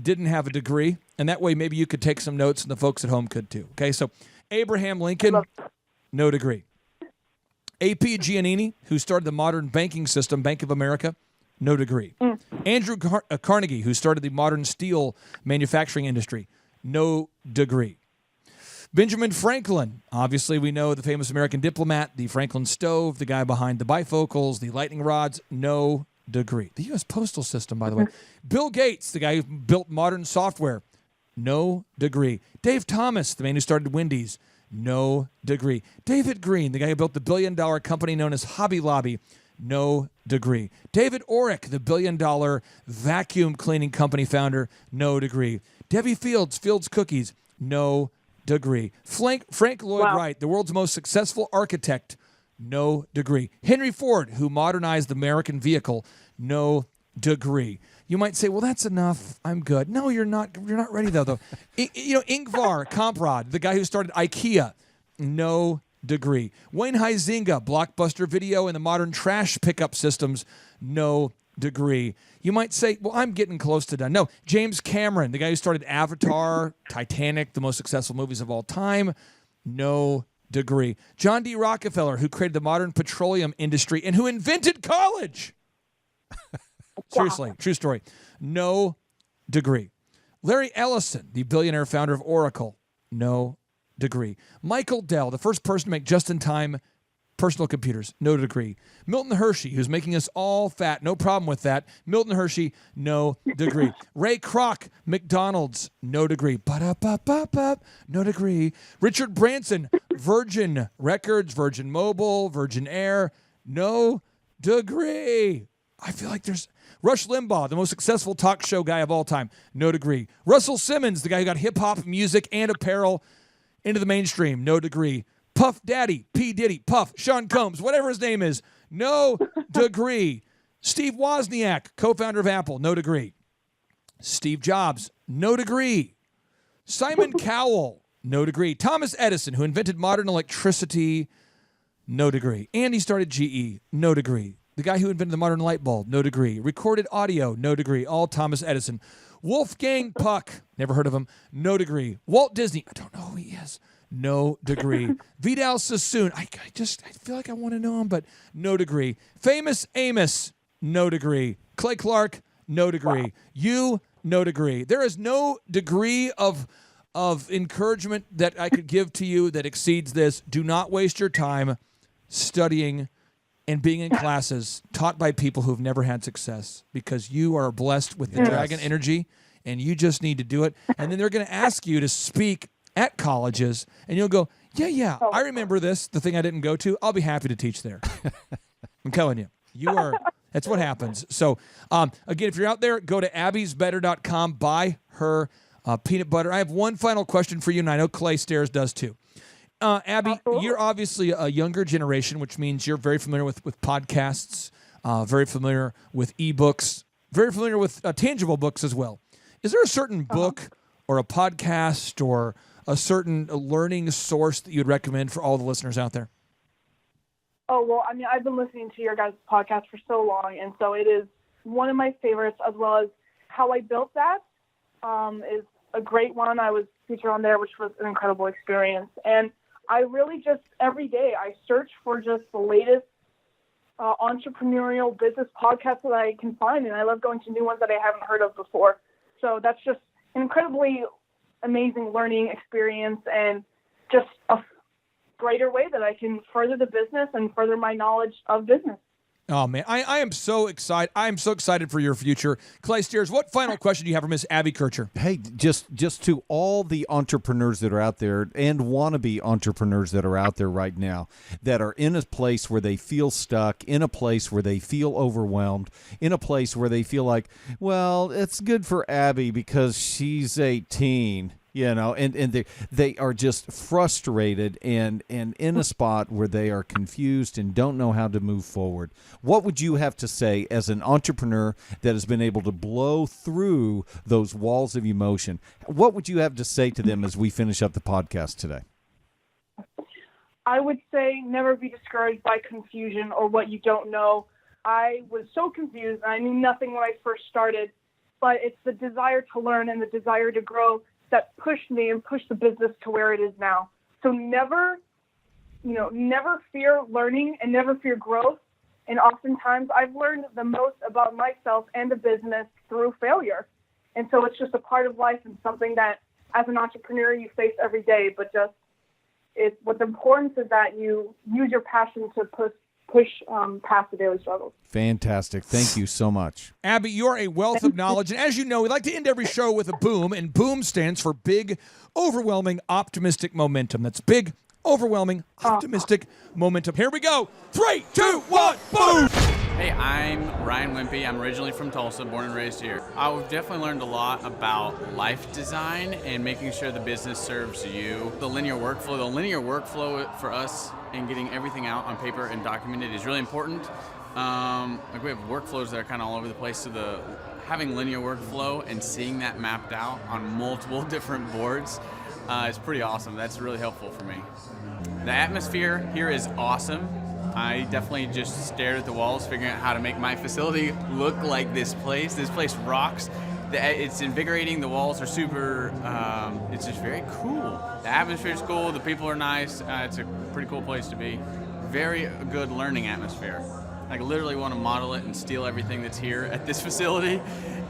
didn't have a degree, and that way maybe you could take some notes and the folks at home could too. Okay, so Abraham Lincoln, no degree. A.P. Giannini, who started the modern banking system, Bank of America, no degree. Andrew Carnegie, who started the modern steel manufacturing industry, no degree. Benjamin Franklin. Obviously, we know the famous American diplomat, the Franklin stove, the guy behind the bifocals, the lightning rods, no degree. The U.S. postal system, by the way. Bill Gates, the guy who built modern software, no degree. Dave Thomas, the man who started Wendy's, no degree. David Green, the guy who built the billion-dollar company known as Hobby Lobby, no degree. David Orrick, the billion-dollar vacuum cleaning company founder, no degree. Debbie Fields, Fields Cookies, no degree. Frank Lloyd Wright, the world's most successful architect, no degree. Henry Ford, who modernized the American vehicle, no degree. You might say, well, that's enough. I'm good. No, you're not. You're not ready, though. Ingvar Kamprad, the guy who started IKEA, no degree. Wayne Huizinga, Blockbuster Video and the modern trash pickup systems, no degree. You might say, well, I'm getting close to done. No, James Cameron, the guy who started Avatar, Titanic, the most successful movies of all time, no degree. John D. Rockefeller, who created the modern petroleum industry and who invented college. Seriously, true story. No degree. Larry Ellison, the billionaire founder of Oracle, no degree. Michael Dell, the first person to make just-in-time personal computers, no degree. Milton Hershey, who's making us all fat, no problem with that. Milton Hershey, no degree. Ray Kroc, McDonald's, no degree. Ba-da-ba-ba-ba, no degree. Richard Branson, Virgin Records, Virgin Mobile, Virgin Air, no degree. I feel like there's Rush Limbaugh, the most successful talk show guy of all time, no degree. Russell Simmons, the guy who got hip-hop music and apparel into the mainstream, no degree. Puff Daddy, P. Diddy, Puff, Sean Combs, whatever his name is, no degree. Steve Wozniak, co-founder of Apple, no degree. Steve Jobs, no degree. Simon Cowell, no degree. Thomas Edison, who invented modern electricity, no degree. And he started GE, no degree. The guy who invented the modern light bulb, no degree. Recorded audio, no degree. All Thomas Edison. Wolfgang Puck, never heard of him, no degree. Walt Disney, I don't know who he is, no degree. Vidal Sassoon, I feel like I want to know him, but no degree. Famous Amos, no degree. Clay Clark, no degree. You, no degree. There is no degree of encouragement that I could give to you that exceeds this. Do not waste your time studying and being in classes taught by people who've never had success, because you are blessed with the dragon energy and you just need to do it. And then they're going to ask you to speak at colleges and you'll go, yeah, I remember this, the thing I didn't go to. I'll be happy to teach there. I'm telling you, that's what happens. So again, if you're out there, go to abbysbetter.com, buy her peanut butter. I have one final question for you, and I know Clay Stairs does too. Abby, you're obviously a younger generation, which means you're very familiar with podcasts, very familiar with ebooks, very familiar with tangible books as well. Is there a certain book or a podcast or a certain learning source that you'd recommend for all the listeners out there? Oh, well, I mean, I've been listening to your guys' podcast for so long, and so it is one of my favorites, as well as How I Built That is a great one. I was featured on there, which was an incredible experience. And I really just, every day, I search for just the latest entrepreneurial business podcasts that I can find, and I love going to new ones that I haven't heard of before. So that's just an incredibly amazing learning experience and just a greater way that I can further the business and further my knowledge of business. Oh, man, I am so excited. I am so excited for your future. Clay Steers, what final question do you have for Miss Abby Kircher? Hey, just to all the entrepreneurs that are out there and wannabe entrepreneurs that are out there right now that are in a place where they feel stuck, in a place where they feel overwhelmed, in a place where they feel like, well, it's good for Abby because she's 18. You know, and they are just frustrated and in a spot where they are confused and don't know how to move forward. What would you have to say as an entrepreneur that has been able to blow through those walls of emotion? What would you have to say to them as we finish up the podcast today? I would say never be discouraged by confusion or what you don't know. I was so confused. I knew nothing when I first started, but it's the desire to learn and the desire to grow that pushed me and pushed the business to where it is now. So never fear learning and never fear growth. And oftentimes I've learned the most about myself and the business through failure. And so it's just a part of life and something that as an entrepreneur you face every day, but just what's important is that you use your passion to push past the daily struggles. Fantastic. Thank you so much. Abby, you're a wealth of knowledge. And as you know, we like to end every show with a boom, and boom stands for big, overwhelming, optimistic momentum. That's big, overwhelming, optimistic momentum. Here we go. 3, 2, 1, boom! Hey, I'm Ryan Wimpy. I'm originally from Tulsa, born and raised here. I've definitely learned a lot about life design and making sure the business serves you. The linear workflow for us and getting everything out on paper and documented is really important. Like we have workflows that are kind of all over the place, so having linear workflow and seeing that mapped out on multiple different boards is pretty awesome. That's really helpful for me. The atmosphere here is awesome. I definitely just stared at the walls, figuring out how to make my facility look like this place. This place rocks. It's invigorating. The walls are super, it's just very cool. The atmosphere is cool. The people are nice. It's a pretty cool place to be. Very good learning atmosphere. I literally want to model it and steal everything that's here at this facility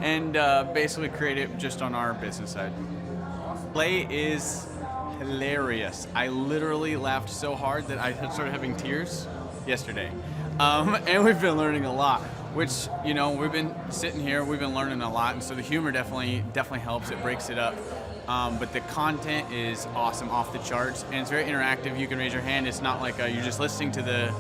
and basically create it just on our business side. Play is hilarious. I literally laughed so hard that I started having tears yesterday. And we've been learning a lot, which, we've been sitting here, we've been learning a lot, and so the humor definitely helps. It breaks it up. But the content is awesome, off the charts, and it's very interactive. You can raise your hand. It's not like you're just listening to the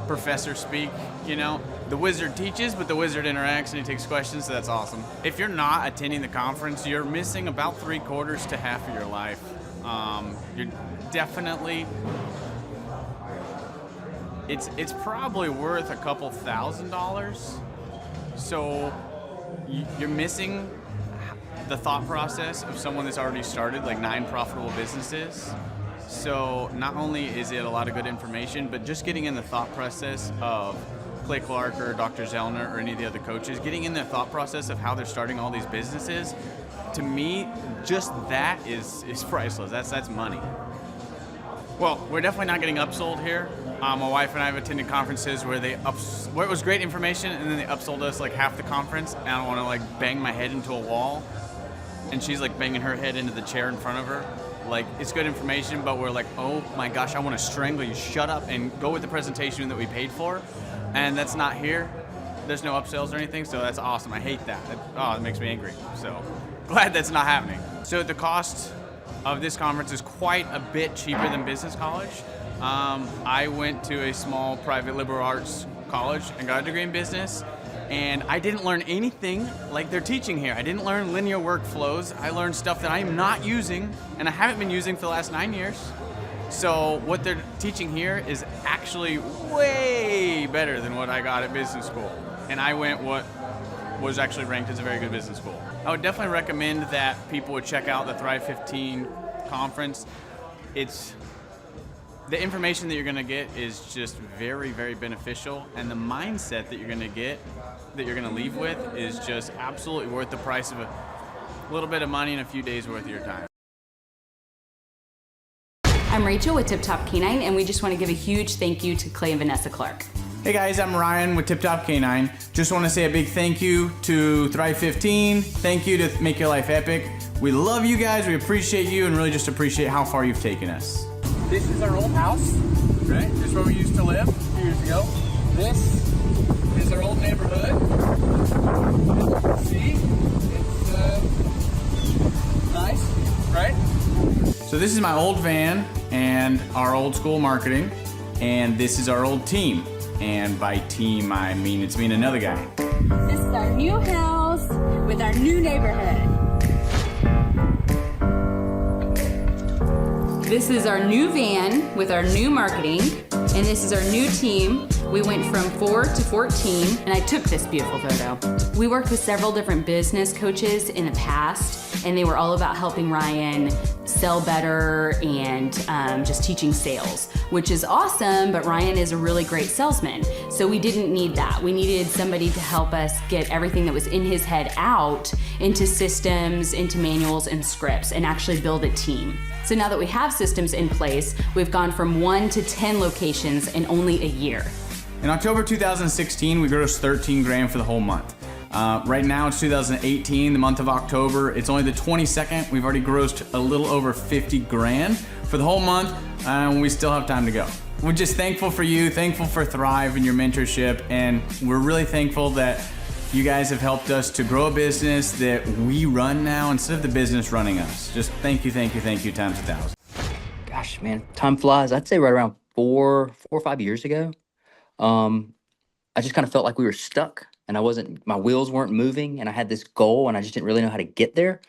professor speak, The wizard teaches, but the wizard interacts and he takes questions, so that's awesome. If you're not attending the conference, you're missing about 3/4 to half of your life. You're definitely... It's probably worth a couple $1,000s. So you're missing the thought process of someone that's already started like 9 profitable businesses. So not only is it a lot of good information, but just getting in the thought process of Clay Clark or Dr. Zellner or any of the other coaches, getting in the thought process of how they're starting all these businesses, to me, just that is priceless. That's money. Well, we're definitely not getting upsold here. My wife and I have attended conferences where where it was great information and then they upsold us like half the conference, and I don't want to like bang my head into a wall, and she's like banging her head into the chair in front of her. Like, it's good information, but we're like, oh my gosh, I want to strangle you. Shut up and go with the presentation that we paid for. And that's not here. There's no upsells or anything, so that's awesome. I hate that. It makes me angry. So glad that's not happening. So the cost of this conference is quite a bit cheaper than business college. I went to a small private liberal arts college and got a degree in business, and I didn't learn anything like they're teaching here. I didn't learn linear workflows. I learned stuff that I'm not using, and I haven't been using for the last 9 years. So what they're teaching here is actually way better than what I got at business school. And I went what was actually ranked as a very good business school. I would definitely recommend that people would check out the Thrive 15 conference. The information that you're going to get is just very, very beneficial, and the mindset that you're going to get, that you're going to leave with, is just absolutely worth the price of a little bit of money and a few days worth of your time. I'm Rachel with Tip Top Canine, and we just want to give a huge thank you to Clay and Vanessa Clark. Hey guys, I'm Ryan with Tip Top Canine. Just want to say a big thank you to Thrive 15. Thank you to Make Your Life Epic. We love you guys, we appreciate you, and really just appreciate how far you've taken us. This is our old house, right? This is where we used to live a few years ago. This is our old neighborhood. See? It's nice, right? So this is my old van and our old school marketing, and this is our old team. And by team, I mean it's me and another guy. This is our new house with our new neighborhood. This is our new van with our new marketing, and this is our new team. We went from 4 to 14, and I took this beautiful photo. We worked with several different business coaches in the past, and they were all about helping Ryan sell better and just teaching sales, which is awesome, but Ryan is a really great salesman. So we didn't need that. We needed somebody to help us get everything that was in his head out into systems, into manuals and scripts, and actually build a team. So now that we have systems in place, we've gone from 1 to 10 locations in only a year. In October 2016, we grossed 13 grand for the whole month. Right now it's 2018, the month of October. It's only the 22nd. We've already grossed a little over 50 grand. For the whole month, and we still have time to go. We're just thankful for you, thankful for Thrive and your mentorship, and we're really thankful that you guys have helped us to grow a business that we run now instead of the business running us. Just thank you times 1,000. Gosh, man, time flies. I'd say right around 4 or 5 years ago, I just kind of felt like we were stuck and my wheels weren't moving, and I had this goal and I just didn't really know how to get there.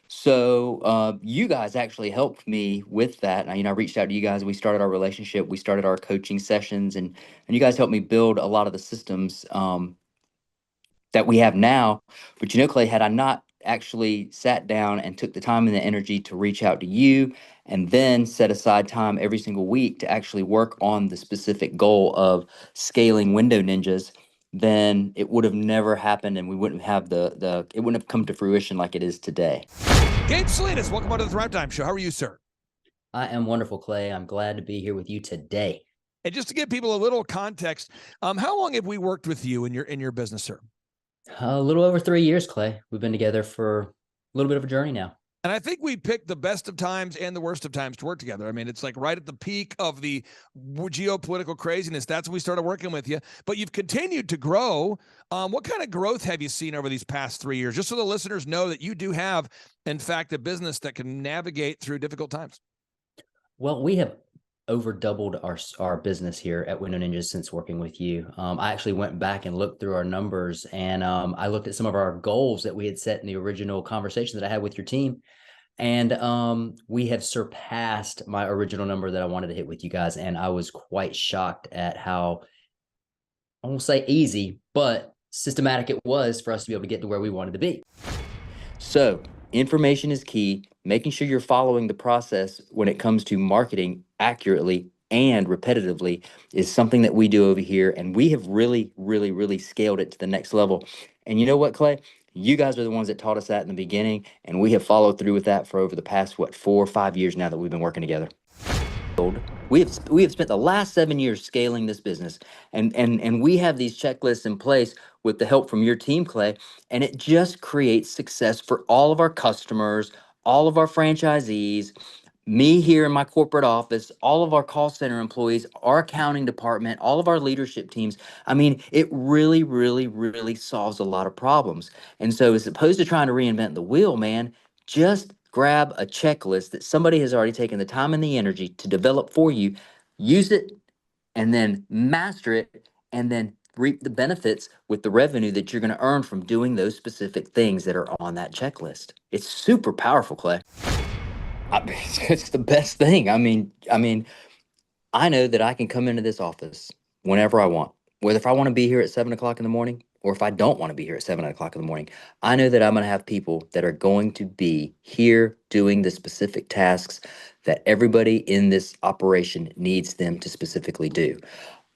So you guys actually helped me with that. I reached out to you guys. We started our relationship. We started our coaching sessions, and you guys helped me build a lot of the systems that we have now. But Clay, had I not actually sat down and took the time and the energy to reach out to you and then set aside time every single week to actually work on the specific goal of scaling Window Ninjas, then it would have never happened, and we wouldn't have it wouldn't have come to fruition like it is today. Gabe Salinas, welcome on to the Thrivetime Show. How are you, sir? I am wonderful, Clay. I'm glad to be here with you today. And just to give people a little context, how long have we worked with you in your business, sir? A little over 3 years, Clay. We've been together for a little bit of a journey now. And I think we picked the best of times and the worst of times to work together. I mean, it's like right at the peak of the geopolitical craziness. That's when we started working with you. But you've continued to grow. What kind of growth have you seen over these past 3 years? Just so the listeners know that you do have, in fact, a business that can navigate through difficult times. Well, we have over doubled our business here at Window Ninjas since working with you. I actually went back and looked through our numbers, and I looked at some of our goals that we had set in the original conversation that I had with your team. And we have surpassed my original number that I wanted to hit with you guys. And I was quite shocked at how, I won't say easy, but systematic it was for us to be able to get to where we wanted to be. So information is key. Making sure you're following the process when it comes to marketing accurately and repetitively is something that we do over here. And we have really, really, really scaled it to the next level. And you know what, Clay? You guys are the ones that taught us that in the beginning, and we have followed through with that for over the past, 4 or 5 years now that we've been working together. We have spent the last 7 years scaling this business, and we have these checklists in place with the help from your team, Clay, and it just creates success for all of our customers, all of our franchisees, me here in my corporate office, all of our call center employees, our accounting department, all of our leadership teams. I mean, it really, really, really solves a lot of problems. And so as opposed to trying to reinvent the wheel, man, just grab a checklist that somebody has already taken the time and the energy to develop for you, use it, and then master it, and then reap the benefits with the revenue that you're going to earn from doing those specific things that are on that checklist. It's super powerful, Clay. It's the best thing. I mean, I know that I can come into this office whenever I want, whether if I want to be here at 7 o'clock in the morning or if I don't want to be here at 7 o'clock in the morning. I know that I'm going to have people that are going to be here doing the specific tasks that everybody in this operation needs them to specifically do.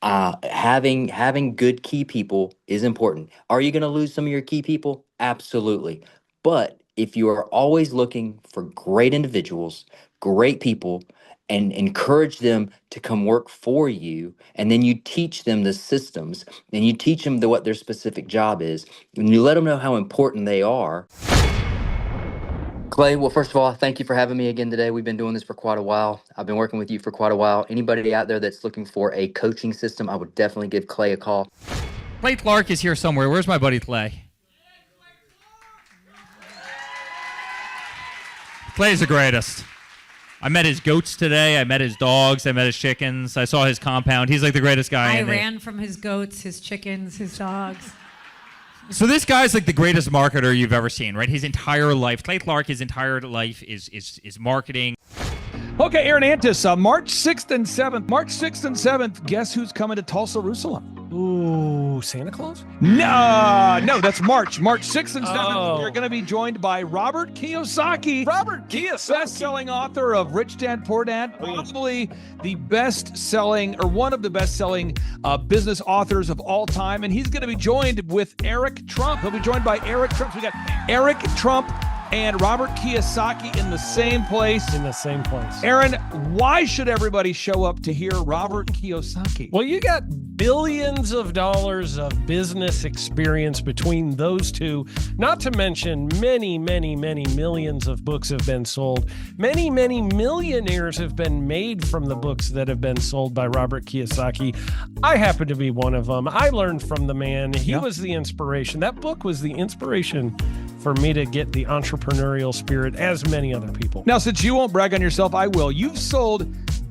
Having good key people is important. Are you going to lose some of your key people? Absolutely. But if you are always looking for great individuals, great people, and encourage them to come work for you, and then you teach them the systems, and you teach them what their specific job is, and you let them know how important they are. Clay, well, first of all, thank you for having me again today. We've been doing this for quite a while. I've been working with you for quite a while. Anybody out there that's looking for a coaching system, I would definitely give Clay a call. Clay Clark is here somewhere. Where's my buddy Clay? Clay's the greatest. I met his goats today. I met his dogs. I met his chickens. I saw his compound. He's like the greatest guy. I ran from his goats, his chickens, his dogs. So this guy's like the greatest marketer you've ever seen, right? His entire life, Clay Clark, his entire life is marketing. Okay, Aaron Antis, March 6th and 7th. March 6th and 7th, guess who's coming to Tulsa, Jerusalem? Ooh, Santa Claus? No, that's March. March 6th and 7th, we're going to be joined by Robert Kiyosaki. Robert Kiyosaki. Best-selling author of Rich Dad, Poor Dad. Probably the best-selling, or one of the best-selling business authors of all time. And he's going to be joined with Eric Trump. He'll be joined by Eric Trump. So we got Eric Trump and Robert Kiyosaki in the same place. In the same place. Aaron, why should everybody show up to hear Robert Kiyosaki? Well, you got billions of dollars of business experience between those two, not to mention many, many, many millions of books have been sold. Many, many millionaires have been made from the books that have been sold by Robert Kiyosaki. I happen to be one of them. I learned from the man. He was the inspiration. That book was the inspiration for me to get the entrepreneurial spirit, as many other people. Now, since you won't brag on yourself, I will. You've sold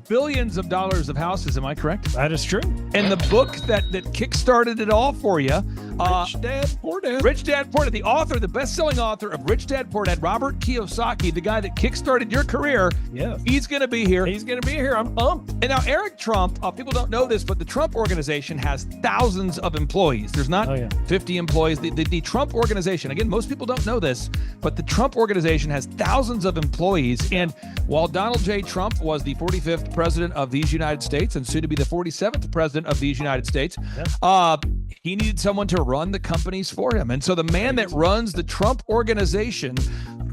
billions of dollars of houses, am I correct? That is true. And the book that kickstarted it all for you, Rich Dad, Poor Dad. Rich Dad, Poor Dad, the author, the best-selling author of Rich Dad, Poor Dad, Robert Kiyosaki, the guy that kickstarted your career. Yeah. He's going to be here. He's going to be here. I'm pumped. And now Eric Trump, people don't know this, but the Trump organization has thousands of employees. There's not 50 employees. The Trump organization, again, most people don't know this, but the Trump organization has thousands of employees. And while Donald J. Trump was the 45th president of these United States and soon to be the 47th president of these United States, he needed someone to run the companies for him. And so the man that runs the Trump organization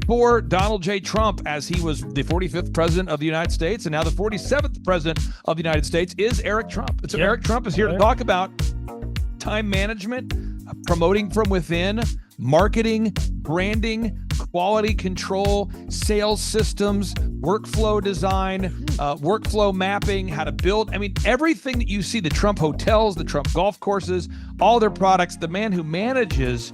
for Donald J. Trump, as he was the 45th president of the United States and now the 47th president of the United States, is Eric Trump. And so Eric Trump is here to talk about time management, promoting from within, marketing, branding, quality control, sales systems, workflow design, workflow mapping, how to build. I mean, everything that you see, the Trump hotels, the Trump golf courses, all their products, the man who manages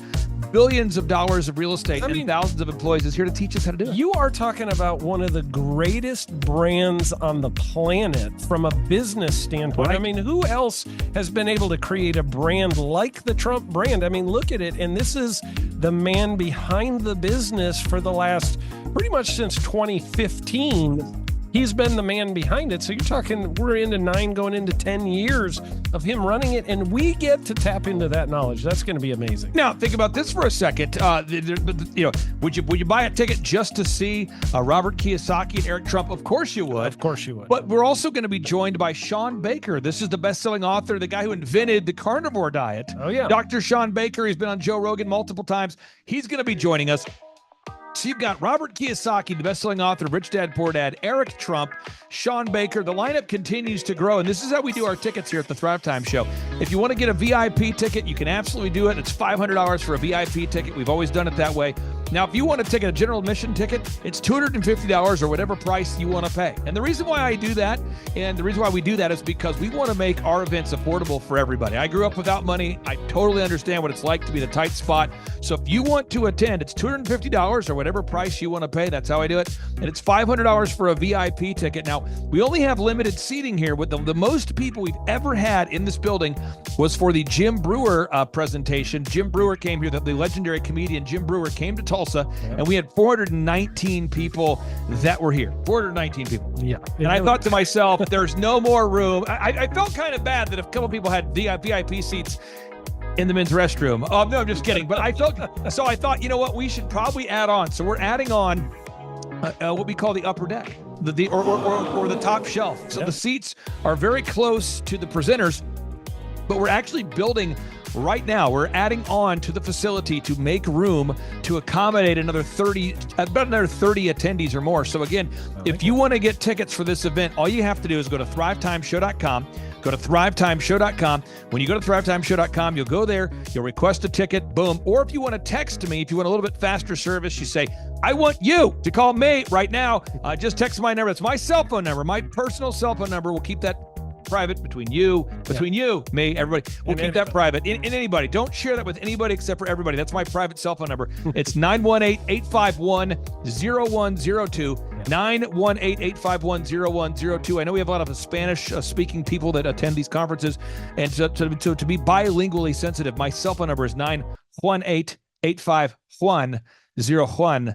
billions of dollars of real estate and thousands of employees is here to teach us how to do it. You are talking about one of the greatest brands on the planet from a business standpoint. Right. I mean, who else has been able to create a brand like the Trump brand? I mean, look at it. And this is the man behind the business for the last pretty much since 2015. He's been the man behind it. So you're talking, we're into 9 going into 10 years of him running it, and we get to tap into that knowledge. That's going to be amazing. Now, think about this for a second. Would you buy a ticket just to see Robert Kiyosaki and Eric Trump? Of course you would. Of course you would. But we're also going to be joined by Sean Baker. This is the best-selling author, the guy who invented the carnivore diet. Oh, yeah. Dr. Sean Baker. He's been on Joe Rogan multiple times. He's going to be joining us. So you've got Robert Kiyosaki, the best-selling author of Rich Dad, Poor Dad, Eric Trump, Sean Baker. The lineup continues to grow, and this is how we do our tickets here at the Thrivetime Show. If you want to get a VIP ticket, you can absolutely do it. It's $500 for a VIP ticket. We've always done it that way. Now, if you want to take a general admission ticket, it's $250 or whatever price you want to pay. And the reason why I do that, and the reason why we do that is because we want to make our events affordable for everybody. I grew up without money. I totally understand what it's like to be in a tight spot. So if you want to attend, it's $250 or whatever price you want to pay. That's how I do it. And it's $500 for a VIP ticket. Now, we only have limited seating here. With the most people we've ever had in this building was for the Jim Brewer presentation. Jim Brewer came here, the legendary comedian Jim Brewer came to Tulsa, and we had 419 people that were here. 419 people. Yeah. And I thought to myself, there's no more room. I felt kind of bad that if a couple people had VIP seats in the men's restroom. Oh, no, I'm just kidding. But I thought, you know what, we should probably add on. So we're adding on what we call the upper deck, or the top shelf. So the seats are very close to the presenters, but we're actually building right now. We're adding on to the facility to make room to accommodate about another 30 attendees or more. So again, if you want to get tickets for this event, all you have to do is go to thrivetimeshow.com. Go to thrivetimeshow.com. When you go to thrivetimeshow.com, you'll go there, you'll request a ticket, boom. Or if you want to text me, if you want a little bit faster service, you say, I want you to call me right now. Just text my number. It's my cell phone number, my personal cell phone number. We'll keep that private between you, me, everybody. We'll keep that private. In anybody. Don't share that with anybody except for everybody. That's my private cell phone number. It's 918-851-0102. 918-851-0102. I know we have a lot of Spanish-speaking people that attend these conferences, and so to be bilingually sensitive, my cell phone number is 918-851-0102.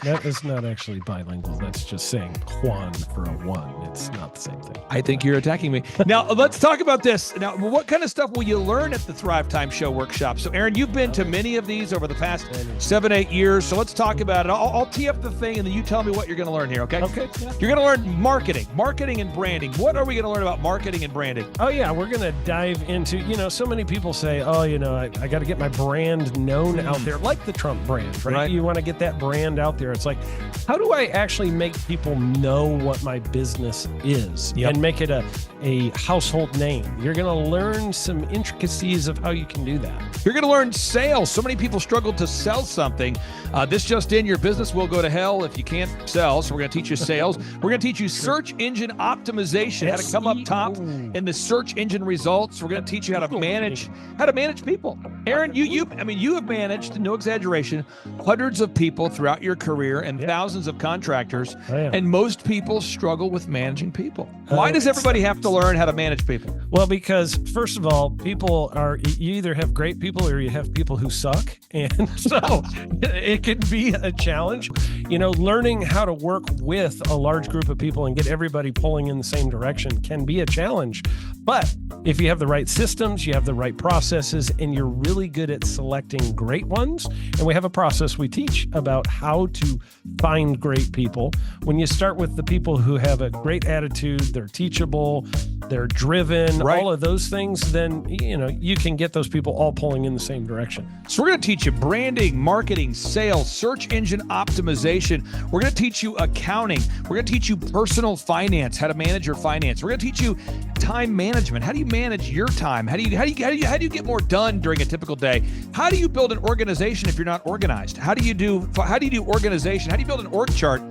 That is not actually bilingual. That's just saying Juan for a one. It's not the same thing. I think you're attacking me. Now, let's talk about this. Now, what kind of stuff will you learn at the Thrivetime Show workshop? So, Aaron, you've been to many of these over the past 7-8 years. So let's talk about it. I'll tee up the thing, and then you tell me what you're going to learn here, okay? Okay. Yeah. You're going to learn marketing and branding. What are we going to learn about marketing and branding? Oh, yeah. We're going to dive into, so many people say, I got to get my brand known out there, like the Trump brand, right? You want to get that brand brand out there. It's like, how do I actually make people know what my business is and make it a household name? You're going to learn some intricacies of how you can do that. You're going to learn sales. So many people struggle to sell something. This just in, your business will go to hell if you can't sell. So we're going to teach you sales. We're going to teach you search engine optimization, how to come up top in the search engine results. We're going to teach you how to manage people. Aaron, you have managed, no exaggeration, hundreds of people throughout your career and thousands of contractors. And most people struggle with managing people. Why does everybody have to learn how to manage people? Well, because first of all, you either have great people or you have people who suck. And so it can be a challenge. Learning how to work with a large group of people and get everybody pulling in the same direction can be a challenge. But if you have the right systems, you have the right processes, and you're really good at selecting great ones, and we have a process we teach about how to find great people. When you start with the people who have a great attitude, they're teachable, they're driven, all of those things, then you can get those people all pulling in the same direction. So we're going to teach you branding, marketing, sales, search engine optimization. We're going to teach you accounting. We're going to teach you personal finance, how to manage your finance. We're going to teach you time management. How do you manage your time? How do you get more done during a typical day? How do you build an organization if you're not organized? How do you do organization? How do you build an org chart?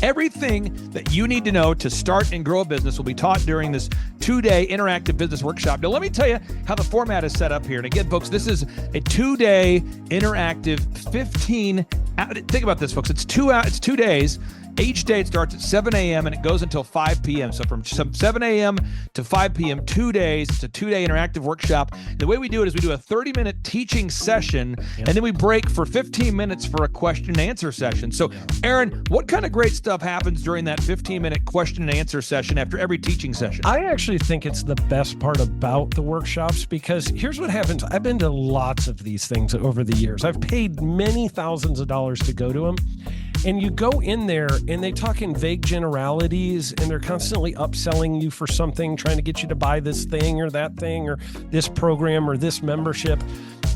Everything that you need to know to start and grow a business will be taught during this 2-day interactive business workshop. Now, let me tell you how the format is set up here. And again, folks, this is a 2-day interactive 15. Think about this, folks. It's 2 days. Each day it starts at 7 a.m. and it goes until 5 p.m. So from 7 a.m. to 5 p.m., 2 days. It's a 2-day interactive workshop. The way we do it is we do a 30-minute teaching session, and then we break for 15 minutes for a question and answer session. So, Aaron, what kind of great stuff happens during that 15-minute question and answer session after every teaching session? I actually think it's the best part about the workshops, because here's what happens. I've been to lots of these things over the years. I've paid many thousands of dollars to go to them. And you go in there and they talk in vague generalities, and they're constantly upselling you for something, trying to get you to buy this thing or that thing or this program or this membership.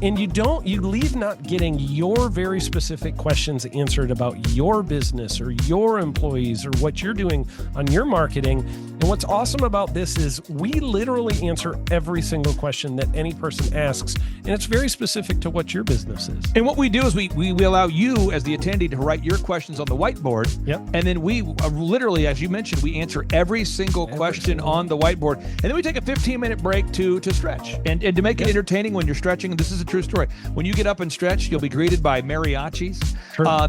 And you leave not getting your very specific questions answered about your business or your employees or what you're doing on your marketing. And what's awesome about this is we literally answer every single question that any person asks, and it's very specific to what your business is. And what we do is we allow you as the attendee to write your questions on the whiteboard. Yep. And then we literally, as you mentioned, we answer every single question on the whiteboard. And then we take a 15-minute break to stretch and to make it entertaining when you're stretching. This is a true story. When you get up and stretch, you'll be greeted by mariachis.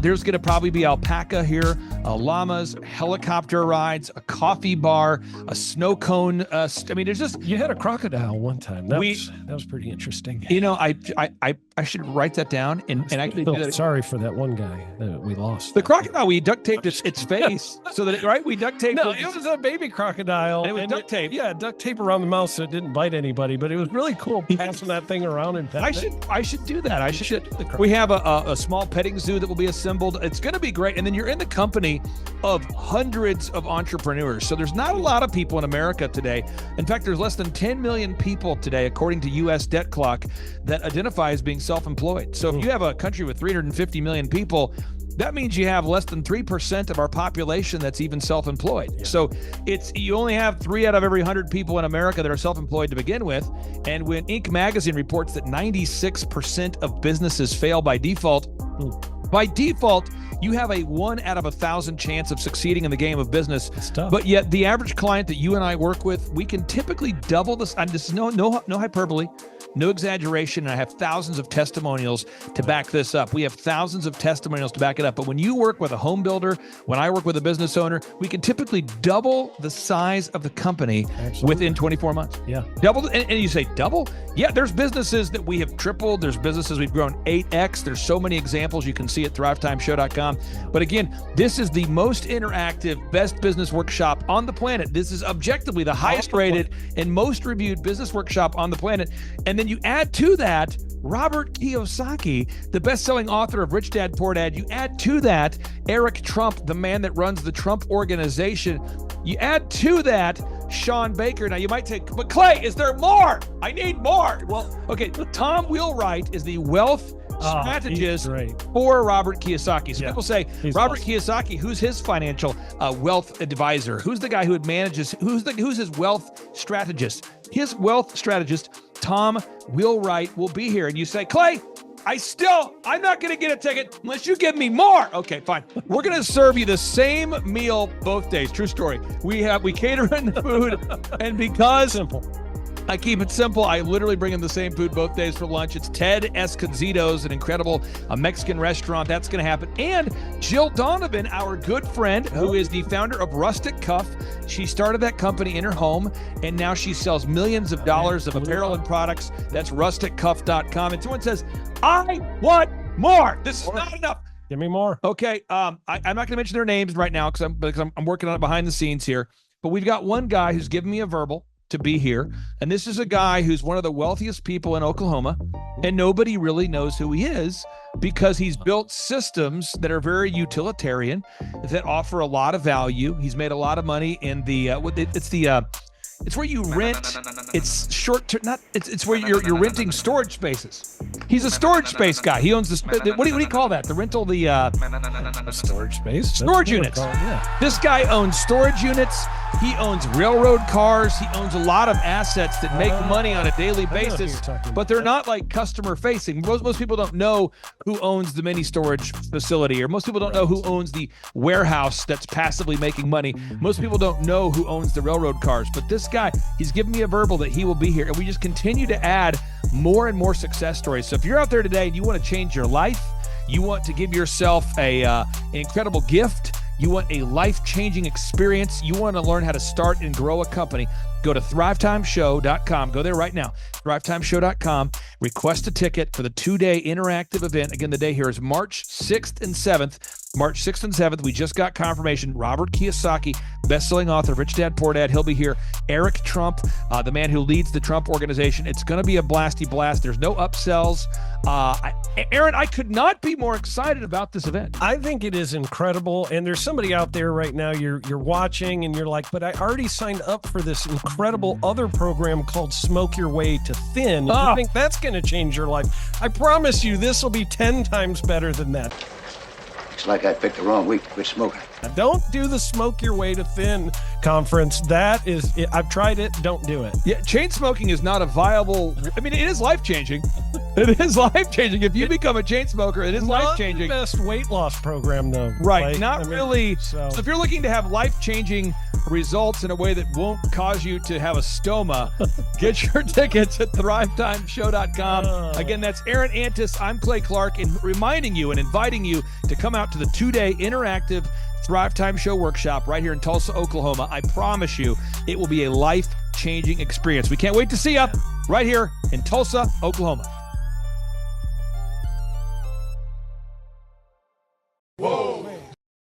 There's going to probably be alpaca here, llamas, helicopter rides, a coffee bar, a snow cone. There's just... You had a crocodile one time. That was pretty interesting. I should write that down and actually do that. Sorry for that one guy that we lost. The crocodile, we duct taped its face so that we duct taped. No, it was a baby crocodile. And it was duct tape. Yeah, duct tape around the mouth so it didn't bite anybody. But it was really cool passing that thing around and I should do that. We have a small petting zoo that will be assembled. It's going to be great. And then you're in the company of hundreds of entrepreneurs. So there's not a lot of people in America today. In fact, there's less than 10 million people today, according to U.S. Debt Clock, that identify as being self-employed. So if you have a country with 350 million people, that means you have less than 3% of our population that's even self-employed. Yeah. So you only have 3 out of every 100 people in America that are self-employed to begin with. And when Inc. magazine reports that 96% of businesses fail by default, you have a 1 out of 1,000 chance of succeeding in the game of business. But yet the average client that you and I work with, we can typically double this. And this is no hyperbole, no exaggeration. And I have thousands of testimonials to back this up. We have thousands of testimonials to back it up. But when you work with a home builder, when I work with a business owner, we can typically double the size of the company within 24 months. Yeah. Double. And you say double? Yeah, there's businesses that we have tripled. There's businesses we've grown 8x. There's so many examples you can see at thrivetimeshow.com. But again, this is the most interactive, best business workshop on the planet. This is objectively the highest rated and most reviewed business workshop on the planet. And then you add to that Robert Kiyosaki, the best-selling author of Rich Dad, Poor Dad. You add to that Eric Trump, the man that runs the Trump Organization. You add to that Sean Baker. Now you might say, but Clay, is there more? I need more. Well, okay, Tom Wheelwright is the wealth strategist for Robert Kiyosaki. So people say, Robert Kiyosaki, who's his financial wealth advisor? Who's the guy who manages, who's his wealth strategist? His wealth strategist, Tom Wheelwright, will be here. And you say, Clay, I'm not going to get a ticket unless you give me more. Okay, fine. We're going to serve you the same meal both days. True story. We cater in the food, and because I keep it simple, I literally bring in the same food both days for lunch. It's Ted Escondido's, an incredible Mexican restaurant. That's going to happen. And Jill Donovan, our good friend, who is the founder of Rustic Cuff. She started that company in her home, and now she sells millions of dollars of apparel and products. That's rusticcuff.com. And someone says, I want more. This is not enough. Give me more. Okay. I'm not going to mention their names right now because I'm working on it behind the scenes here. But we've got one guy who's given me a verbal to be here. And this is a guy who's one of the wealthiest people in Oklahoma, and nobody really knows who he is because he's built systems that are very utilitarian, that offer a lot of value. He's made a lot of money in it's where you rent. It's short term. It's where you're renting storage spaces. He's a storage space guy. He owns what do you call that? The rental, storage space, storage units. This guy owns storage units. He owns railroad cars. He owns a lot of assets that make money on a daily basis, but they're not like customer facing. Most people don't know who owns the mini storage facility, or most people don't know who owns the warehouse that's passively making money. Most people don't know who owns the railroad cars, but this guy, he's given me a verbal that he will be here, and we just continue to add more and more success stories. So if you're out there today and you want to change your life, you want to give yourself an incredible gift, you want a life-changing experience, you want to learn how to start and grow a company, go to thrivetimeshow.com. Go there right now, thrivetimeshow.com. Request a ticket for the 2-day interactive event. Again, the day here is March 6th and 7th. March 6th and 7th, we just got confirmation. Robert Kiyosaki, best-selling author, Rich Dad, Poor Dad, he'll be here. Eric Trump, the man who leads the Trump organization. It's going to be a blasty blast. There's no upsells. Aaron, I could not be more excited about this event. I think it is incredible. And there's somebody out there right now, you're watching and you're like, but I already signed up for this incredible other program called Smoke Your Way to Thin. I think that's going to change your life. I promise you, this will be 10 times better than that. Looks like I picked the wrong week to quit smoking. Don't do the Smoke Your Way to Thin conference. That is, I've tried it. Don't do it. Yeah, chain smoking is not a viable. I mean, it is life changing. It is life changing. If you become a chain smoker, it is life changing. Not the best weight loss program, though. Right. Like, Not really. So if you're looking to have life changing results in a way that won't cause you to have a stoma, get your tickets at thrivetimeshow.com. Again, that's Aaron Antis. I'm Clay Clark, and reminding you and inviting you to come out to the 2-day interactive Thrive Time Show workshop right here in Tulsa, Oklahoma. I promise you, it will be a life-changing experience. We can't wait to see you right here in Tulsa, Oklahoma.